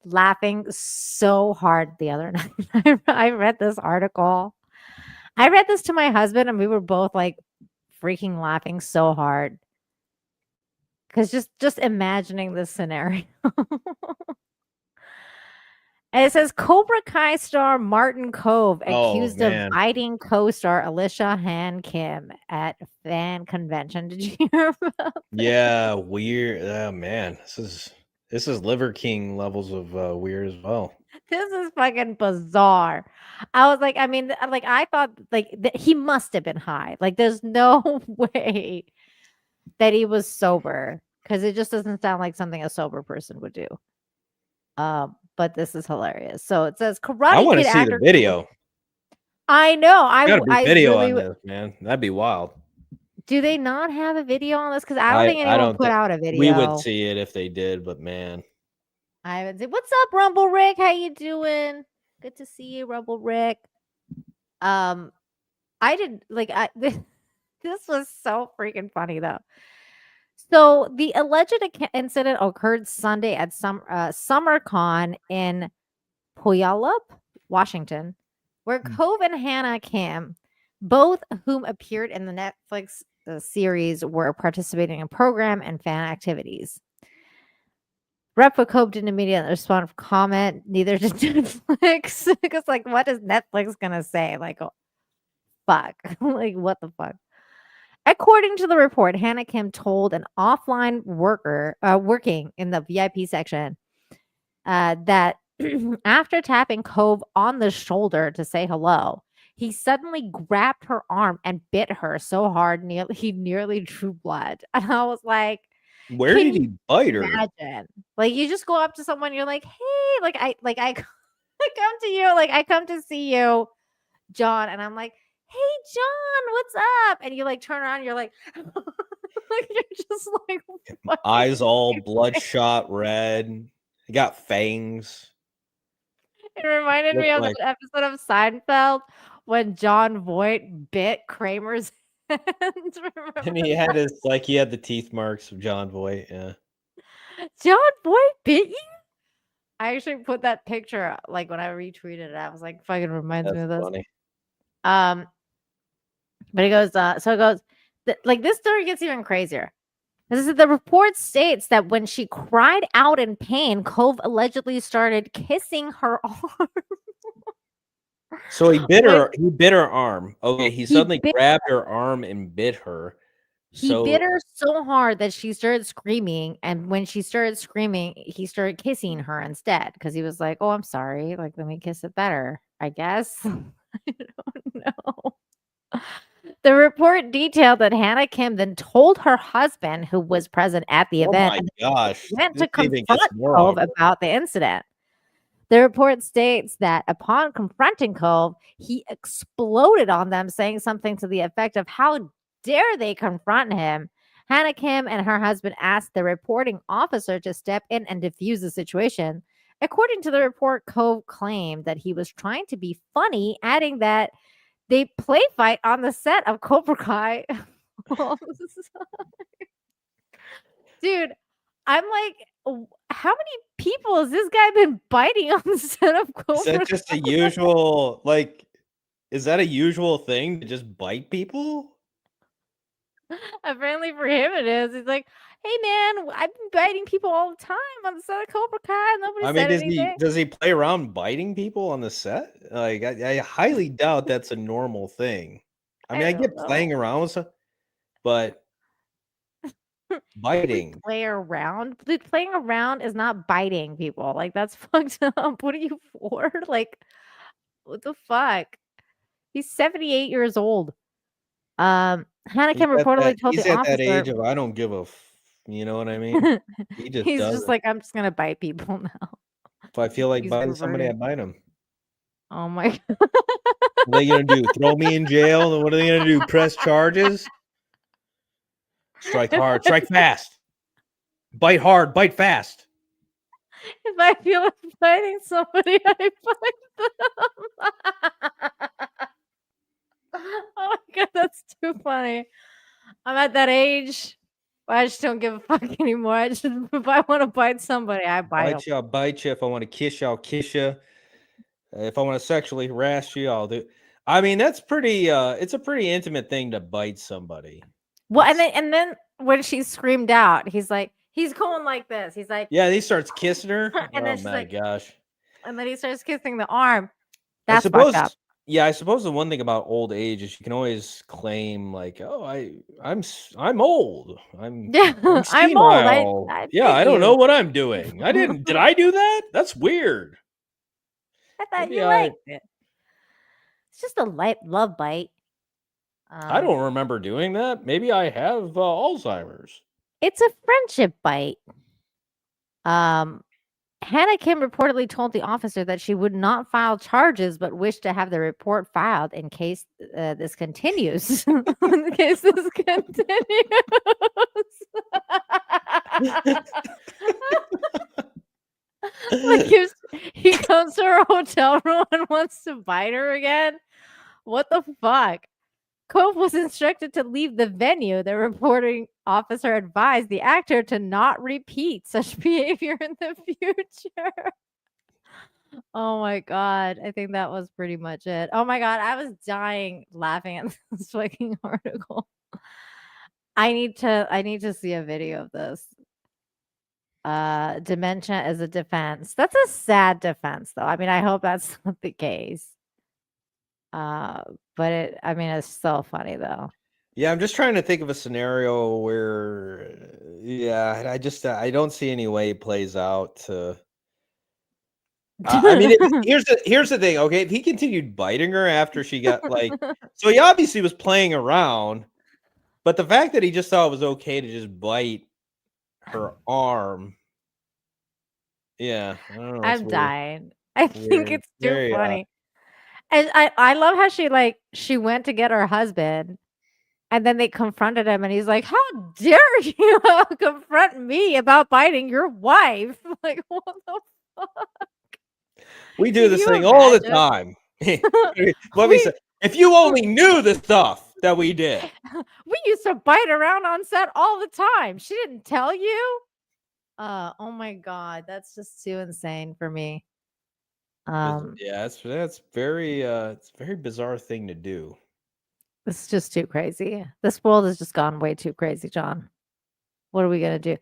laughing so hard the other night. I read this article. I read this to my husband, and we were both like freaking laughing so hard. Because just imagining this scenario. And it says Cobra Kai star Martin Kove accused of biting co-star Alicia Han Kim at fan convention. Did you hear about that? Yeah, weird. Oh man, this is Liver King levels of weird as well. This is fucking bizarre. I was like, I mean, like I thought like he must have been high. Like there's no way that he was sober, because it just doesn't sound like something a sober person would do. But this is hilarious. So it says Karate I want to Kid see actor. the video. I know. Gotta be I video really on this, man. That'd be wild. Do they not have a video on this? Because I don't think anyone put out a video. We would see it if they did, but man. I haven't seen. What's up, Rumble Rick? How you doing? Good to see you, Rumble Rick. I did like this was so freaking funny though. So the alleged incident occurred Sunday at SummerCon in Puyallup, Washington, where Kove and Hannah Kim, both whom appeared in the Netflix series, were participating in program and fan activities. Rep for Kove didn't immediately respond with comment. Neither did Netflix. Because, like, what is Netflix gonna say? Like, oh, fuck. Like, what the fuck? According to the report, Hannah Kim told an offline worker working in the VIP section that after tapping Kove on the shoulder to say hello, he suddenly grabbed her arm and bit her so hard he nearly drew blood. And I was like, Where Can did he bite her? imagine? Like, you just go up to someone, you're like, hey, I come to you, like, I come to see you, John, and I'm like, hey, John, what's up? And you like turn around, you're like, like you're just like, what Eyes is all he bloodshot red. He got fangs. It reminded me Looked of like that episode of Seinfeld when John Voight bit Kramer's hand. and he had his he had the teeth marks of John Voight. Yeah. John Voight bit you? I actually put that picture like when I retweeted it. I was like, fucking reminds me That's of this. funny. But it goes, so it goes, like this story gets even crazier. This is the report states that when she cried out in pain, Cove allegedly started kissing her arm. So he bit her. He bit her arm. Okay, he suddenly bit grabbed her arm and bit her. He bit her so hard that she started screaming, and when she started screaming, he started kissing her instead because he was like, "Oh, I'm sorry. Like, let me kiss it better, I guess." I don't know. The report detailed that Hannah Kim then told her husband, who was present at the Oh event, my and gosh! went This to even confront gets more Cove awkward. about the incident. The report states that upon confronting Cove, he exploded on them, saying something to the effect of, "How dare they confront him?" Hannah Kim and her husband asked the reporting officer to step in and defuse the situation. According to the report, Cove claimed that he was trying to be funny, adding that they play fight on the set of Cobra Kai. Dude, I'm like, how many people has this guy been biting on the set of Is Cobra that just Kai? a usual Is that a usual thing to just bite people? Apparently for him it is. He's like, hey man, I've been biting people all the time on the set of Cobra Kai. Nobody I mean, said anything. does he play around biting people on the set? Like, I highly doubt that's a normal thing. I mean, I get playing around with stuff, but biting. Play around. Dude, playing around is not biting people. Like, that's fucked up. What are you for? Like, what the fuck? He's 78 years old. Hannah Kim reportedly told He's the at that officer, age of I don't give a, you know what I mean? He just he's just doesn't. like, I'm just gonna bite people now. If I feel like He's biting somebody, I reverting. bite them. Oh my god. What are they gonna do? Throw me in jail? And what are they gonna do? Press charges? Strike hard, strike fast. Bite hard, bite fast. If I feel like biting somebody, I bite them. Oh my god, that's too funny. I'm at that age where I just don't give a fuck anymore. I just, if I want to bite somebody, I bite them. Bite you, I'll bite you. If I want to kiss you, I'll kiss you. If I want to sexually harass you, I'll do. I mean, that's pretty. It's a pretty intimate thing to bite somebody. Well, and then when she screamed out, he's going like this. He's like, yeah, he starts kissing her. And Oh then she's my like, gosh! and then he starts kissing the arm. I That's suppose. fucked up. Yeah, I suppose the one thing about old age is you can always claim like, oh, I'm old. I'm I'm old. senile. I Yeah, bit I don't you. know what I'm doing. Did I do that? That's weird. I thought Maybe you liked it. It's just a light love bite. I don't remember doing that. Maybe I have Alzheimer's. It's a friendship bite. Hannah Kim reportedly told the officer that she would not file charges, but wished to have the report filed in case this continues. In case this continues. Like he comes to her hotel room and wants to bite her again. What the fuck? Cove was instructed to leave the venue. The reporting officer advised the actor to not repeat such behavior in the future. Oh my god. I think that was pretty much it. Oh my god. I was dying laughing at this fucking article. I need to see a video of this. Dementia is a defense. That's a sad defense though. I mean, I hope that's not the case. But it's so funny though. Yeah, I'm just trying to think of a scenario where, yeah, I don't see any way it plays out to. I mean, here's the thing. Okay, if he continued biting her after she got so he obviously was playing around, but the fact that he just thought it was okay to just bite her arm. Yeah, I don't know. It's I'm weird. dying. I think Weird. it's too Very funny. And I love how she went to get her husband, and then they confronted him, and he's like, "How dare you confront me about biting your wife?" Like, what the fuck? we do Can this you thing all the imagine? time. Let me say, if you only knew the stuff that we did. We used to bite around on set all the time. She didn't tell you? Oh my god, that's just too insane for me. Yeah, that's very it's a very bizarre thing to do. It's just too crazy. This world has just gone way too crazy, John. What are we gonna do?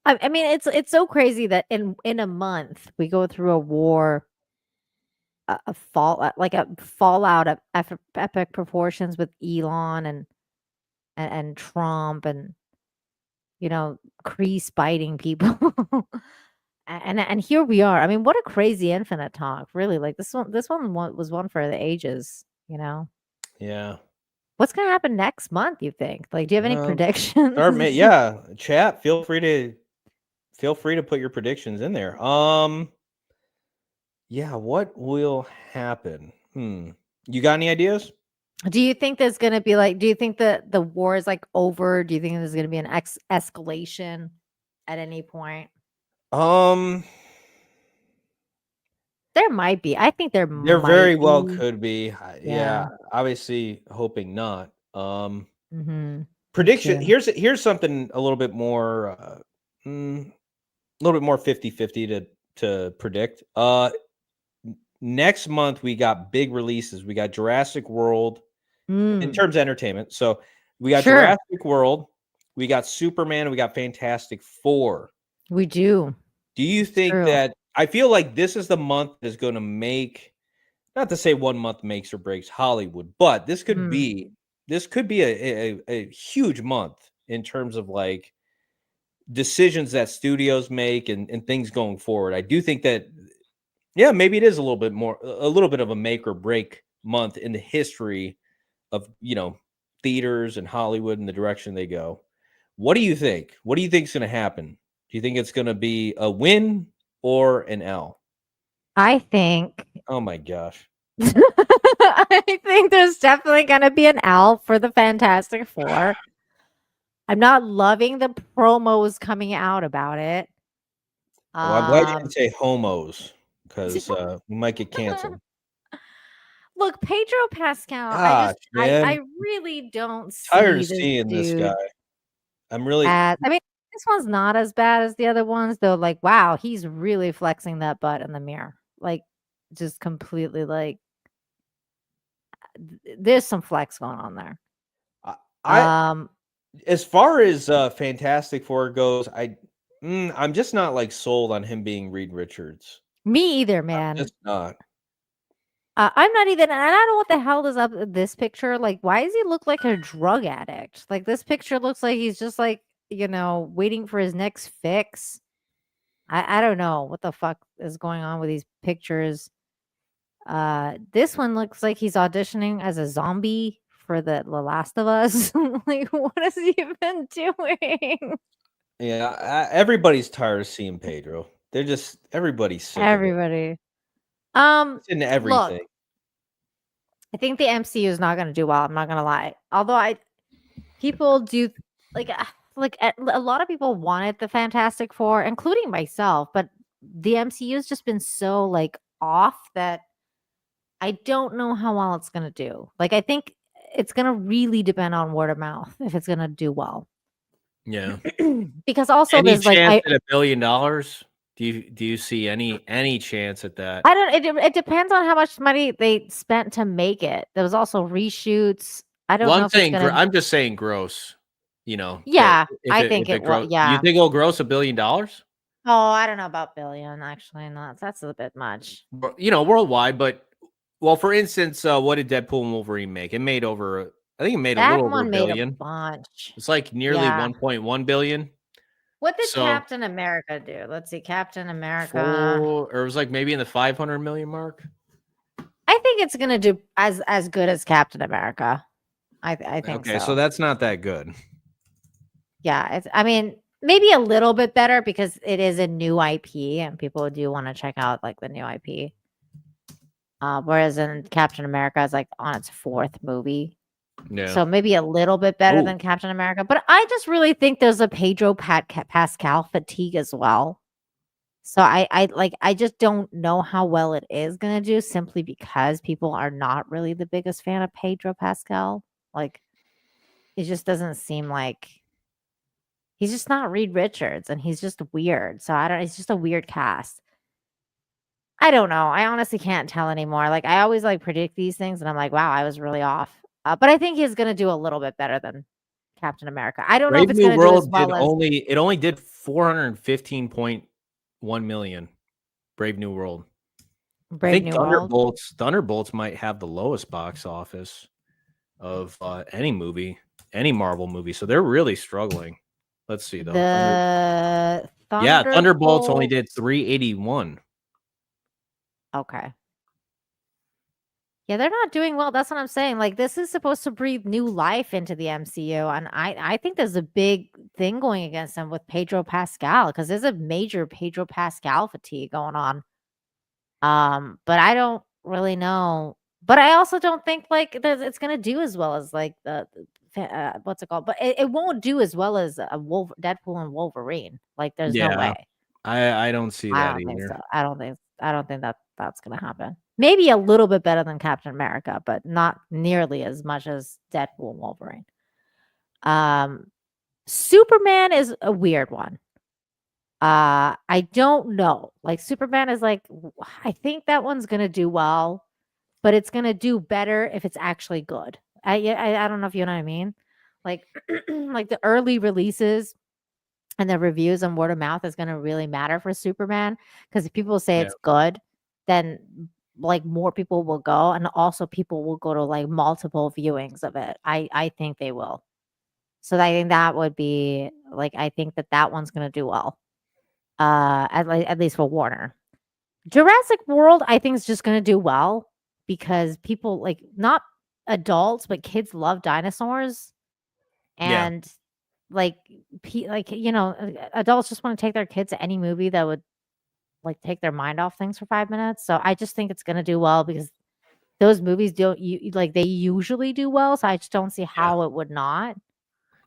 I mean, it's so crazy that in a month we go through a war, a fallout of epic proportions with Elon and Trump and Crease biting people. And here we are. I mean, what a crazy infinite talk, really. Like this one was one for the ages, Yeah. What's gonna happen next month, you think? Like, do you have any predictions? Yeah, chat. Feel free to put your predictions in there. Yeah, what will happen? You got any ideas? Do you think there's gonna be do you think that the war is over? Do you think there's gonna be an escalation at any point? There might be. I think there very might well be. could be. Yeah, obviously hoping not. Mhm. Prediction. too. Here's something a little bit more a little bit more 50-50 to predict. Next month we got big releases. We got Jurassic World in terms of entertainment. So we got Sure. Jurassic World, we got Superman, and we got Fantastic Four. We do. Do you think true. that I feel like this is the month that is going to make, not to say one month makes or breaks Hollywood, but this could be a huge month in terms of decisions that studios make and things going forward. I do think that maybe it is a little bit of a make or break month in the history of theaters and Hollywood and the direction they go. What do you think? What do you think is going to happen? Do you think it's going to be a win or an L? I think Oh my gosh. I think there's definitely gonna be an L for the Fantastic Four. I'm not loving the promos coming out about it. Well, I'm glad you didn't say homos because we might get canceled. Look, Pedro Pascal, Gosh, I man. really don't Tired of see this seeing this dude guy. I'm really I mean, this one's not as bad as the other ones, though. Like, wow, he's really flexing that butt in the mirror. Like, just completely there's some flex going on there. as far as Fantastic Four goes, I'm just not sold on him being Reed Richards. Me either, I'm man. just not. I'm not even, and I don't know what the hell is up with this picture. Like, why does he look like a drug addict? Like, this picture looks like he's just waiting for his next fix. I don't know what the fuck is going on with these pictures. This one looks like he's auditioning as a zombie for the Last of Us. Like, what is he even doing? Yeah, everybody's tired of seeing Pedro. Everybody's sick of it. Everybody. It's in everything. Look, I think the MCU is not going to do well. I'm not going to lie. Although people do a lot of people wanted the Fantastic Four, including myself, but the MCU has just been so off that I don't know how well it's going to do. I think it's going to really depend on word of mouth if it's going to do well. Yeah. Because also any there's chance at $1 billion? Do you see any chance at that? I don't. It depends on how much money they spent to make it. There was also reshoots. I don't know if it's gonna. I'm just saying gross. Yeah, I think it will. Yeah. You think it'll gross $1 billion? Oh, I don't know about billion. Actually, no, that's a bit much. Worldwide, but for instance, what did Deadpool and Wolverine make? It made over. I think it made That a little over one $1 made billion. a bunch. It's nearly 1.1 billion. What did Captain America do? Let's see, Captain America. Or it was maybe in the 500 million mark. I think it's gonna do as good as Captain America. I think okay, so that's not that good. Yeah, I mean, maybe a little bit better because it is a new IP and people do want to check out like the new IP. Whereas in Captain America is like on its 4th movie. Yeah. So maybe a little bit better Ooh. than Captain America. But I just really think there's a Pedro Pascal fatigue as well. So I just don't know how well it is gonna do simply because people are not really the biggest fan of Pedro Pascal. Like it just doesn't seem like he's just not Reed Richards and he's just weird. So it's just a weird cast. I don't know. I honestly can't tell anymore. Like I always like predict these things and I'm like, wow, I was really off. But I think he's gonna do a little bit better than Captain America. I don't know if Brave it's New gonna do as World well as only did 415.1 million. Brave New World. I Brave think New World. Thunderbolts might have the lowest box office of any movie, any Marvel movie. So they're really struggling. Let's see though. The Thunderbolts only Thunderbolt- did 381. Okay. Yeah, they're not doing well. That's what I'm saying. Like this is supposed to breathe new life into the MCU, and I think there's a big thing going against them with Pedro Pascal because there's a major Pedro Pascal fatigue going on. But I don't really know. But I also don't think like it's gonna do as well as like the what's it called? But it won't do as well as Deadpool and Wolverine. Like there's no way. I don't see I that don't think either. so. I don't think that that's gonna happen. Maybe a little bit better than Captain America, but not nearly as much as Deadpool and Wolverine. Superman is a weird one. I don't know. Like Superman is like I think that one's gonna do well, but it's gonna do better if it's actually good. I don't know if you know what I mean. Like like the early releases and the reviews and word of mouth is going to really matter for Superman because if people say it's good, then like more people will go and also people will go to like multiple viewings of it. I think they will. So I think that would be like I think that one's going to do well. At least for Warner. Jurassic World I think is just going to do well because people like not adults but kids love dinosaurs and like adults just want to take their kids to any movie that would like take their mind off things for 5 minutes. So I just think it's going to do well because those movies they usually do well. So I just don't see how it would not.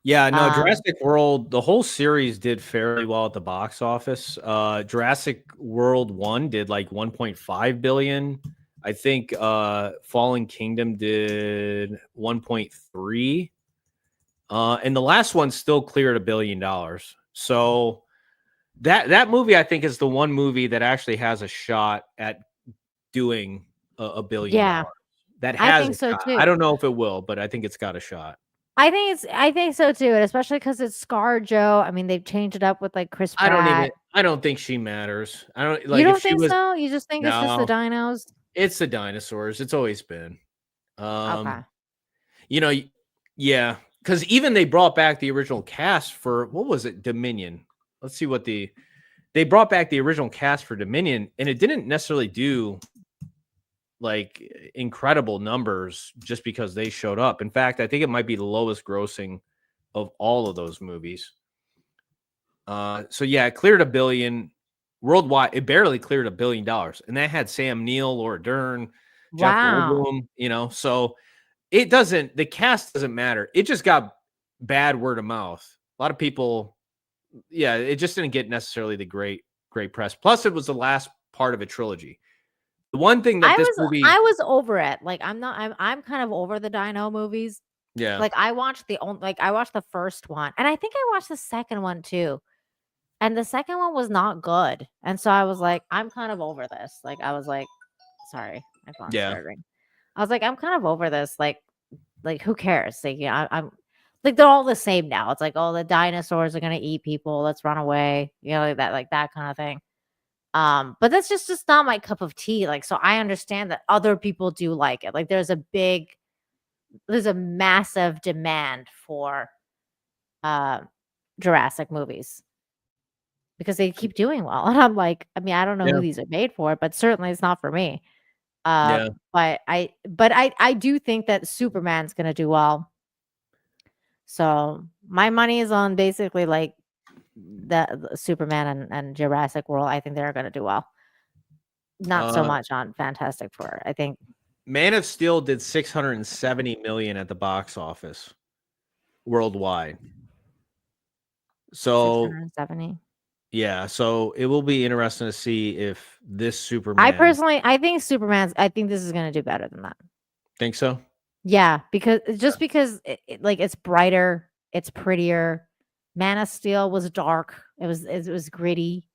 Yeah, no, Jurassic World, the whole series did fairly well at the box office. Jurassic World 1 did like 1.5 billion. I think Fallen Kingdom did 1.3. And the last one still cleared $1 billion. So that movie, I think, is the one movie that actually has a shot at doing $1 billion. Yeah, That I has think a so shot. too. I don't know if it will, but I think it's got a shot. I think so too, and especially because it's ScarJo. I mean, they've changed it up with like Chris Pratt. I don't think she matters. I don't like. You don't if she think was, so? You just think it's just the no, dinos? it's the dinosaurs. It's always been. Okay. Yeah, because even they brought back the original cast for what was it, Dominion? Let's see what they brought back the original cast for Dominion, and it didn't necessarily do like incredible numbers just because they showed up. In fact, I think it might be the lowest grossing of all of those movies. So yeah, it cleared $1 billion worldwide. It barely cleared $1 billion, and that had Sam Neill, Laura Dern, Jeff Goldblum. So it doesn't. The cast doesn't matter. It just got bad word of mouth. A lot of people, yeah, it just didn't get necessarily the great press. Plus, it was the last part of a trilogy. The one thing that I was over it. Like I'm kind of over the dino movies. Yeah. Like I watched the first one and I think I watched the second one too. And the second one was not good. And so I was like, I'm kind of over this. Like I was like, sorry, my phone started ringing. I was like, I'm kind of over this. Like who cares? Like, I'm like they're all the same now. It's like, oh, the dinosaurs are gonna eat people. Let's run away. Like that kind of thing. But that's just not my cup of tea. Like, so I understand that other people do like it. Like there's a massive demand for Jurassic movies because they keep doing well. And I'm like, I mean, I don't know who these are made for, but certainly it's not for me. But I do think that Superman's gonna do well. So my money is on basically like the Superman and Jurassic World, I think they're going to do well. Not so much on Fantastic Four. I think Man of Steel did 670 million at the box office worldwide. So 670. yeah, so it will be interesting to see if this Superman. I think I think this is going to do better than that. Think so? Yeah, because because it's brighter, it's prettier. Man of Steel was dark. It was gritty.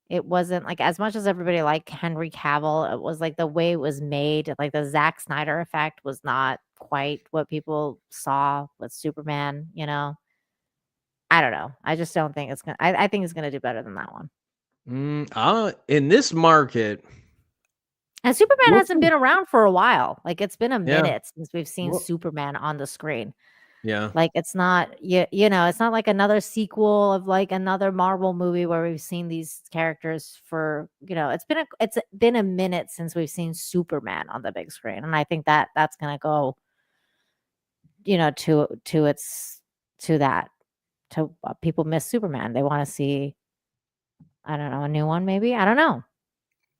It wasn't like as much as everybody liked Henry Cavill. It was like the way it was made, like the Zack Snyder effect was not quite what people saw with Superman, you know. I don't know. I just don't think it's gonna I think it's gonna do better than that one. In this market. And Superman hasn't been around for a while. Like it's been a Yeah. minute since we've seen Superman on the screen. Yeah. Like it's not you know, it's not like another sequel of like another Marvel movie where we've seen these characters for, you know, it's been a minute since we've seen Superman on the big screen. And I think that's going to go, you know, to people miss Superman. They want to see, I don't know, a new one maybe. I don't know.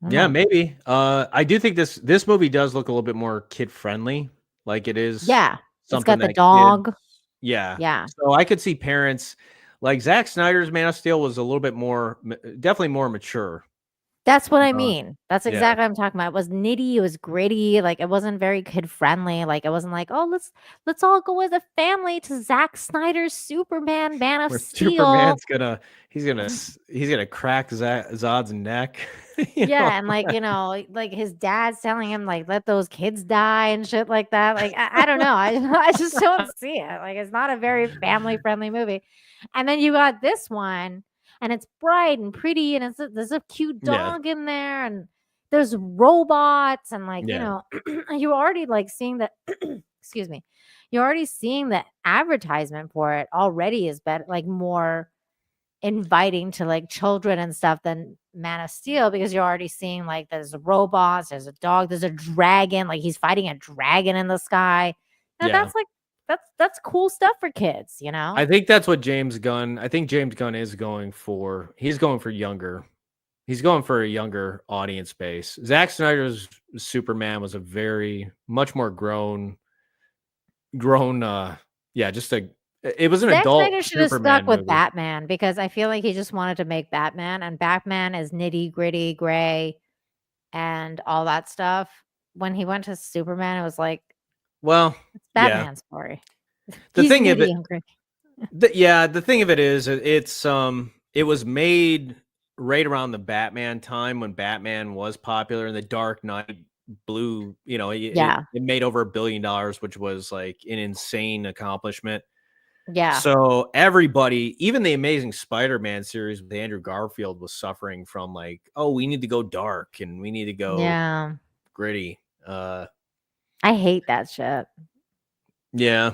Yeah, maybe. I do think this movie does look a little bit more kid friendly. Like it is. Yeah. It's got the that dog. kids- yeah. Yeah. So I could see parents like Zack Snyder's Man of Steel was a little bit more, definitely more mature. That's what I mean. That's yeah. exactly what I'm talking about. It was nitty, it was gritty, like it wasn't very kid friendly. Like it wasn't like, oh, let's all go as a family to Zack Snyder's Superman, Man of Where Steel. Superman's he's gonna crack Zod's neck. Yeah, and like, you know, like his dad's telling him like let those kids die and shit like that. Like I don't know. I just don't see it. Like it's not a very family friendly movie. And then you got this one and it's bright and pretty and there's a cute dog in there and there's robots and like, you know, you're already like seeing that excuse me. You're already seeing the advertisement for it already is better, like more inviting to like children and stuff than Man of Steel because you're already seeing like there's robots, there's a dog, there's a dragon, like he's fighting a dragon in the sky. Now that's like that's cool stuff for kids, you know? I think that's what James Gunn is going for. He's going for younger. He's going for a younger audience base. Zack Snyder's Superman was a much more grown just it was an Zack adult Snyder should have Superman stuck with movie. Batman because I feel like he just wanted to make Batman and Batman is nitty gritty gray and all that stuff. When he went to Superman, it was like, well, it's Batman's story. The He's thing of nitty it, and gritty. the thing of it is, it was made right around the Batman time when Batman was popular and the Dark Knight blew. You know, it made over $1 billion, which was like an insane accomplishment. Yeah. So everybody, even the Amazing Spider-Man series with Andrew Garfield was suffering from like, oh, we need to go dark and we need to go gritty. I hate that shit. Yeah.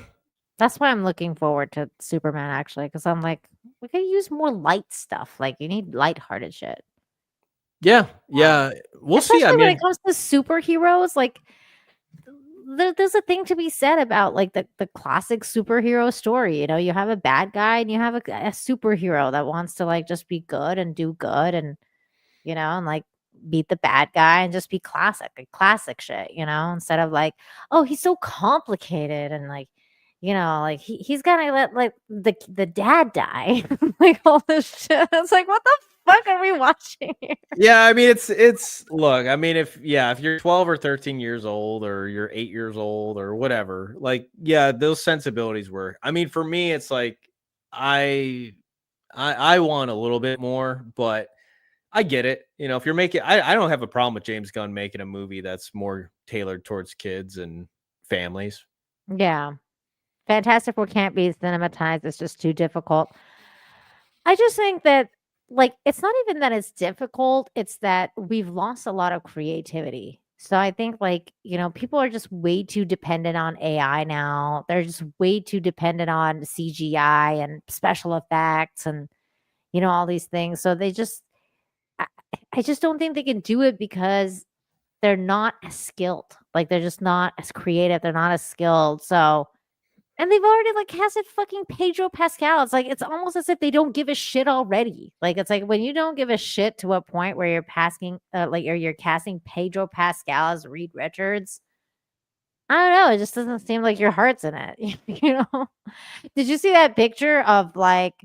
That's why I'm looking forward to Superman actually, because I'm like, we could use more light stuff. Like you need lighthearted shit. Yeah. We'll Especially see. I mean, when it comes to superheroes, like there's a thing to be said about like the classic superhero story. You know, you have a bad guy and you have a superhero that wants to like just be good and do good and, you know, and like beat the bad guy and just be classic shit, you know, instead of like, oh, he's so complicated and like, you know, like he's gonna let like the dad die. Like all this shit. It's like, what the fuck are we watching here? Yeah, I mean it's look, I mean if you're 12 or 13 years old or you're 8 years old or whatever, like those sensibilities work. I mean for me it's like I want a little bit more, but I get it. You know, if you're making I don't have a problem with James Gunn making a movie that's more tailored towards kids and families. Yeah. Fantastic Four can't be cinematized. It's just too difficult. I just think that, like, it's not even that it's difficult. It's that we've lost a lot of creativity. So I think, like, you know, people are just way too dependent on AI now. They're just way too dependent on CGI and special effects and, you know, all these things. So they just, I just don't think they can do it because they're not as skilled. Like, they're just not as creative. They're not as skilled. So And they've already like casted fucking Pedro Pascal. It's like it's almost as if they don't give a shit already. Like it's like when you don't give a shit to a point where you're passing or you're casting Pedro Pascal as Reed Richards. I don't know. It just doesn't seem like your heart's in it. You know? Did you see that picture of like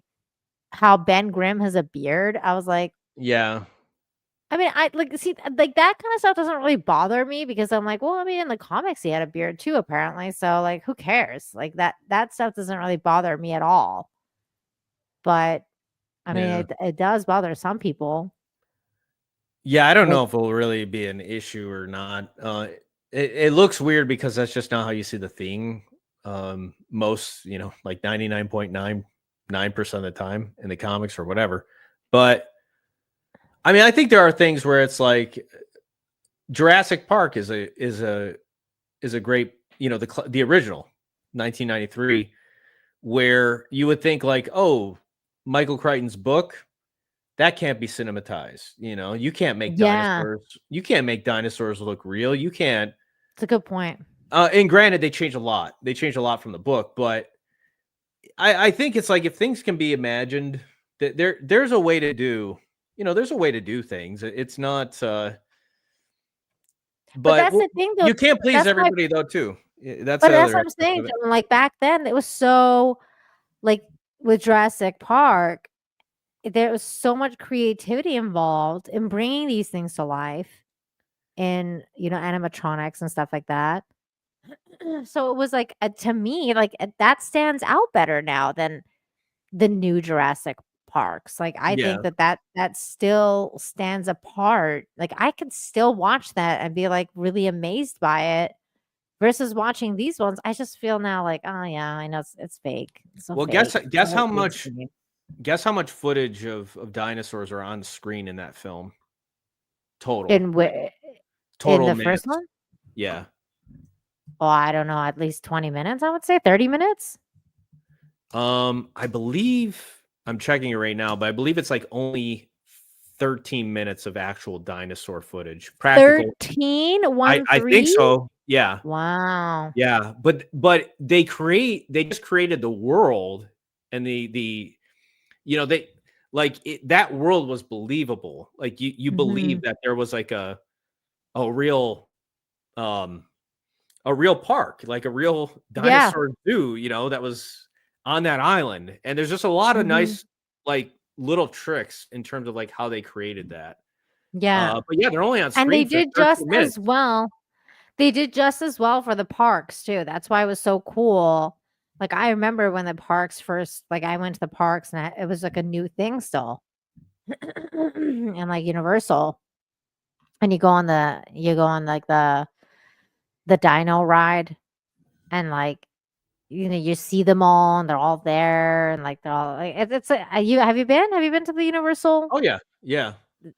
how Ben Grimm has a beard? I was like, Yeah. I mean, I like see like that kind of stuff doesn't really bother me because I'm like, well, I mean, in the comics he had a beard too, apparently. So like, who cares? Like that stuff doesn't really bother me at all. But I mean, Yeah. it does bother some people. Yeah, I don't Like- know if it'll really be an issue or not. It looks weird because that's just not how you see the thing. Most, like 99.99% of the time in the comics or whatever. But I mean, I think there are things where it's like Jurassic Park is a great, the original 1993, where you would think like, oh, Michael Crichton's book, that can't be cinematized. You can't make dinosaurs. You can't make dinosaurs look real. You can't. It's a good point. And granted, they changed a lot. They changed a lot from the book, but I think it's like if things can be imagined, that there's a way to do. There's a way to do things. It's not. But that's the thing, though. You can't please That's why- everybody, though, too. That's But the that's other what I'm aspect saying. of it. John. Like back then, it was so like with Jurassic Park, there was so much creativity involved in bringing these things to life, in animatronics and stuff like that. So it was like to me, like that stands out better now than the new Jurassic Parks. Like I Yeah. think that still stands apart. Like I could still watch that and be like really amazed by it. Versus watching these ones, I just feel now like, oh yeah, I know it's fake. It's so Well, fake. guess So how fake much to me. guess how much footage of dinosaurs are on screen in that film? Total. In the minutes. first one? Yeah. Oh, I don't know, at least 20 minutes, I would say 30 minutes. I believe I'm checking it right now, but I believe it's like only 13 minutes of actual dinosaur footage. Practical. 13? I think so. Yeah. Wow. Yeah, but they just created the world, and they that world was believable. Like you believe that there was like a real park, like a real dinosaur zoo, that was on that island. And there's just a lot of nice like little tricks in terms of like how they created that. Yeah. But yeah, they're only on screen And they for did 13 just minutes. as well. They did just as well for the parks too. That's why it was so cool. Like I remember when the parks first, like I went to the parks and it was like a new thing still. And like Universal. And you go on like the dino ride, and like you see them all and they're all there, and like they're all like it's you have you been to the Universal Oh yeah.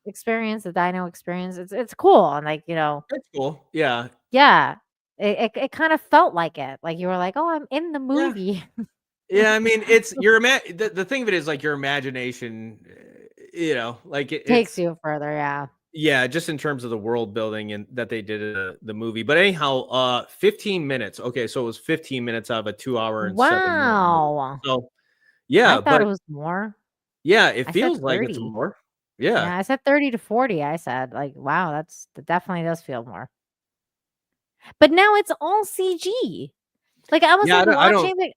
experience, the dino experience? It's cool, and like That's cool. Yeah. yeah, it kind of felt like it, like you were like, oh, I'm in the movie. Yeah, I mean, it's the thing of it is like your imagination, like Takes you further. yeah, just in terms of the world building and that they did in the movie. But anyhow, 15 minutes. Okay, so it was 15 minutes out of a 2 hour and 7 minute movie. Wow. So yeah, I thought but it was more. yeah, it I said feels like it's 30. more. Yeah, Yeah. I said 30 to 40. I said, like, wow, that definitely does feel more. But now it's all CG. Like I was Yeah, like I don't watching the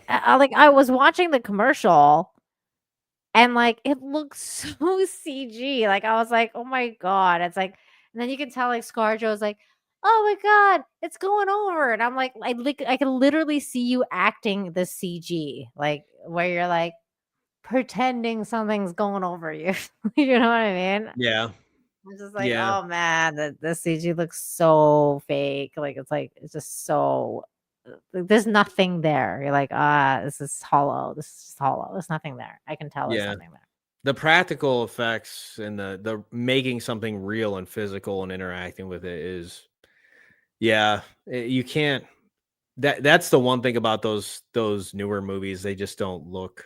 yeah. like I was watching the commercial, and like it looks so CG. Like I was like, oh my god. It's like, and then you can tell like ScarJo's like, oh my god, it's going over. And I'm like, I can literally see you acting the CG, like where you're like pretending something's going over you. You know what I mean? Yeah. I'm just like, Yeah. oh man, the CG looks so fake. Like it's just so like, there's nothing there. You're like, this is hollow. This is just hollow. There's nothing there. I can tell there's Yeah. nothing there. The practical effects and the making something real and physical and interacting with it is, you can't. That's the one thing about those newer movies. They just don't look.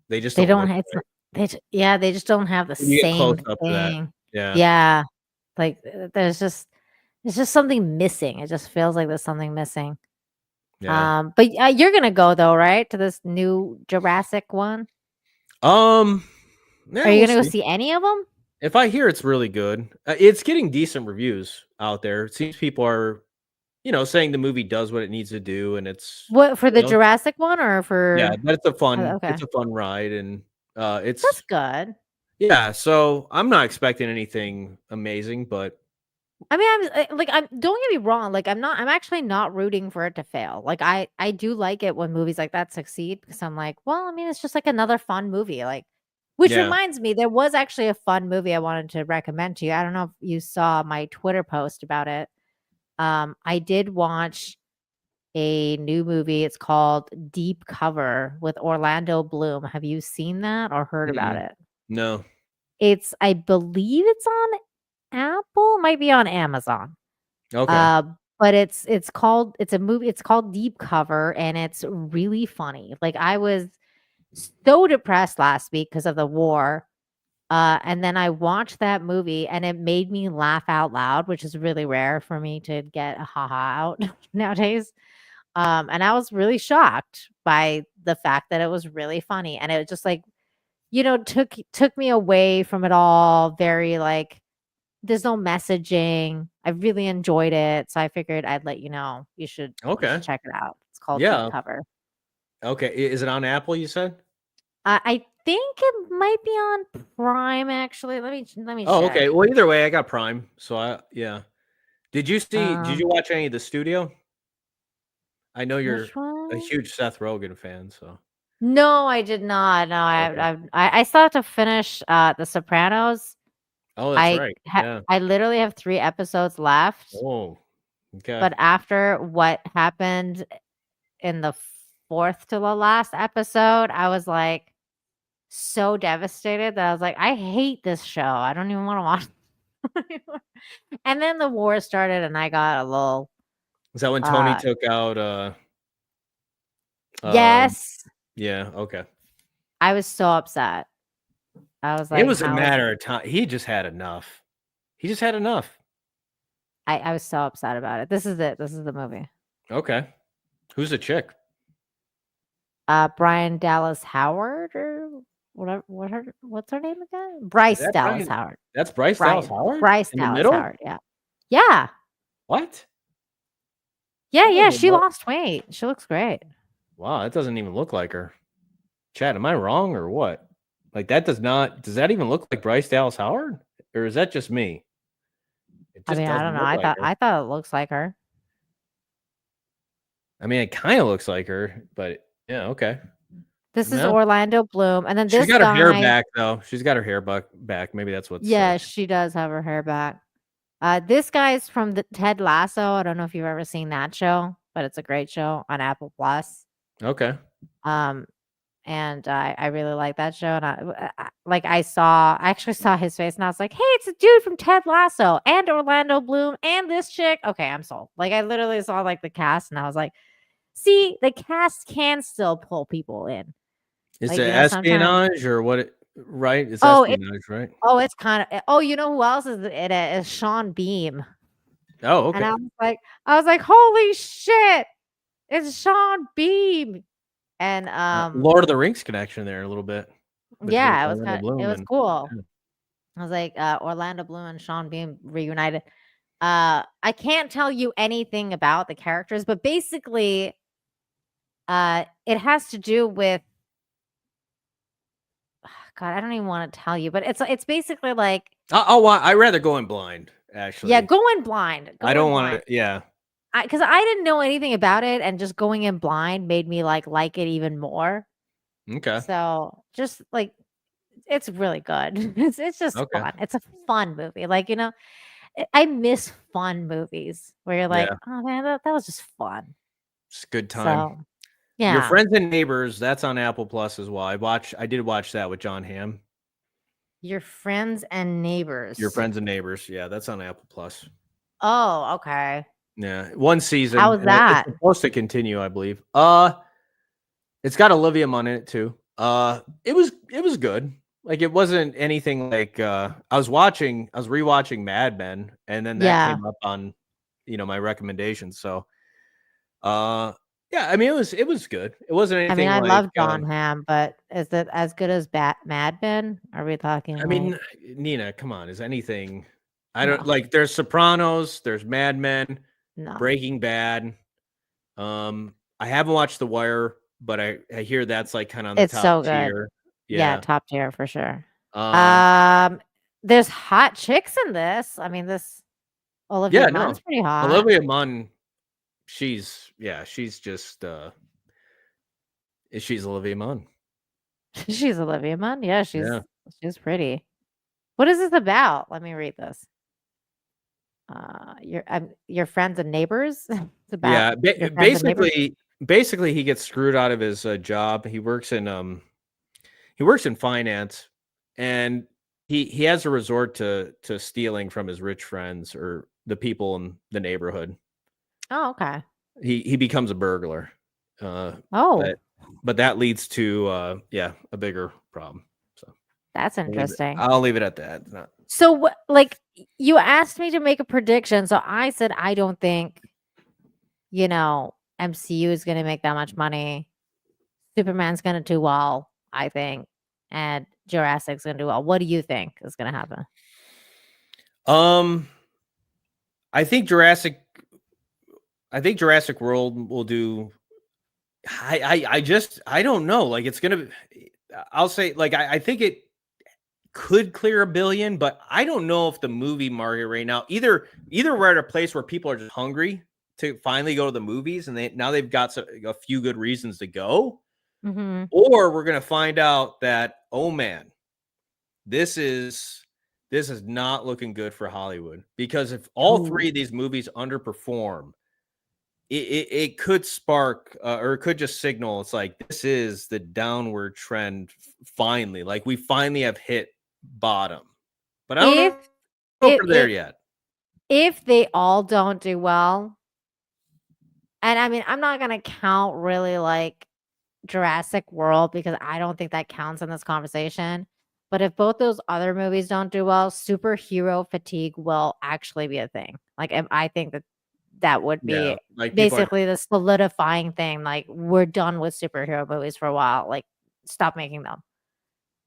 They just They don't. don't Look have right. they just don't have the When you get close same up to that, thing. yeah. Yeah. Like there's just something missing. It just feels like there's something missing. Yeah. But you're gonna go though, right, to this new Jurassic one? Yeah, Are you we'll gonna go see. see any of them? If I hear it's really good, it's getting decent reviews out there. It seems people are, saying the movie does what it needs to do, and it's, What for the Jurassic one or yeah, for? but it's a Okay, fun ride, and that's it's good. yeah. So I'm not expecting anything amazing, but I mean, I'm don't get me wrong, like I'm actually not rooting for it to fail. Like I do like it when movies like that succeed because I'm like, well, I mean, it's just like another fun movie. Like, which yeah. reminds me, there was actually a fun movie I wanted to recommend to you. I don't know if you saw my Twitter post about it. I did watch a new movie. It's called Deep Cover with Orlando Bloom. Have you seen that or heard about Mm-mm. it? No. I believe it's on Apple, might be on Amazon. Okay. But it's a movie. It's called Deep Cover, and it's really funny. Like I was so depressed last week because of the war. And then I watched that movie and it made me laugh out loud, which is really rare for me to get a haha out nowadays. And I was really shocked by the fact that it was really funny. And it just like, took me away from it all. Very like there's no messaging. I really enjoyed it. So I figured I'd let you know. You should Okay. check it out. It's called Deep Yeah. Cover. Okay. Is it on Apple? You said. I think it might be on Prime actually. Let me Oh, check. okay. Well, either way, I got Prime, so yeah. Did you Um, watch any of the studio? I know you're which a one? huge Seth Rogen fan, so No, I did not. No, okay. I still have to finish The Sopranos. Oh, that's right. Yeah. I literally have 3 episodes left. Oh, okay. But after what happened in the 4th to the last episode, I was like so devastated that I was like, I hate this show. I don't even want to watch it anymore. And then the war started and I got a little Is that when Tony took out yes. yeah, okay. I was so upset. I was It like, was a how matter of time. He just had enough. He just had enough. I was so upset about it. This is it. This is the movie. Okay. Who's the chick? Brian Dallas Howard or whatever. What's her name again? Bryce Is that Dallas Brian- Howard. That's Bryce Dallas Howard? Bryce In the Dallas middle? Howard. Yeah. Yeah. What? Yeah. don't Yeah. even She know. lost weight. She looks great. Wow, that doesn't even look like her. Chad, am I wrong or what? Like that does that even look like Bryce Dallas Howard? Or is that just me? It I just mean, I don't doesn't know. look like her. I thought it looks like her. I mean, it kind of looks like her, but yeah, okay. This is No. Orlando Bloom. And then this She's got her hair guy. back though. She's got her hair back. Maybe that's what's Yeah, she does have her hair back. This guy's from the Ted Lasso. I don't know if you've ever seen that show, but it's a great show on Apple Plus. okay. And I really like that show. And I actually saw his face, and I was like, "Hey, it's a dude from Ted Lasso and Orlando Bloom and this chick." Okay, I'm sold. Like I literally saw like the cast, and I was like, "See, the cast can still pull people in." Is Like, it sometimes. espionage or what? Right? It's Oh, espionage, right? Oh, it's kind of. Oh, you know who else is in it? Is Sean Beam. Oh, And okay. I was like, holy shit, it's Sean Beam. And Lord of the Rings connection there a little bit. yeah, Orlando Bloom it was and- cool. yeah. I was like, Orlando Bloom and Sean Beam reunited. I can't tell you anything about the characters, but basically, it has to do with God, I don't even want to tell you, but it's basically like I'd rather go in blind, actually. yeah, going blind. I don't want to. Yeah. Because I didn't know anything about it, and just going in blind made me like it even more. Okay. So just like it's really good. It's just Okay. fun. It's a fun movie. Like I miss fun movies where you're like, Yeah. oh man, that was just fun. It's a good time. So yeah, Your Friends and Neighbors, that's on Apple Plus as well. I did watch that with John Hamm. Your Friends and Neighbors. Your Friends and Neighbors. Yeah, that's on Apple Plus. Oh, okay. Yeah. One season. How was and that? It's supposed to continue, I believe. It's got Olivia Munn in it too. It was good. Like it wasn't anything like I was rewatching Mad Men, and then that Yeah. came up on my recommendations. So Yeah, I mean it was good. It wasn't I anything mean, I like love John Hamm, but is it as good as Mad Men? Are we talking? I mean, Nina, come on, is anything I don't No. like there's Sopranos, there's Mad Men, No. Breaking Bad. I haven't watched The Wire, but I hear that's like kind of on the It's top so good. tier. Yeah, Yeah. top tier for sure. Um, There's hot chicks in this. I mean, this Olivia yeah, Munn's no. pretty hot. Olivia Munn, she's just she's Olivia Munn. She's Olivia Munn. Yeah, Yeah. she's pretty. What is this about? Let me read this. Your friends and neighbors. It's about Yeah, your friends and neighbors? basically he gets screwed out of his job. He works in finance, and he has a resort to stealing from his rich friends or the people in the neighborhood. Oh, okay. He becomes a burglar. Oh. But that leads to a bigger problem. So That's interesting. I'll leave it at that. It's not- So, like, you asked me to make a prediction. So I said, I don't think, MCU is going to make that much money. Superman's going to do well, I think. And Jurassic's going to do well. What do you think is going to happen? I think Jurassic World will do. I don't know. Like it's gonna. I'll say like I think it could clear $1 billion, but I don't know if the movie market right now either we're at a place where people are just hungry to finally go to the movies, and they've got a few good reasons to go, Mm-hmm. or we're gonna find out that, oh man, this is not looking good for Hollywood, because if all three of these movies underperform, it could spark or it could just signal it's like this is the downward trend finally. Like we finally have hit bottom. But I don't know if we're there yet. If they all don't do well, and I mean, I'm not going to count really like Jurassic World because I don't think that counts in this conversation. But if both those other movies don't do well, superhero fatigue will actually be a thing. Like, I think that would be like people basically the solidifying thing. Like, we're done with superhero movies for a while. Like, stop making them.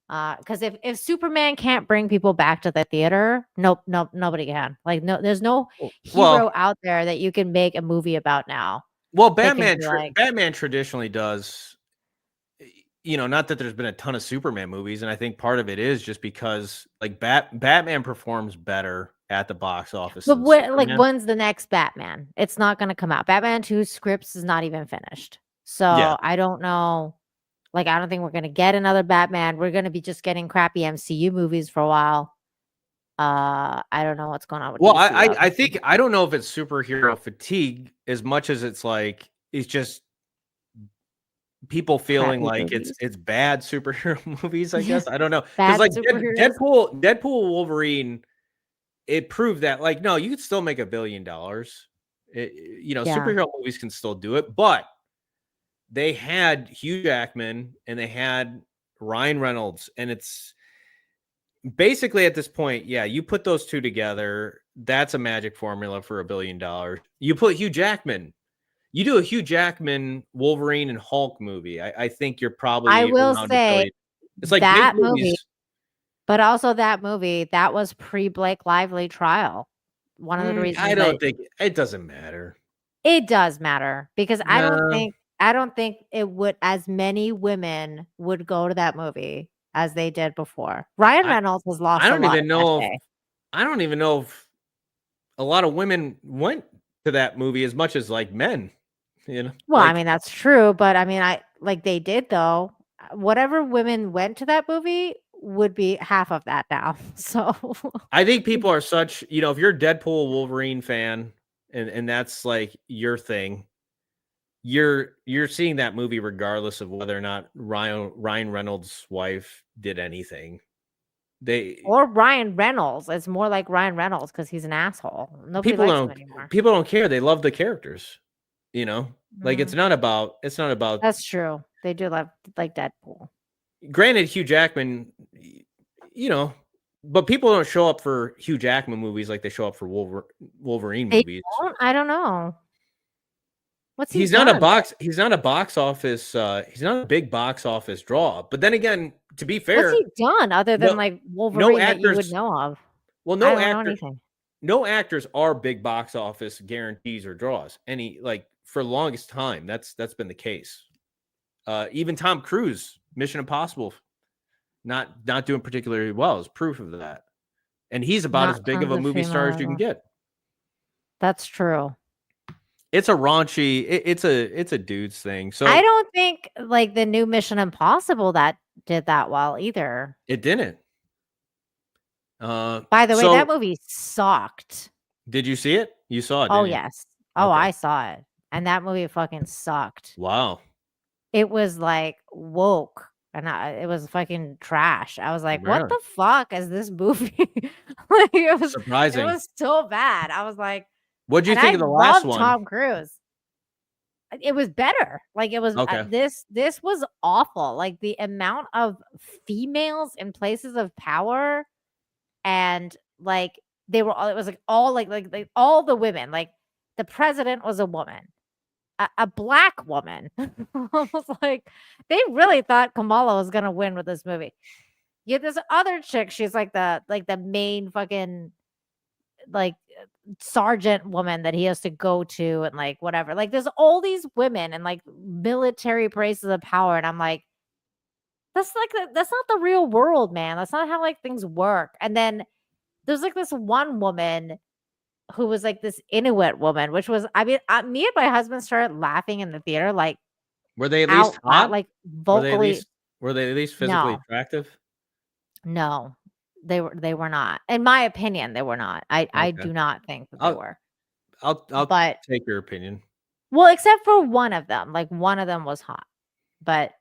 Because if Superman can't bring people back to the theater, nope, nobody can. Like, no, there's no hero out there that you can make a movie about now. Well, that can Batman be like- Batman traditionally does. Not that there's been a ton of Superman movies, and I think part of it is just because like Batman performs better at the box office. But than Superman. when's the next Batman? It's not going to come out. Batman 2 scripts is not even finished. So Yeah. I don't know. Like, I don't think we're going to get another Batman. We're going to be just getting crappy MCU movies for a while. I don't know what's going on with Well, DC, I think I don't know if it's superhero fatigue as much as it's like it's just people feeling Crappy like movies. it's bad superhero movies. I guess I don't know Bad because like superheroes. Deadpool Wolverine, it proved that like no, you could still make $1 billion. Yeah. Superhero movies can still do it, but they had Hugh Jackman and they had Ryan Reynolds, and it's basically at this point, yeah, you put those two together, that's a magic formula for $1 billion. You put Hugh Jackman, you do a Hugh Jackman Wolverine and Hulk movie. I think you're probably I will around $1 say billion. It's like that big movie, movies. but also that movie that was pre Blake Lively trial. One of the reasons I don't think it doesn't matter. it does matter because I No. don't think it would as many women would go to that movie as they did before. Ryan Reynolds has lost. I don't a lot even of know. cachet. I don't even know if a lot of women went to that movie as much as like men. Well, Like, I mean that's true, but I mean they did though. Whatever women went to that movie would be half of that now. So I think people are such, if you're a Deadpool Wolverine fan and that's like your thing, you're seeing that movie regardless of whether or not Ryan Reynolds' wife did anything. or Ryan Reynolds. It's more like Ryan Reynolds because he's an asshole. Nobody People likes him don't anymore. people don't care. They love the characters. Like it's not about That's true. They do love like Deadpool. Granted, Hugh Jackman, but people don't show up for Hugh Jackman movies like they show up for Wolverine They movies. don't? I don't know. What's he He's not a done? box. He's not a box office. He's not a big box office draw. But then again, to be What's fair, he done other than no, like no Wolverine that you would actors. know of? Well, I don't know anything. no actors are big box office guarantees or draws. For the longest time, that's been the case. Even Tom Cruise, Mission Impossible, not doing particularly well is proof of that. And he's about as Not big of tons a of movie star as you can female. get. That's true. It's a raunchy. It's a dude's thing. So I don't think like the new Mission Impossible that did that well either. it didn't. By the way, that movie sucked. Did you see it? You saw it, Oh didn't you? yes. Oh, Okay. I saw it. And that movie fucking sucked. Wow. It was like woke and it was fucking trash. I was like, what Really? the fuck is this movie? Like it Surprising. was so bad. I was like, What'd you and think I of the last love one? Tom Cruise. It was better. Like it was Okay. this was awful. Like the amount of females in places of power and like they were all it was like all like all the women. Like the president was a woman. A black woman. I was like, they really thought Kamala was gonna win with this movie. Yet this other chick, she's like the main fucking like sergeant woman that he has to go to and like whatever. Like there's all these women and like military places of power, and I'm like, that's not the real world, man. That's not how like things work. And then there's like this one woman who was like this Inuit woman, which was, I mean, me and my husband started laughing in the theater, like Were they at least hot? like Were they vocally. at least physically No. attractive? No, they were not. In my opinion, they were not. I Okay. do not think that they were. I'll But take your opinion. well, except for one of them. Like one of them was hot, but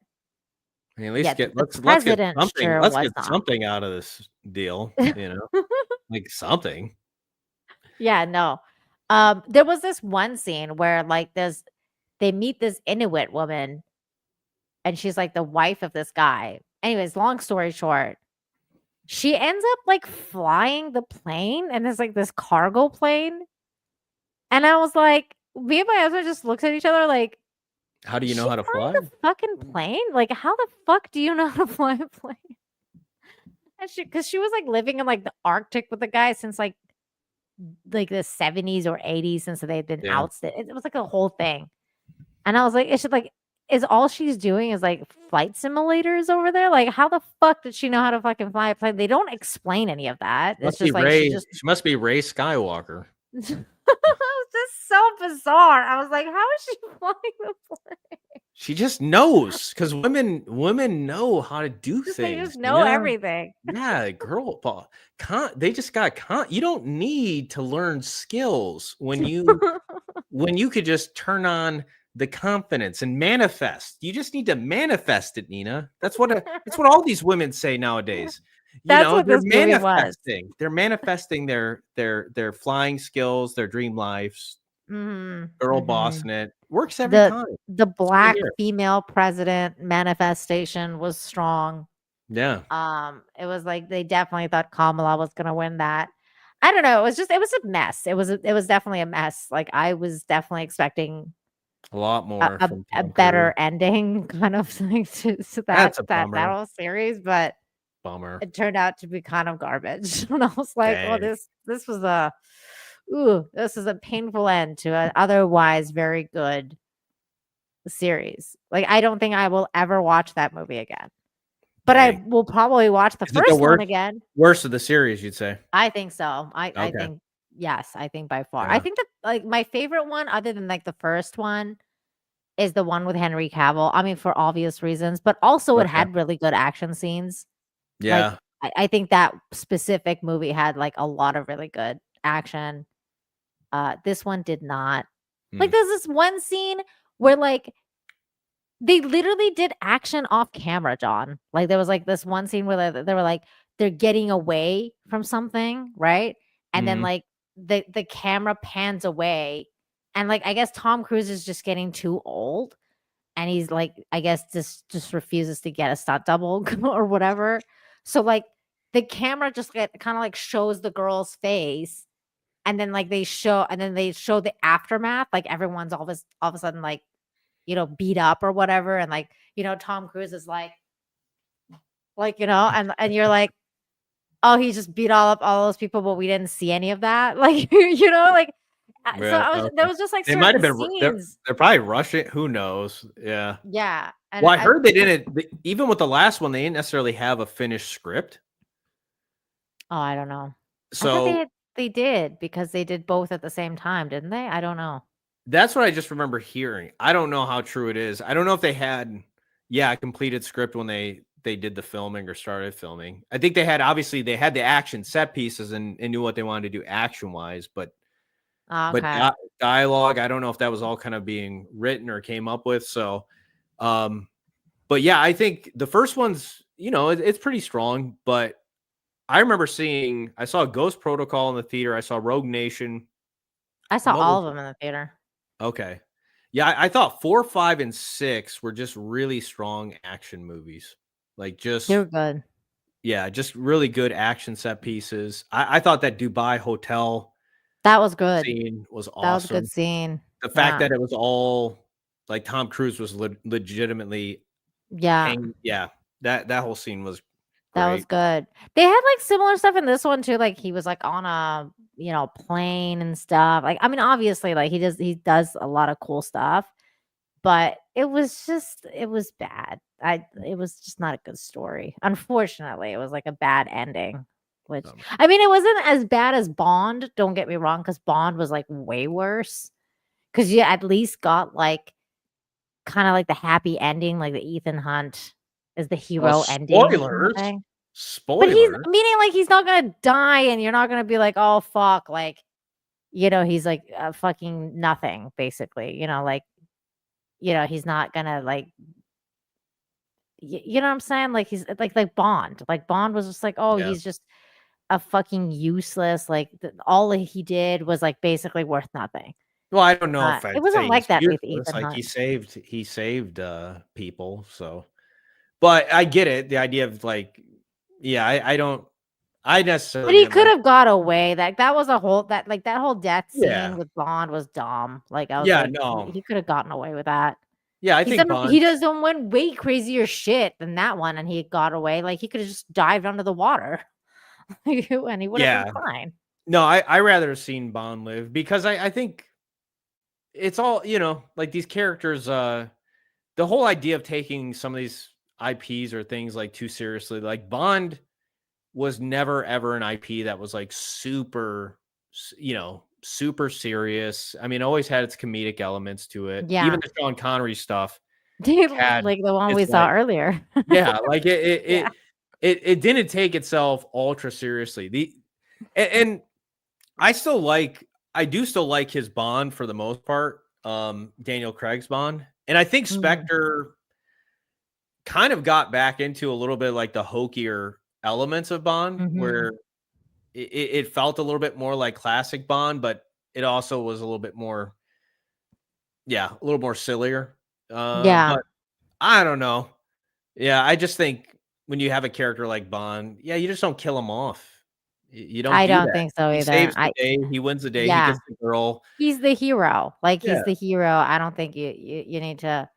I mean, at least yeah, let's get president something. sure Let's was get not. something out of this deal. Like something. Yeah, no. There was this one scene where like they meet this Inuit woman, and she's like the wife of this guy. Anyways, long story short, she ends up like flying the plane, and it's like this cargo plane. And I was like, me and my husband just looked at each other like, How do you know how to fly? the fucking plane? Like, how the fuck do you know how to fly a plane? And because she was like living in like the Arctic with the guy since like the 70s or 80s, since they'd been Yeah. ousted. It was like a whole thing. And I was like, it's just like, is all she's doing is like flight simulators over there? Like, how the fuck did she know how to fucking fly a plane? They don't explain any of that. It's just like Ray. She must be Ray Skywalker. it was just so bizarre. I was like, how is she flying the plane? She just knows because women know how to do things. They just know everything. Yeah, girl, they just got you don't need to learn skills when you could just turn on the confidence and manifest. You just need to manifest it, Nina. That's what all these women say nowadays. That's what they're this movie was. manifesting. They're manifesting their flying skills, their dream lives. Girl bossing it works every time. The black female president manifestation was strong. Yeah. It was like they definitely thought Kamala was gonna win that. I don't know. It was a mess. It was definitely a mess. Like I was definitely expecting a lot more a better ending, kind of thing to that whole series, but bummer. It turned out to be kind of garbage. And I was like, well, this was this is a painful end to an otherwise very good series. Like, I don't think I will ever watch that movie again. But I will probably watch the first one again. Worst of the series, you'd say? I think so. I think, yes, I think by far. Yeah. I think that like my favorite one, other than like the first one, is the one with Henry Cavill. I mean, for obvious reasons, but also it had really good action scenes. Yeah. Like, I think that specific movie had like a lot of really good action. This one did not. Like, there's this one scene where like they literally did action off camera, John. Like there was like this one scene where they were like they're getting away from something, right? And then like the camera pans away, and like I guess Tom Cruise is just getting too old, and he's like I guess just refuses to get a stunt double or whatever. So like the camera just kind of like shows the girl's face, and then like they show the aftermath, like everyone's all of a sudden like, beat up or whatever, and like, Tom Cruise is like, and you're like, oh, he just beat all up all those people, but we didn't see any of that, like, like. So there was just like They might have certain been. They're scenes. probably rushing. Who knows? Yeah. Yeah. And Well, I heard they didn't. Even with the last one, they didn't necessarily have a finished script. Oh, I don't know. I So thought they did, because they did both at the same time, didn't they? I don't know. that's what I just remember hearing. I don't know how true it is. I don't know if they had, a completed script when they did the filming or started filming. I think they had the action set pieces and knew what they wanted to do action wise, but dialogue, I don't know if that was all kind of being written or came up with. So, but yeah, I think the first one's, it's pretty strong, but I remember I saw Ghost Protocol in the theater. I saw Rogue Nation. I saw all of them in the theater. Okay. Yeah, I thought 4, 5, and 6 were just really strong action movies. Like They're good. Yeah, just really good action set pieces. I thought that Dubai hotel that was good. Scene was awesome. That was a good scene. The fact that it was all like Tom Cruise was legitimately that whole scene was that great. was good. They had like similar stuff in this one too. Like he was like on a plane and stuff. Like, I mean, obviously, like he does a lot of cool stuff, but it was bad. It was just not a good story. Unfortunately, it was like a bad ending. Which, I mean, it wasn't as bad as Bond. Don't get me wrong, because Bond was like way worse. Because you at least got like kind of like the happy ending, like the Ethan Hunt is the hero ending. Spoilers. But he's meaning like he's not gonna die, and you're not gonna be like, oh fuck, like, he's like fucking nothing, basically. Like, he's not gonna like, you know what I'm saying? Like he's like Bond. Like Bond was just like, oh, he's just a fucking useless. Like all he did was like basically worth nothing. Well, I don't know if it wasn't like that with It's Ethan like Hunt. he saved people. So, but I get it. The idea of like, I necessarily. But he could have got away. That was a whole that whole death scene with Bond was dumb. Like I was like, no, he could have gotten away with that. Yeah, I think he does one way crazier shit than that one, and he got away. Like he could have just dived under the water, and he would have been fine. No, I rather have seen Bond live, because I think it's all, like these characters, the whole idea of taking some of these IPs or things like too seriously, like Bond was never ever an IP that was like super, super serious. I mean, always had its comedic elements to it. Yeah. Even the Sean Connery stuff. Like the one we saw earlier. Yeah, like it didn't take itself ultra seriously. And I do still like his Bond for the most part, Daniel Craig's Bond. And I think Spectre kind of got back into a little bit like the hokier elements of Bond, where it felt a little bit more like classic Bond, but it also was a little bit more, a little more sillier. But I don't know. Yeah, I just think when you have a character like Bond, you just don't kill him off. You don't. I don't think so either. He saves the day. He wins the day. Yeah. He gets the girl. He's the hero. Like he's the hero. I don't think you need to.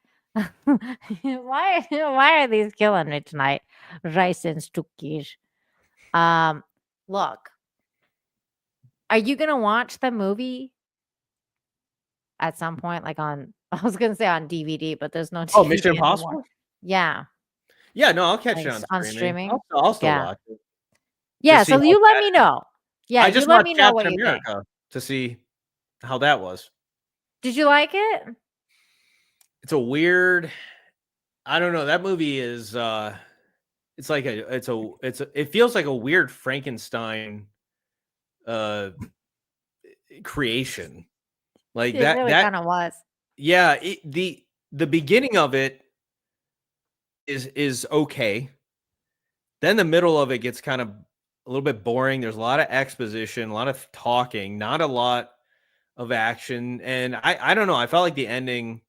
Why are these killing me tonight? Rice and Stukkies. Look. Are you gonna watch the movie at some point? Like I was gonna say on DVD, but there's no DVD. Oh, Mission anymore. Impossible? Yeah. Yeah, no, I'll catch it on streaming. I'll still watch it. Yeah, so you let me know. Yeah, I just you let watched me know Captain what you think. America to see how that was. Did you like it? It's a weird. I don't know. That movie is. It's like it feels like a weird Frankenstein creation. Like It that. really That kind of was. Yeah. The beginning of it is okay. Then the middle of it gets kind of a little bit boring. There's a lot of exposition, a lot of talking, not a lot of action. And I don't know. I felt like the ending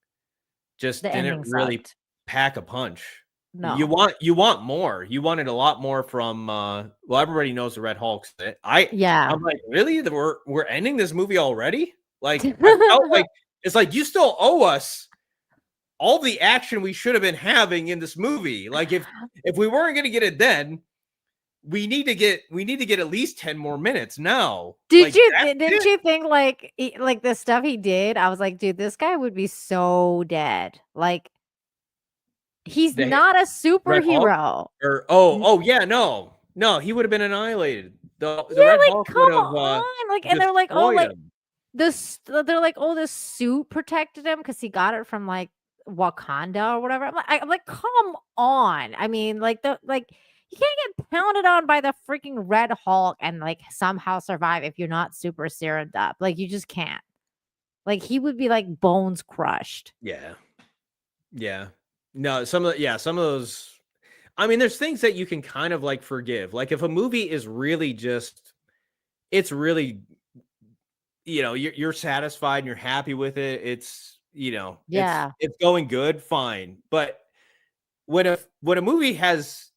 just didn't really pack a punch. No. You want more. You wanted a lot more from well, everybody knows the Red Hulk's it. Yeah. I'm like, really? We're ending this movie already? Like I felt like it's like you still owe us all the action we should have been having in this movie. Like if we weren't going to get it then, we need to get at least 10 more minutes now. Didn't you think like the stuff he did? I was like, dude, this guy would be so dead. Like he's not a superhero. Or yeah, no, he would have been annihilated. The Yeah, Red like Hulk come would have on. Like, and they're like, oh, destroyed like him. they're like, oh, the suit protected him because he got it from like Wakanda or whatever. I'm like, come on. I mean, like you can't get pounded on by the freaking Red Hulk and like somehow survive if you're not super serumed up. Like you just can't. Like he would be like bones crushed. Yeah. No, some of those. I mean, there's things that you can kind of like forgive. Like if a movie is really just, it's really, you're satisfied and you're happy with it. It's, it's going good, fine. But when a movie has,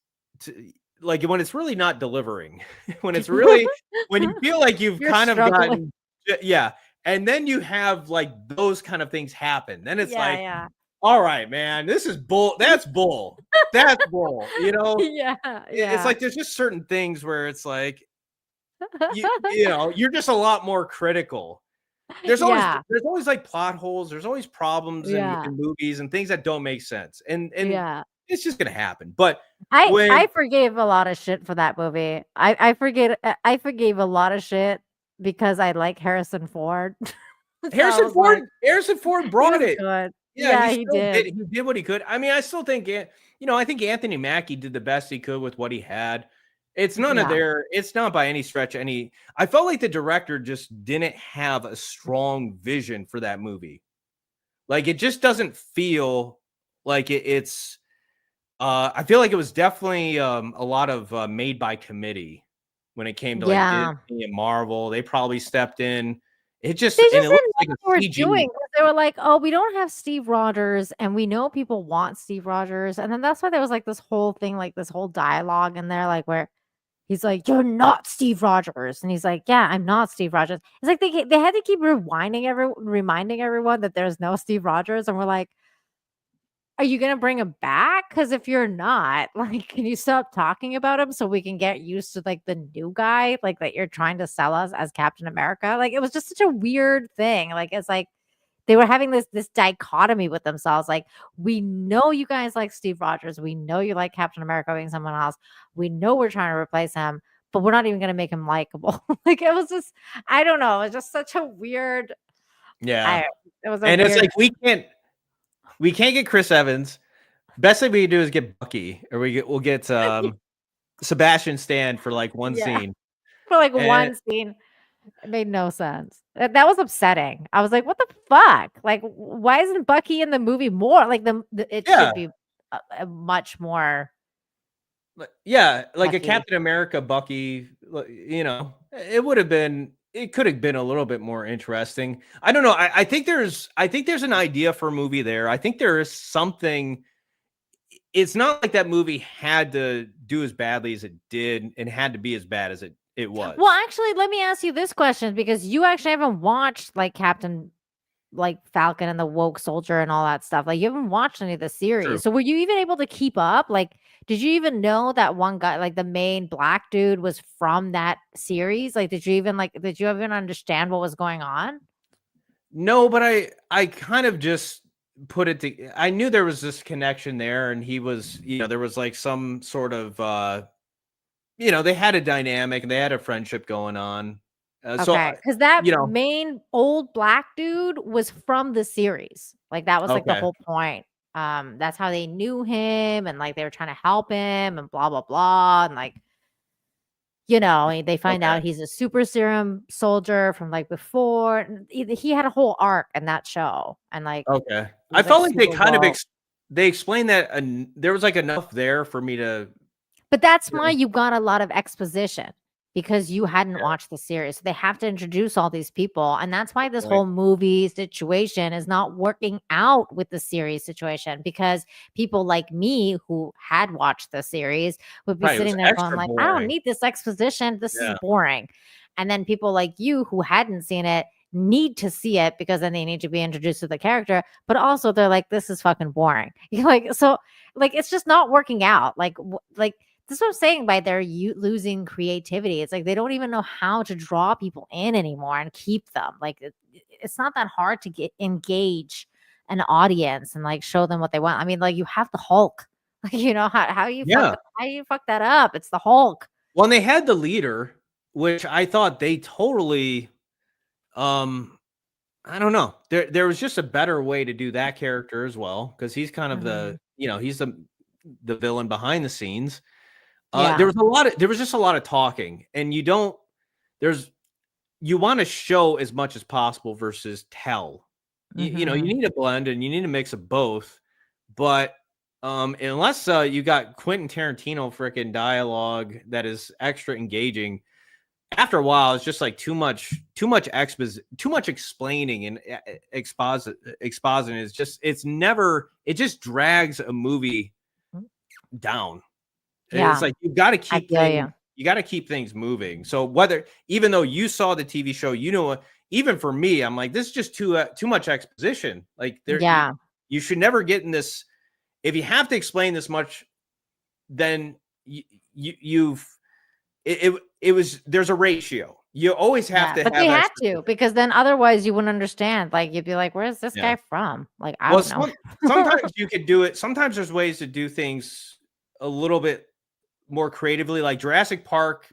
like when it's really not delivering, when it's really, when you feel like you've kind of gotten, and then you have like those kind of things happen, then it's all right, man, this is bull. That's bull. That's bull. It's like there's just certain things where it's like, you're just a lot more critical. There's always like plot holes. There's always problems in movies and things that don't make sense. And it's just gonna happen. But I forgave a lot of shit for that movie. I forgave a lot of shit because I like Harrison Ford. Harrison Ford brought it. Good. Yeah, he did. He did what he could. I mean, I still think I think Anthony Mackie did the best he could with what he had. It's it's not by any stretch I felt like the director just didn't have a strong vision for that movie. Like it just doesn't feel like it's I feel like it was definitely a lot of made by committee when it came to like Disney and Marvel. They probably stepped in. It just didn't know like what they were doing. They were like, oh, we don't have Steve Rogers, and we know people want Steve Rogers. And then that's why there was like this whole thing, like this whole dialogue in there, like where he's like, you're not Steve Rogers. And he's like, yeah, I'm not Steve Rogers. It's like they had to keep reminding everyone that there's no Steve Rogers. And we're like, are you going to bring him back? Because if you're not, like, can you stop talking about him so we can get used to like the new guy, like that you're trying to sell us as Captain America? Like, it was just such a weird thing. Like, it's like they were having this dichotomy with themselves. Like, we know you guys like Steve Rogers. We know you like Captain America being someone else. We know we're trying to replace him, but we're not even going to make him likable. Like, it was just, I don't know. It was just such a weird. Yeah. It's like we can't get Chris Evans. Best thing we can do is get Bucky, or we'll get Sebastian Stan for like one scene. For like one scene. It made no sense. That was upsetting. I was like, what the fuck? Like, why isn't Bucky in the movie more? Like it should be a much more. Yeah, like a Captain America Bucky, it could have been a little bit more interesting. I don't know. I think there's an idea for a movie there. I think there is something. It's not like that movie had to do as badly as it did and had to be as bad as it was. Well, actually, let me ask you this question, because you actually haven't watched like Captain, like Falcon and the Woke Soldier and all that stuff. Like, you haven't watched any of the series. True. So were you even able to keep up? Like, did you even know that one guy, like the main black dude, was from that series? Like, did you even understand what was going on? No, but I kind of just put it to, I knew there was this connection there, and he was, there was like some sort of they had a dynamic and they had a friendship going on. Okay, because that main old black dude was from the series. Like, that was like the whole point. That's how they knew him, and like they were trying to help him, and blah blah blah, and like they find out he's a super serum soldier from like before. And he had a whole arc in that show, and like I felt like they kind of they explained that, and there was like enough there for me to. But that's why you got a lot of exposition. because you hadn't watched the series. So they have to introduce all these people. And that's why this Right. whole movie situation is not working out with the series situation, because people like me who had watched the series would be Right, it was sitting there going extra like, I don't boring. need this exposition. This Yeah. is boring. And then people like you who hadn't seen it need to see it because then they need to be introduced to the character, but also they're like, this is fucking boring. You're like, so like it's just not working out. Like this is what I'm saying by they're losing creativity. It's like they don't even know how to draw people in anymore and keep them. Like it's not that hard to engage an audience and like show them what they want. I mean, like you have the Hulk. Like, you know, how you fuck that up? It's the Hulk. Well, and they had the leader, which I thought they totally I don't know. There was just a better way to do that character as well, because he's kind of the, you know, he's the villain behind the scenes. There was just a lot of talking, and you want to show as much as possible versus tell. You know, you need a blend and you need a mix of both. But unless you got Quentin Tarantino freaking dialogue that is extra engaging, after a while it's just like too much explaining and expositing is just it just drags a movie down. Yeah. It's like you got to keep things moving. So even though you saw the TV show, you know, even for me, I'm like, this is just too much exposition. Like you should never get in this. If you have to explain this much, then there's a ratio. You always have to. But they had to, because then otherwise you wouldn't understand. Like you'd be like, "Where's this guy from?" Like I don't know. Sometimes you could do it. Sometimes there's ways to do things a little bit more creatively. Like Jurassic Park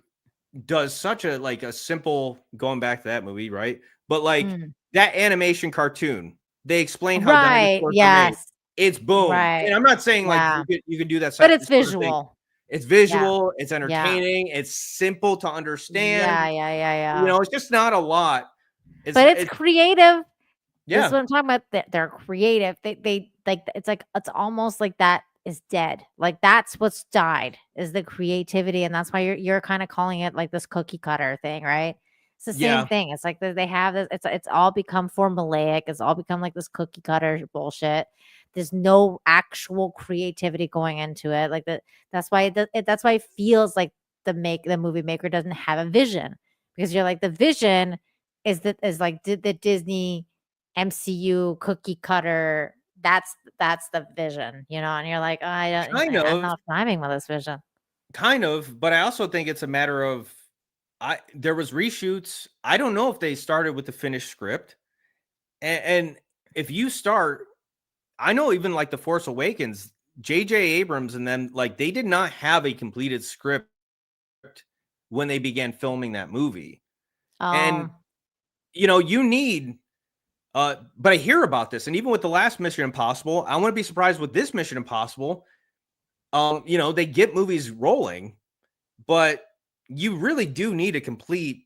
does such a simple, going back to that movie, right? But like that animation cartoon, they explain how dinosaurs are made. It's boom. Right. And I'm not saying like you could do that, but it's visual. It's visual. It's entertaining. It's simple to understand. Yeah. You know, it's just not a lot. But it's creative. Yeah. That's what I'm talking about. They're creative. They like, it's almost like that is dead. Like that's what's died, is the creativity. And that's why you're kind of calling it like this cookie cutter thing, right? It's the same thing. It's like they have this, it's all become formulaic. It's all become like this cookie cutter bullshit. There's no actual creativity going into it. Like that's why it feels like the movie maker doesn't have a vision, because you're like, the vision is like the Disney MCU cookie cutter. That's the vision, you know. And you're like, oh, I'm not timing with this vision. Kind of, but I also think it's a matter of there was reshoots. I don't know if they started with the finished script, and if you start. I know even like The Force Awakens, J.J. Abrams and them, like they did not have a completed script when they began filming that movie. And, you know, you need, but I hear about this. And even with the last Mission Impossible, I wouldn't be surprised with this Mission Impossible. You know, they get movies rolling, but you really do need a complete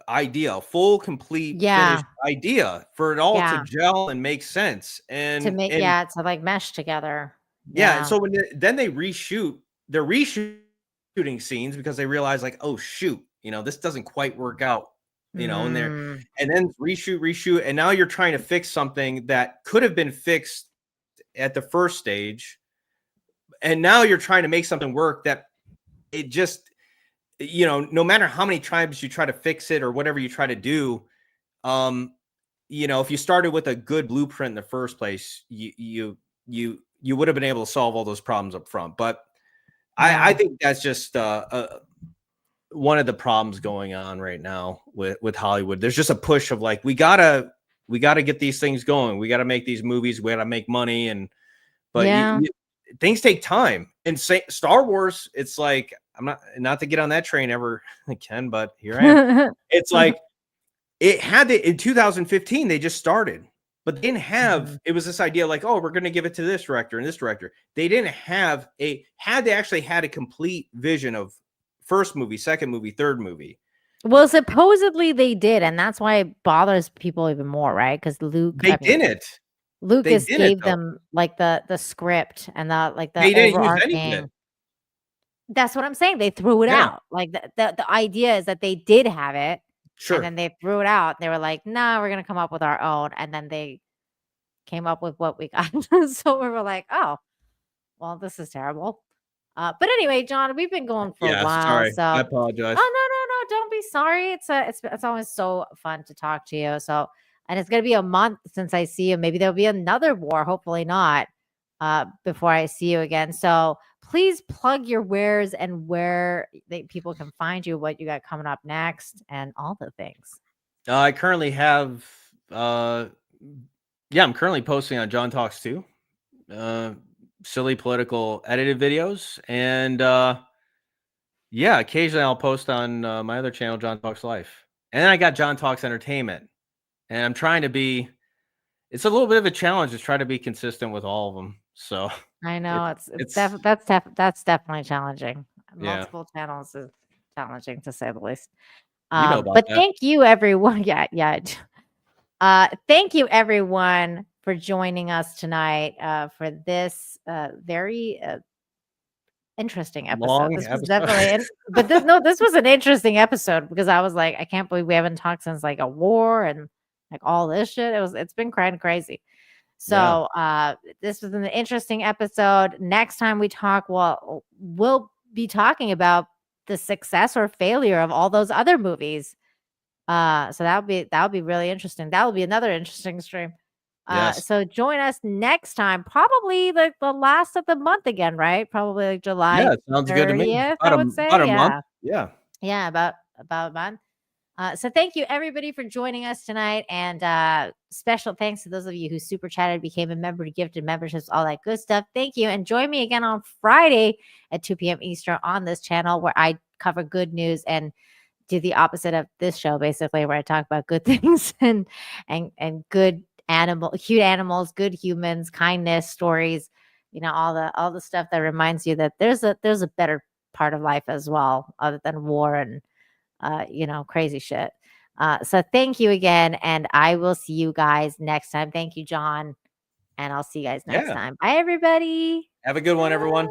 idea, full, complete, finished idea for it all to gel and make sense, and to make to like mesh together. And so then they they're reshooting scenes because they realize like, oh shoot, you know, this doesn't quite work out, you know, and then reshoot, and now you're trying to fix something that could have been fixed at the first stage, and now you're trying to make something work that it just, you know, no matter how many times you try to fix it or whatever you try to do, you know, if you started with a good blueprint in the first place, you would have been able to solve all those problems up front. But I think that's just one of the problems going on right now with Hollywood. There's just a push of like, we gotta get these things going. We gotta make these movies. We gotta make money, but things take time. And Star Wars, it's like, I'm not to get on that train ever again, but here I am. It's like it had to, in 2015, they just started, but they didn't have, it was this idea like, oh, we're going to give it to this director and this director. They didn't have they actually had a complete vision of first movie, second movie, third movie. Well, supposedly they did. And that's why it bothers people even more, right? Because Lucas gave them like the script and the they didn't use any of it. That's what I'm saying. They threw it Yeah. out. Like the idea is that they did have it, Sure. and then they threw it out. They were like, "No, we're gonna come up with our own," and then they came up with what we got. So we were like, "Oh, well, this is terrible." But anyway, John, we've been going for a Yeah, while, sorry. so I apologize. no, don't be sorry. It's always so fun to talk to you. So, and it's gonna be a month since I see you. Maybe there'll be another war. Hopefully not. Before I see you again. So please plug your wares and where people can find you, what you got coming up next, and all the things. I currently have, I'm currently posting on John Talks 2, silly political edited videos, and occasionally I'll post on my other channel, John Talks Life, and then I got John Talks Entertainment, and I'm trying to be. It's a little bit of a challenge to try to be consistent with all of them. So I know that's definitely challenging. Yeah. Multiple channels is challenging to say the least. You know about But that. thank you, everyone. Yeah. Thank you, everyone, for joining us tonight for this very interesting episode. Long This was episode. definitely, this was an interesting episode because I was like, I can't believe we haven't talked since like a war and like all this shit. It's been kind of crazy. So this was an interesting episode. Next time we talk, we'll be talking about the success or failure of all those other movies. So that'll be really interesting. That will be another interesting stream. Yes. So join us next time, probably like the last of the month again, right? Probably like July Yeah, it sounds good to me. 30th, About I a- would say. about a Yeah. month. Yeah. Yeah, about a month. So thank you everybody for joining us tonight, and special thanks to those of you who super chatted, became a member, gifted memberships, all that good stuff. Thank you, and join me again on Friday at 2 p.m. Eastern on this channel where I cover good news and do the opposite of this show, basically, where I talk about good things and good cute animals, good humans, kindness, stories, all the stuff that reminds you that there's a better part of life as well, other than war and crazy shit. So thank you again, and I will see you guys next time. Thank you, John, and I'll see you guys next Yeah. time. Bye, everybody. Have a good one, everyone.